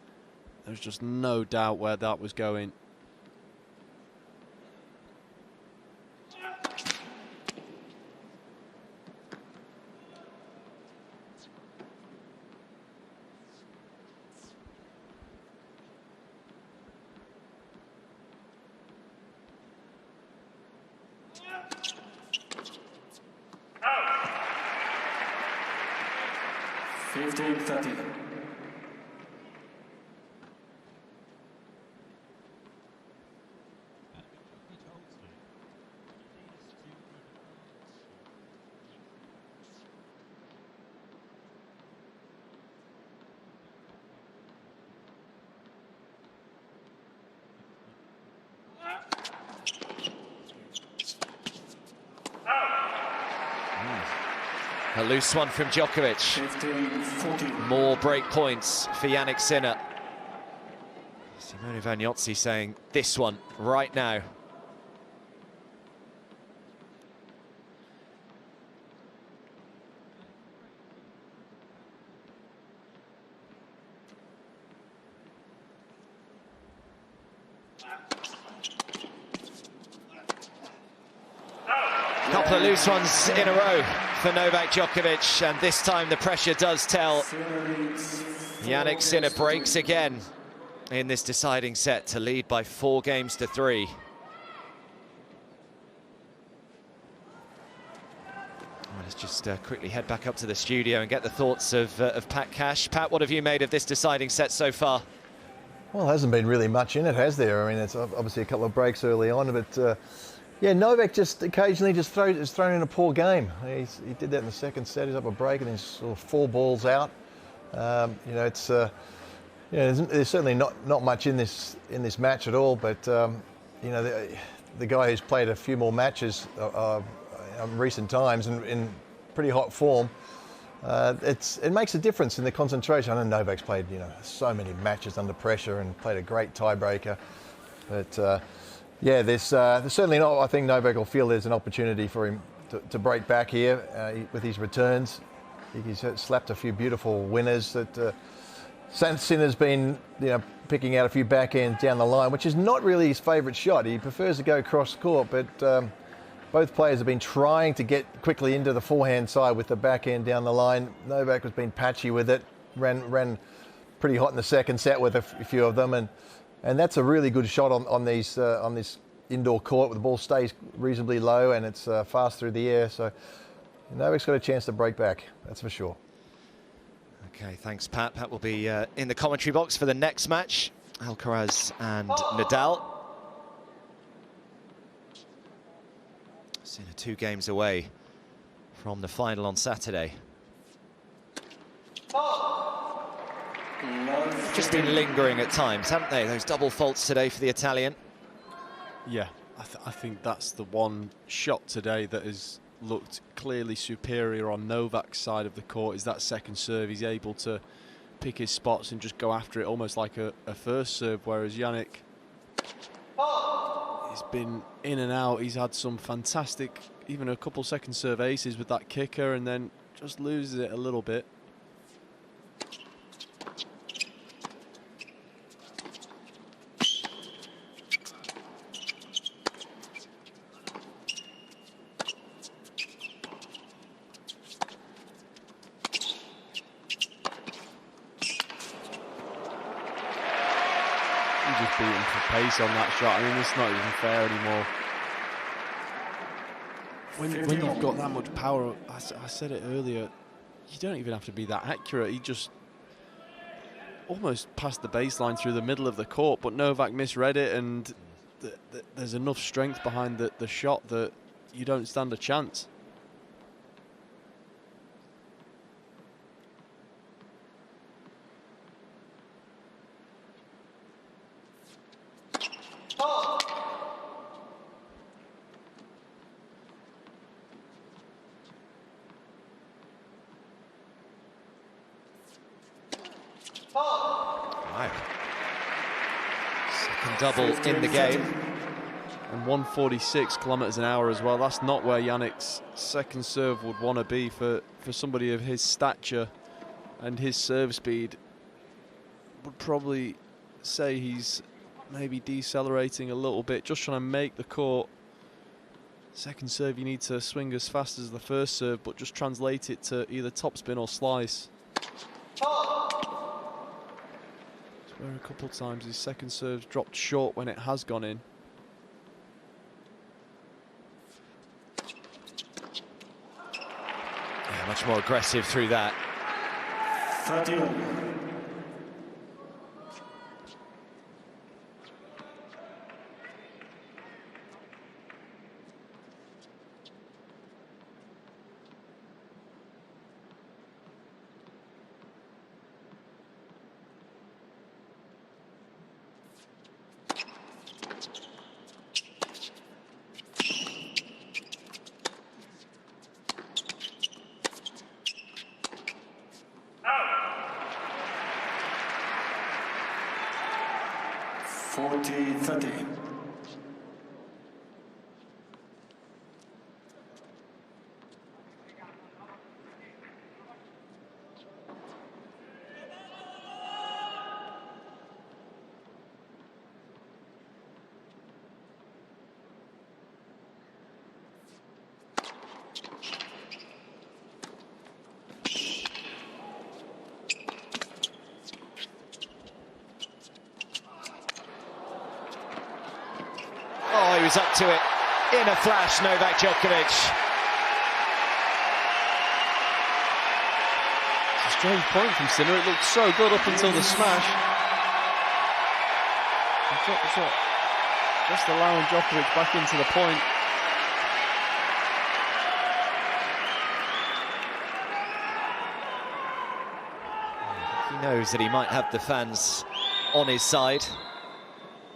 There's just no doubt where that was going. A loose one from Djokovic. 15-14. More break points for Jannik Sinner. Simone Vagnozzi saying this one right now. Couple of loose ones in a row for Novak Djokovic, and this time the pressure does tell. Jannik Sinner breaks again in this deciding set to lead by 4-3. Well, let's just quickly head back up to the studio and get the thoughts of Pat Cash. Pat, what have you made of this deciding set so far? Well, there hasn't been really much in it, has there? I mean, it's obviously a couple of breaks early on, but yeah, Novak just occasionally just thrown in a poor game. He did that in the second set. He's up a break and he's sort of 4 balls out. You know, it's there's certainly not much in this match at all. But you know, the guy who's played a few more matches in recent times and in pretty hot form, it makes a difference in the concentration. I know Novak's played so many matches under pressure and played a great tiebreaker, but. Yeah, there's certainly not. I think Novak will feel there's an opportunity for him to break back here with his returns. He's slapped a few beautiful winners. That Sinner's been picking out a few backhands down the line, which is not really his favourite shot. He prefers to go cross court, but both players have been trying to get quickly into the forehand side with the backhand down the line. Novak has been patchy with it. Ran pretty hot in the second set with a few of them, and that's a really good shot on this indoor court where the ball stays reasonably low and it's fast through the air. So Novak's got a chance to break back, that's for sure. Okay, thanks, Pat. Pat will be in the commentary box for the next match. Alcaraz and Nadal. Sinner 2 games away from the final on Saturday. Just been lingering at times, haven't they? Those double faults today for the Italian. Yeah, I think that's the one shot today that has looked clearly superior on Novak's side of the court, is that second serve. He's able to pick his spots and just go after it almost like a first serve, whereas Jannik, he's been in and out. He's had some fantastic, even a couple second serve aces with that kicker, and then just loses it a little bit. Just beating for pace on that shot. I mean, it's not even fair anymore. When you've got that much power, I said it earlier, you don't even have to be that accurate. He just almost passed the baseline through the middle of the court, but Novak misread it, and there's enough strength behind the shot that you don't stand a chance. Wow. Second double in the game. And 146 kilometers an hour as well. That's not where Jannik's second serve would want to be for somebody of his stature and his serve speed. Would probably say he's maybe decelerating a little bit, just trying to make the court. Second serve, you need to swing as fast as the first serve, but just translate it to either topspin or slice. Where a couple of times his second serve's dropped short when it has gone in. Yeah, much more aggressive through that. 31. 40-30. Oh, he was up to it in a flash, Novak Djokovic. It's a strange point from Sinner. It looked so good up until the smash. Just allowing Djokovic back into the point. He knows that he might have the fans on his side.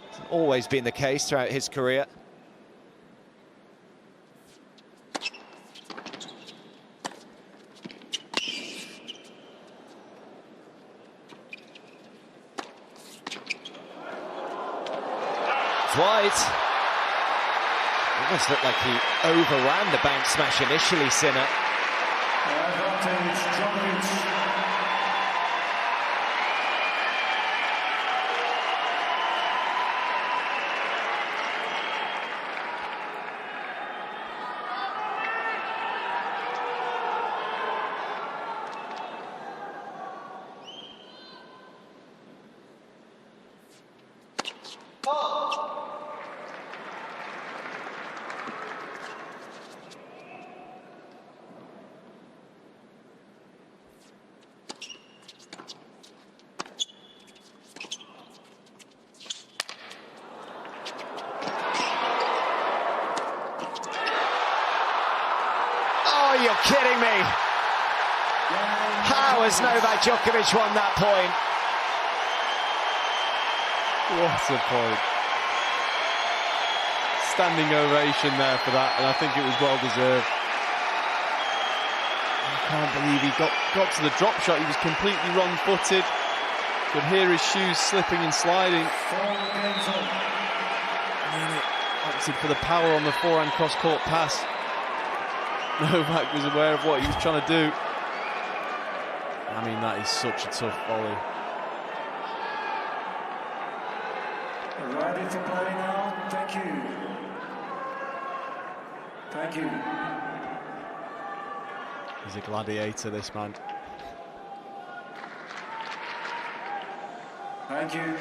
It's always been the case throughout his career. It's wide. Almost looked like he overran the bank smash initially, Sinner. Oh, you're kidding me. How has Novak Djokovic won that point? What a point. Standing ovation there for that, and I think it was well deserved. I can't believe he got to the drop shot. He was completely wrong-footed. Could hear his shoes slipping and sliding. And then it opted for the power on the forehand cross-court pass. Novak was aware of what he was trying to do. I mean, that is such a tough volley. Ready to play now. Thank you. Thank you. He's a gladiator, this man. Thank you.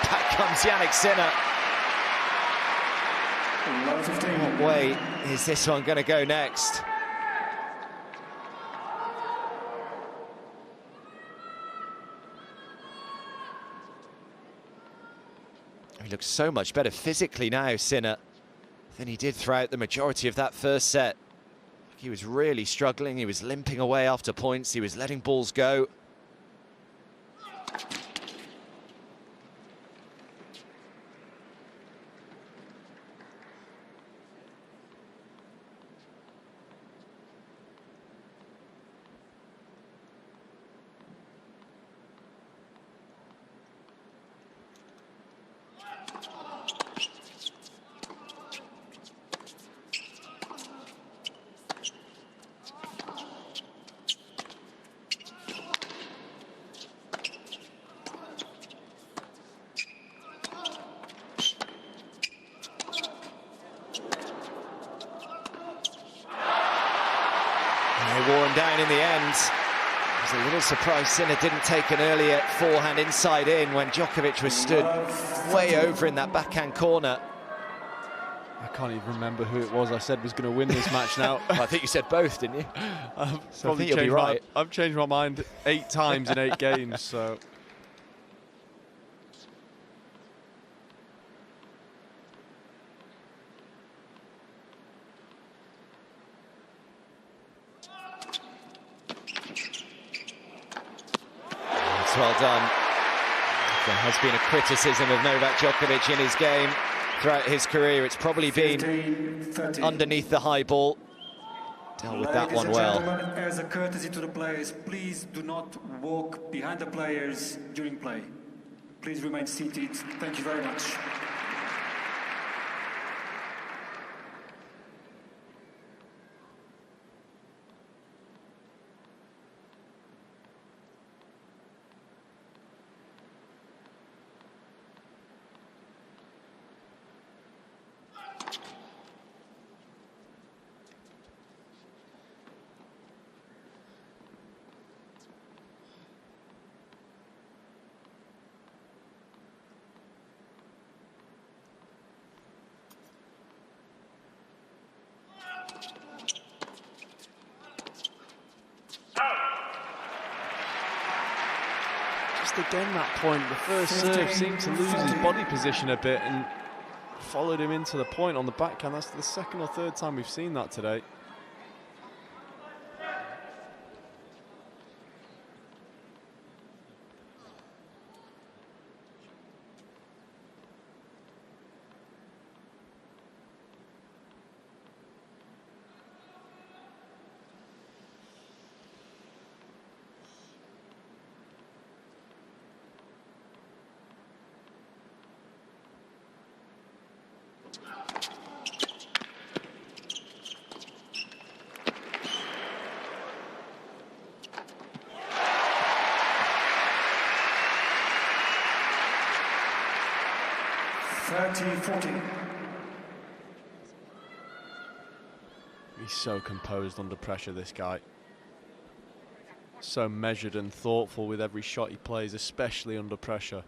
Back comes Jannik Sinner. What way is this one going to go next? He looks so much better physically now, Sinner, than he did throughout the majority of that first set. He was really struggling. He was limping away after points. He was letting balls go. They wore him down in the end. I was a little surprised Sinner didn't take an earlier forehand inside in when Djokovic was stood way over in that backhand corner. I can't even remember who it was I said was going to win this match now. I think you said both, didn't you? So I think you'll be right. I've changed my mind 8 times in 8 games, so... well done. There has been a criticism of Novak Djokovic in his game throughout his career. It's probably been underneath the high ball. Dealt with that one well. As a courtesy to the players, please do not walk behind the players during play. Please remain seated. Thank you very much. Again, that point, the first serve seemed to lose his body position a bit and followed him into the point on the backhand. That's the second or third time we've seen that today. He's so composed under pressure, this guy. So measured and thoughtful with every shot he plays, especially under pressure.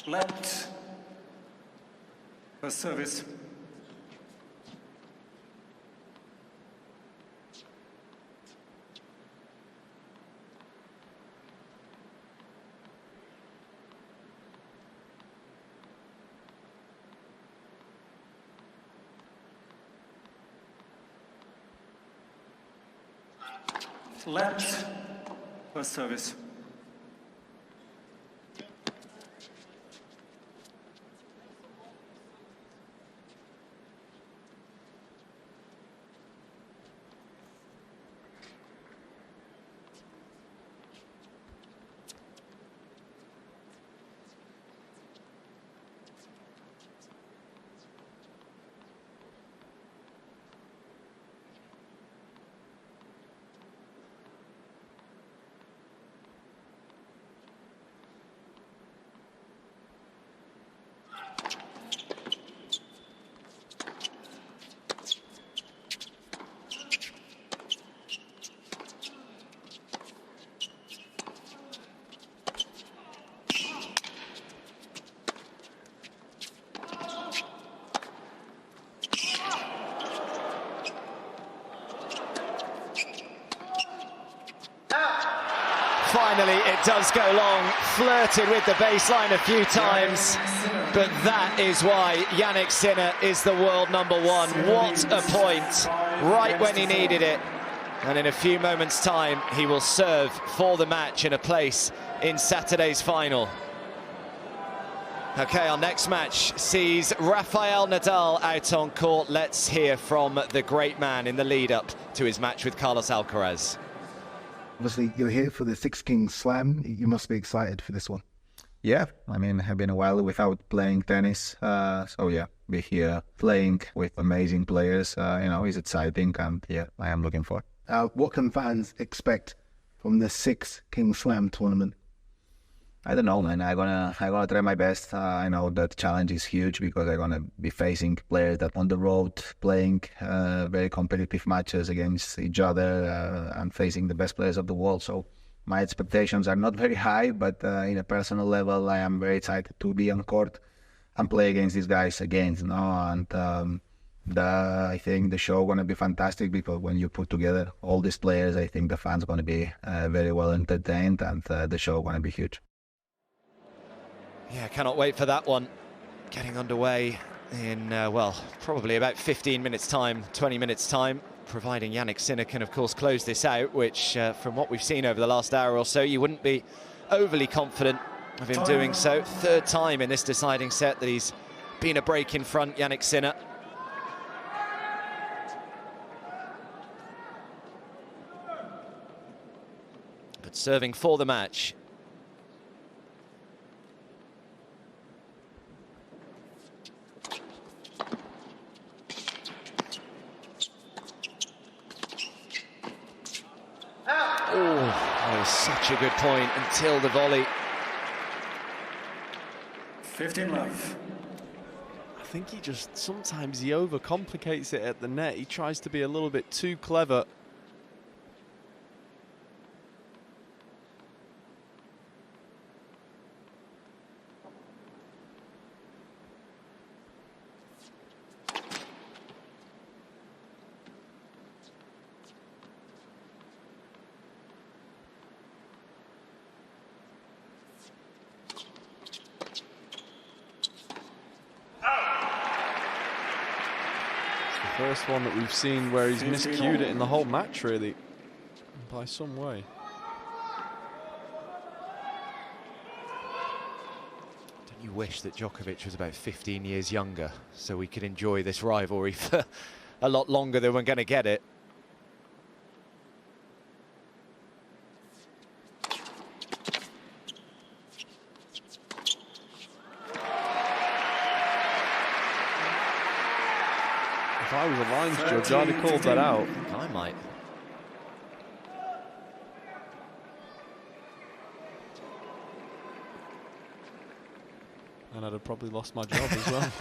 Left. First service. Left. First service. Finally, it does go long. Flirted with the baseline a few times, but that is why Jannik Sinner is the world #1. What a point, right when he needed it. And in a few moments' time, he will serve for the match in a place in Saturday's final. Okay, our next match sees Rafael Nadal out on court. Let's hear from the great man in the lead-up to his match with Carlos Alcaraz. Obviously, you're here for the Six Kings Slam. You must be excited for this one. Yeah, I mean, I've been a while without playing tennis. So yeah, be here playing with amazing players. It's exciting, and yeah, I am looking forward. What can fans expect from the Six Kings Slam tournament? I don't know, man. I'm gonna try my best. I know that challenge is huge because I'm gonna be facing players that on the road playing very competitive matches against each other and facing the best players of the world. So my expectations are not very high, but in a personal level, I am very excited to be on court and play against these guys again. And I think the show gonna be fantastic because when you put together all these players, I think the fans gonna be very well entertained, and the show gonna be huge. Yeah, cannot wait for that one. getting underway in, well, probably about 15 minutes time, 20 minutes time, providing Jannik Sinner can, of course, close this out, which, from what we've seen over the last hour or so, you wouldn't be overly confident of him doing so. Third time in this deciding set that he's been a break in front, Jannik Sinner. But serving for the match. Oh, that was such a good point until the volley. 15 love. I think he just, sometimes he overcomplicates it at the net. He tries to be a little bit too clever. First one that we've seen where he's miscued it in the whole match, really, by some way. Don't you wish that Djokovic was about 15 years younger so we could enjoy this rivalry for a lot longer than we're going to get it? If I was a lines judge, I'd have called that out. I might. And I'd have probably lost my job as well.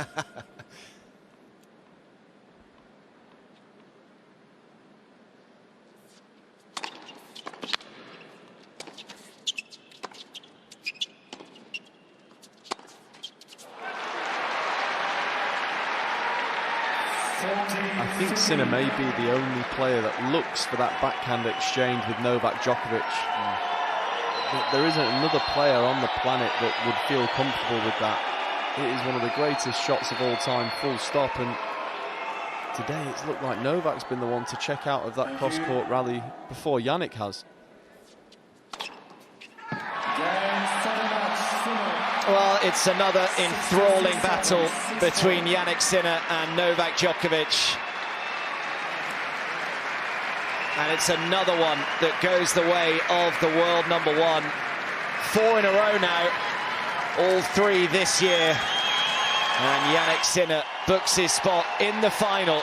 I think Sinner may be the only player that looks for that backhand exchange with Novak Djokovic. There isn't another player on the planet that would feel comfortable with that. It is one of the greatest shots of all time, full stop. And today it's looked like Novak's been the one to check out of that cross-court rally before Jannik has. Well, it's another enthralling battle between Jannik Sinner and Novak Djokovic. And it's another one that goes the way of the world number one. 4 in a row now, all 3 this year. And Jannik Sinner books his spot in the final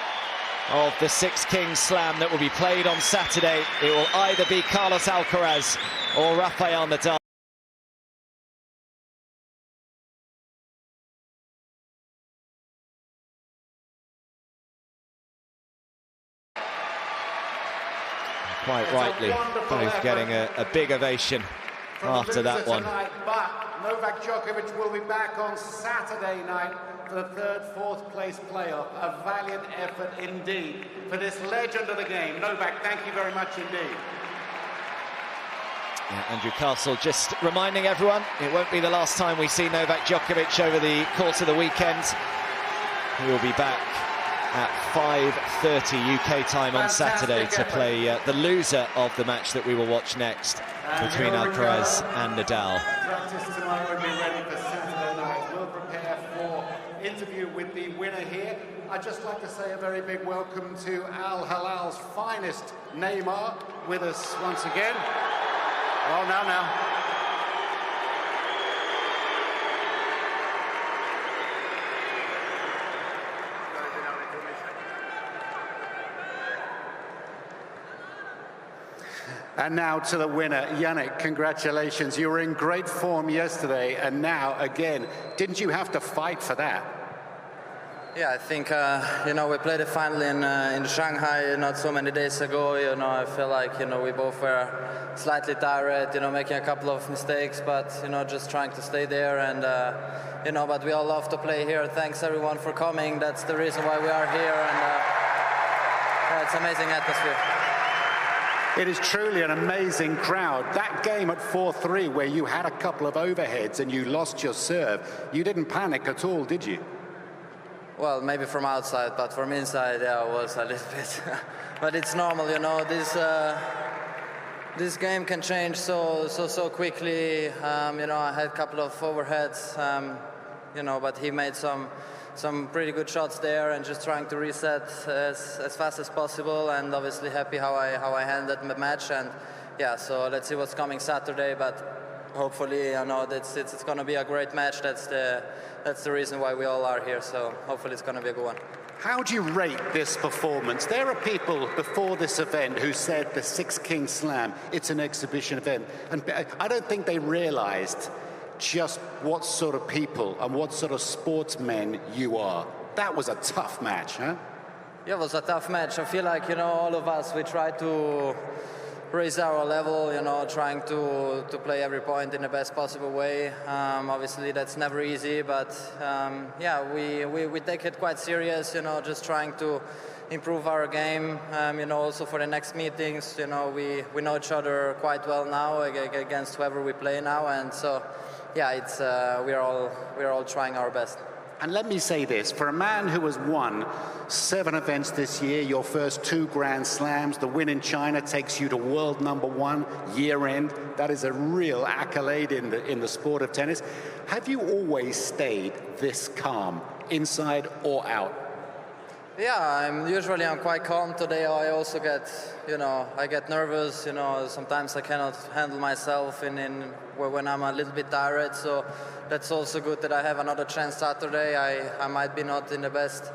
of the Six Kings Slam that will be played on Saturday. It will either be Carlos Alcaraz or Rafael Nadal. Quite rightly, both getting a big ovation after that one. But Novak Djokovic will be back on Saturday night for the 3rd, 4th place playoff. A valiant effort indeed for this legend of the game. Novak, thank you very much indeed. Yeah, Andrew Castle just reminding everyone, it won't be the last time we see Novak Djokovic over the course of the weekend. He will be back at 5:30 UK time on Saturday to play the loser of the match that we will watch next between Alcaraz and Nadal. Practice tomorrow and be ready for Saturday night. We'll prepare for interview with the winner here. I'd just like to say a very big welcome to Al Hilal's finest, Neymar, with us once again. Oh, now. And now to the winner, Jannik, congratulations. You were in great form yesterday, and now, again, didn't you have to fight for that? Yeah, I think, we played the final in Shanghai not so many days ago. I feel like, we both were slightly tired, making a couple of mistakes, but, just trying to stay there. And, but we all love to play here. Thanks, everyone, for coming. That's the reason why we are here. And it's an amazing atmosphere. It is truly an amazing crowd. That game at 4-3 where you had a couple of overheads and you lost your serve, you didn't panic at all, did you? Well, maybe from outside, but from inside, yeah, it was a little bit. But it's normal, you know. This game can change so quickly. You know, I had a couple of overheads, you know, but he made some pretty good shots there, and just trying to reset as fast as possible. And obviously happy how I handled the match. And yeah, so let's see what's coming Saturday. But hopefully, you know, it's going to be a great match. That's the reason why we all are here. So hopefully it's going to be a good one. How do you rate this performance? There are people before this event who said the Six Kings Slam, it's an exhibition event. And I don't think they realized just what sort of people and what sort of sportsmen you are. That was a tough match, huh? Yeah, it was a tough match. I feel like, you know, all of us, we tried to raise our level, you know, trying to play every point in the best possible way. Obviously, that's never easy, but yeah, we take it quite serious, you know, just trying to improve our game, you know, also for the next meetings. You know, we know each other quite well now against whoever we play now, and so, yeah, it's we're all trying our best. And let me say this, for a man who has won 7 events this year, your first 2 Grand Slams, the win in China takes you to world #1 year end. That is a real accolade in the sport of tennis. Have you always stayed this calm, inside or out? Yeah, I'm quite calm. Today I also get, you know, I get nervous, you know, sometimes I cannot handle myself when I'm a little bit tired, so that's also good that I have another chance Saturday. I might be not in the best,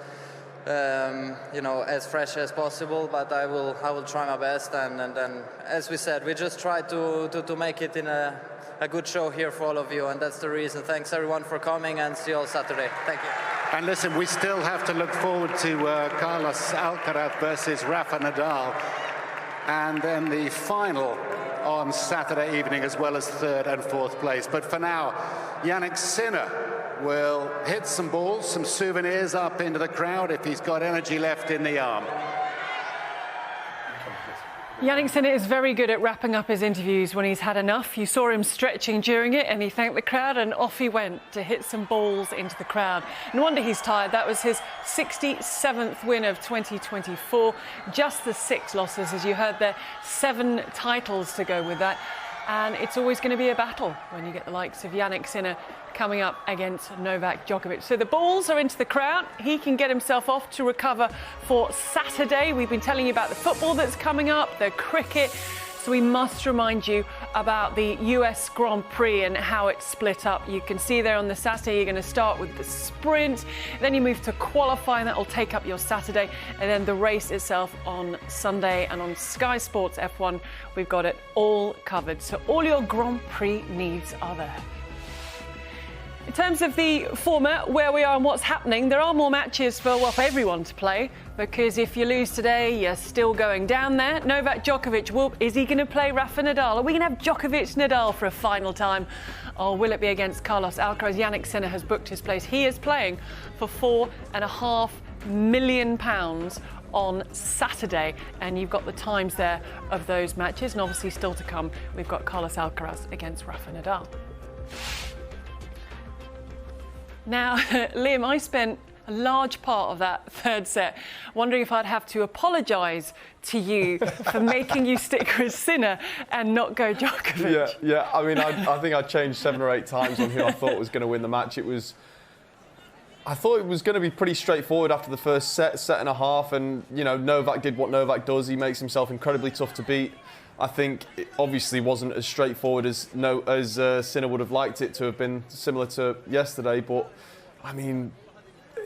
you know, as fresh as possible, but I will try my best, and then, as we said, we just try to make it in a good show here for all of you, and that's the reason. Thanks everyone for coming, and see you all Saturday. Thank you. And listen, we still have to look forward to Carlos Alcaraz versus Rafa Nadal, and then the final on Saturday evening, as well as 3rd and 4th place. But for now, Jannik Sinner will hit some balls, some souvenirs up into the crowd if he's got energy left in the arm. Jannik Sinner is very good at wrapping up his interviews when he's had enough. You saw him stretching during it, and he thanked the crowd, and off he went to hit some balls into the crowd. No wonder he's tired. That was his 67th win of 2024. Just the 6 losses, as you heard there, 7 titles to go with that. And it's always going to be a battle when you get the likes of Jannik Sinner coming up against Novak Djokovic. So the balls are into the crowd. He can get himself off to recover for Saturday. We've been telling you about the football that's coming up, the cricket. So we must remind you about the US Grand Prix and how it's split up. You can see there on the Saturday, you're going to start with the sprint, then you move to qualifying. That will take up your Saturday, and then the race itself on Sunday. And on Sky Sports F1, we've got it all covered. So all your Grand Prix needs are there. In terms of the format, where we are and what's happening, there are more matches for everyone to play, because if you lose today, you're still going down there. Novak Djokovic, is he going to play Rafa Nadal? Are we going to have Djokovic-Nadal for a final time? Or will it be against Carlos Alcaraz? Jannik Sinner has booked his place. He is playing for £4.5 million on Saturday, and you've got the times there of those matches, and obviously still to come, we've got Carlos Alcaraz against Rafa Nadal. Now, Liam, I spent a large part of that 3rd set wondering if I'd have to apologise to you for making you stick with Sinner and not go Djokovic. Yeah. I mean, I think I changed 7 or 8 times on who I thought was going to win the match. I thought it was going to be pretty straightforward after the first set and a half, and, you know, Novak did what Novak does. He makes himself incredibly tough to beat. I think it obviously wasn't as straightforward as Sinner would have liked it to have been, similar to yesterday. But, I mean,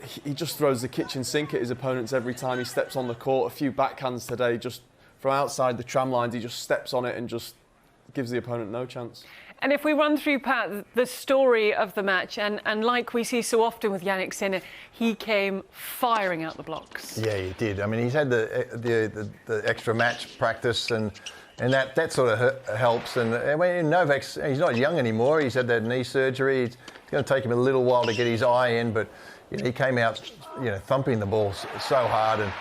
he just throws the kitchen sink at his opponents every time he steps on the court. A few backhands today, just from outside the tram lines, he just steps on it and just gives the opponent no chance. And if we run through, Pat, the story of the match, and like we see so often with Jannik Sinner, he came firing out the blocks. Yeah, he did. I mean, he's had the extra match practice, and that sort of helps. And when Novak's, he's not young anymore. He's had that knee surgery. It's going to take him a little while to get his eye in, but you know, he came out, you know, thumping the ball so hard, and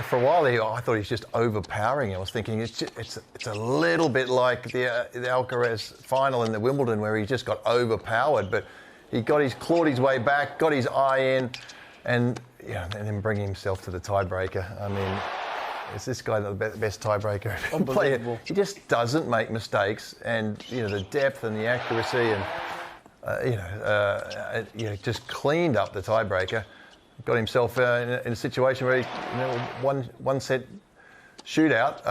for a while there, I thought he was just overpowering. I was thinking it's a little bit like the Alcaraz final in the Wimbledon where he just got overpowered, but he clawed his way back, got his eye in, and then bringing himself to the tiebreaker. I mean, is this guy the best tiebreaker player? He just doesn't make mistakes, and the depth and the accuracy, and just cleaned up the tiebreaker. Got himself in a situation where he, one set shootout,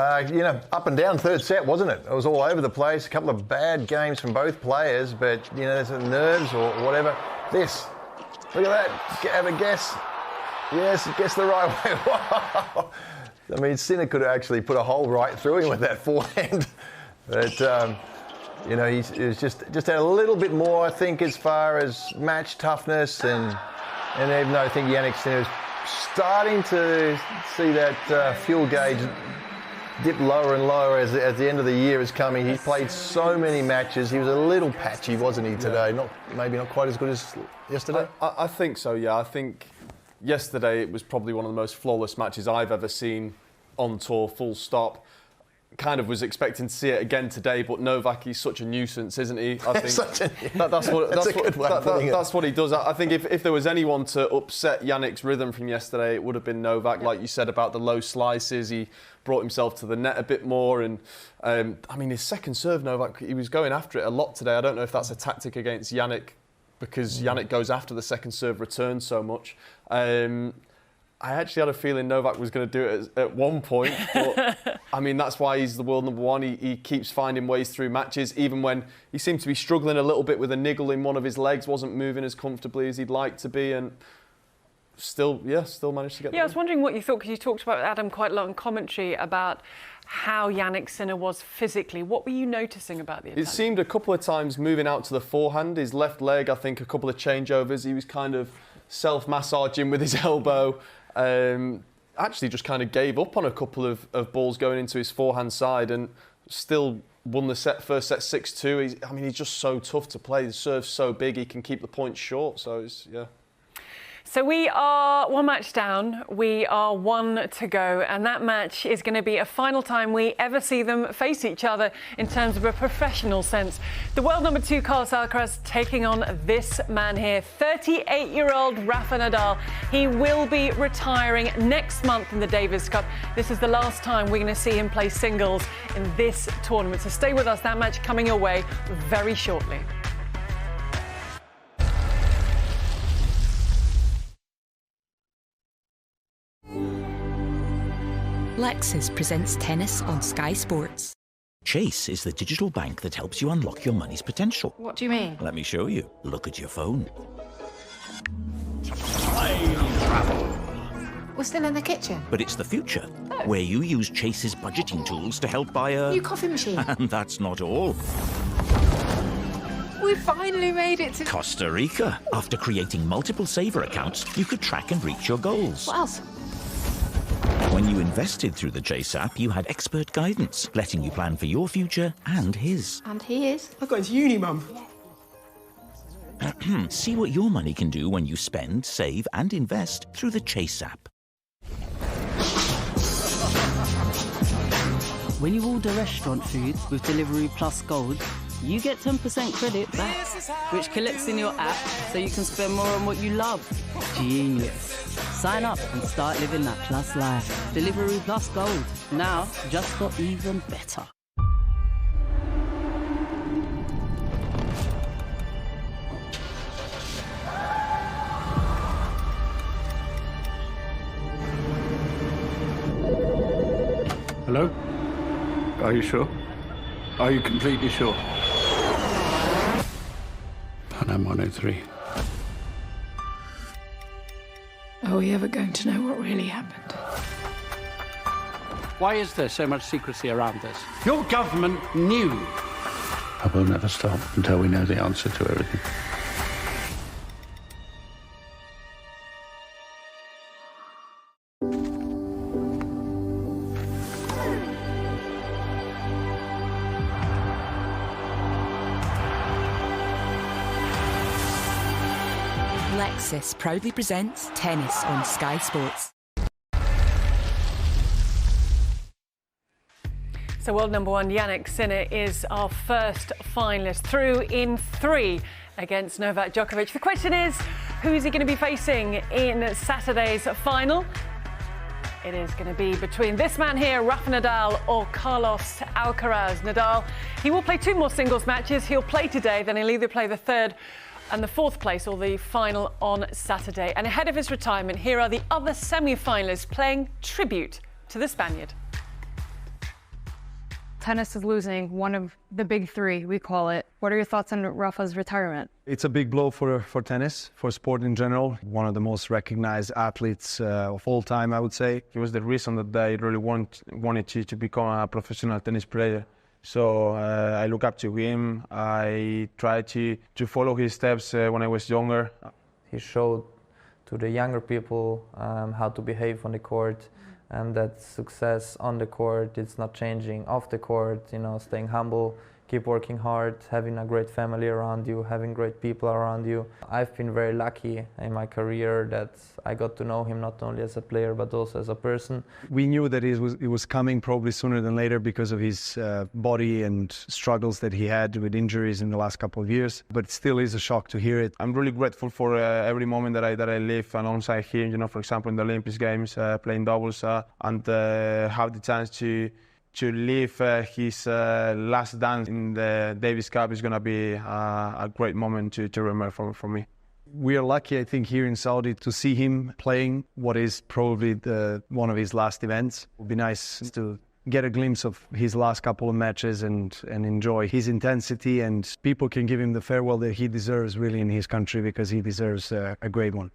up and down third set, wasn't it? It was all over the place. A couple of bad games from both players, but there's nerves or whatever. Look at that. Have a guess. Yes, guess the right way. Wow. I mean, Sinner could have actually put a hole right through him with that forehand, but he was just had a little bit more, I think, as far as match toughness and even though I think Jannik Sinner is starting to see that fuel gauge dip lower and lower as the end of the year is coming. He's played so many matches. He was a little patchy, wasn't he, today? Maybe not quite as good as yesterday? I think so, yeah. I think yesterday it was probably one of the most flawless matches I've ever seen on tour, full stop. Kind of was expecting to see it again today, but Novak, he's such a nuisance, isn't he? I think that's what he does. I think if there was anyone to upset Jannik's rhythm from yesterday, it would have been Novak. Like you said about the low slices, he brought himself to the net a bit more. And his second serve, Novak, he was going after it a lot today. I don't know if that's a tactic against Jannik because Jannik goes after the second serve return so much. I actually had a feeling Novak was going to do it at one point, but that's why he's the world number one. He keeps finding ways through matches, even when he seemed to be struggling a little bit with a niggle in one of his legs, wasn't moving as comfortably as he'd like to be, and still managed to get there. Yeah, I was wondering what you thought, because you talked about, Adam, quite a lot in commentary about how Jannik Sinner was physically. What were you noticing about the Italian? It seemed a couple of times moving out to the forehand, his left leg, I think a couple of changeovers, he was kind of self-massaging with his elbow. Actually just kind of gave up on a couple of balls going into his forehand side and still won the first set 6-2. He's just so tough to play. The serve's so big, he can keep the points short. So, So we are one match down, we are one to go, and that match is going to be a final time we ever see them face each other in terms of a professional sense. The world number 2, Carlos Alcaraz, taking on this man here, 38-year-old Rafa Nadal. He will be retiring next month in the Davis Cup. This is the last time we're going to see him play singles in this tournament. So stay with us, that match coming your way very shortly. Lexus presents tennis on Sky Sports. Chase is the digital bank that helps you unlock your money's potential. What do you mean? Let me show you. Look at your phone. Time travel. We're still in the kitchen. But it's the future, where you use Chase's budgeting tools to help buy a new coffee machine. And that's not all. We finally made it to Costa Rica. After creating multiple saver accounts, you could track and reach your goals. What else? When you invested through the Chase app, you had expert guidance, letting you plan for your future and his. And his? I've got into uni, Mum. See what your money can do when you spend, save and invest through the Chase app. When you order restaurant food with Delivery Plus Gold, you get 10% credit back, which collects in your app so you can spend more on what you love. Genius. Sign up and start living that Plus life. Delivery Plus Gold. Now, just got even better. Hello? Are you sure? Are you completely sure? I'm 103. Are we ever going to know what really happened? Why is there so much secrecy around this? Your government knew. I will never stop until we know the answer to everything. Lexus proudly presents tennis on Sky Sports. So world number one Jannik Sinner is our first finalist through in 3 against Novak Djokovic. The question is, who is he going to be facing in Saturday's final? It is going to be between this man here, Rafa Nadal, or Carlos Alcaraz. Nadal, he will play 2 more singles matches. He'll play today, then he'll either play the 3rd and the 4th place or the final on Saturday. And ahead of his retirement, here are the other semi-finalists playing tribute to the Spaniard. Tennis is losing one of the big 3, we call it. What are your thoughts on Rafa's retirement? It's a big blow for tennis, for sport in general. One of the most recognized athletes of all time, I would say. It was the reason that I really wanted to become a professional tennis player. So I look up to him. I tried to follow his steps when I was younger. He showed to the younger people how to behave on the court. And that success on the court, it's not changing off the court, staying humble, keep working hard, having a great family around you, having great people around you. I've been very lucky in my career that I got to know him not only as a player but also as a person. We knew that it was coming probably sooner than later because of his body and struggles that he had with injuries in the last couple of years. But it still is a shock to hear it. I'm really grateful for every moment that I live alongside him. For example, in the Olympic Games, playing doubles, and have the chance to live his last dance in the Davis Cup is going to be a great moment to remember for me. We are lucky, I think, here in Saudi to see him playing what is probably one of his last events. It would be nice to get a glimpse of his last couple of matches and enjoy his intensity, and people can give him the farewell that he deserves really in his country, because he deserves a great one.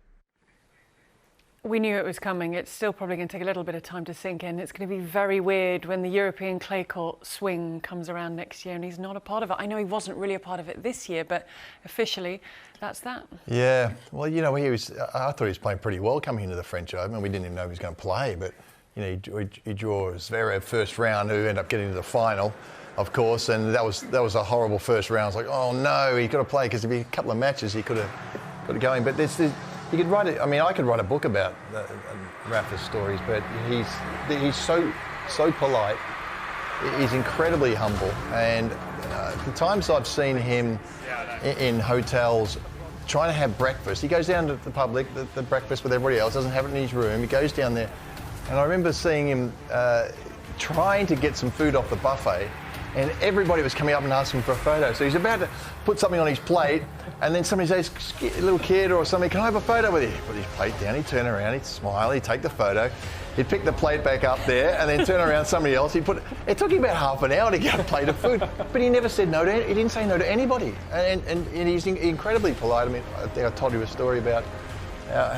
We knew it was coming. It's still probably going to take a little bit of time to sink in. It's going to be very weird when the European clay court swing comes around next year and he's not a part of it. I know he wasn't really a part of it this year, but officially, that's that. Yeah, well, I thought he was playing pretty well coming into the French Open. We didn't even know he was going to play, but he drew Zverev first round, who ended up getting to the final, of course, and that was a horrible first round. It's like, oh no, he got to play, because if he had a couple of matches, he could have got it going. But you could write it. I mean, I could write a book about Rafa's stories, but he's so polite. He's incredibly humble, and the times I've seen him in hotels trying to have breakfast, he goes down to the public, the breakfast with everybody else, doesn't have it in his room. He goes down there, and I remember seeing him trying to get some food off the buffet, and everybody was coming up and asking for a photo. So he's about to put something on his plate, and then somebody says, a little kid or something, can I have a photo with you? He'd put his plate down, he'd turn around, he'd smile, he'd take the photo, he'd pick the plate back up there, and then turn around somebody else. It took him about half an hour to get a plate of food, but he never said no to he didn't say no to anybody. And he's incredibly polite. I mean, I think I told you a story about how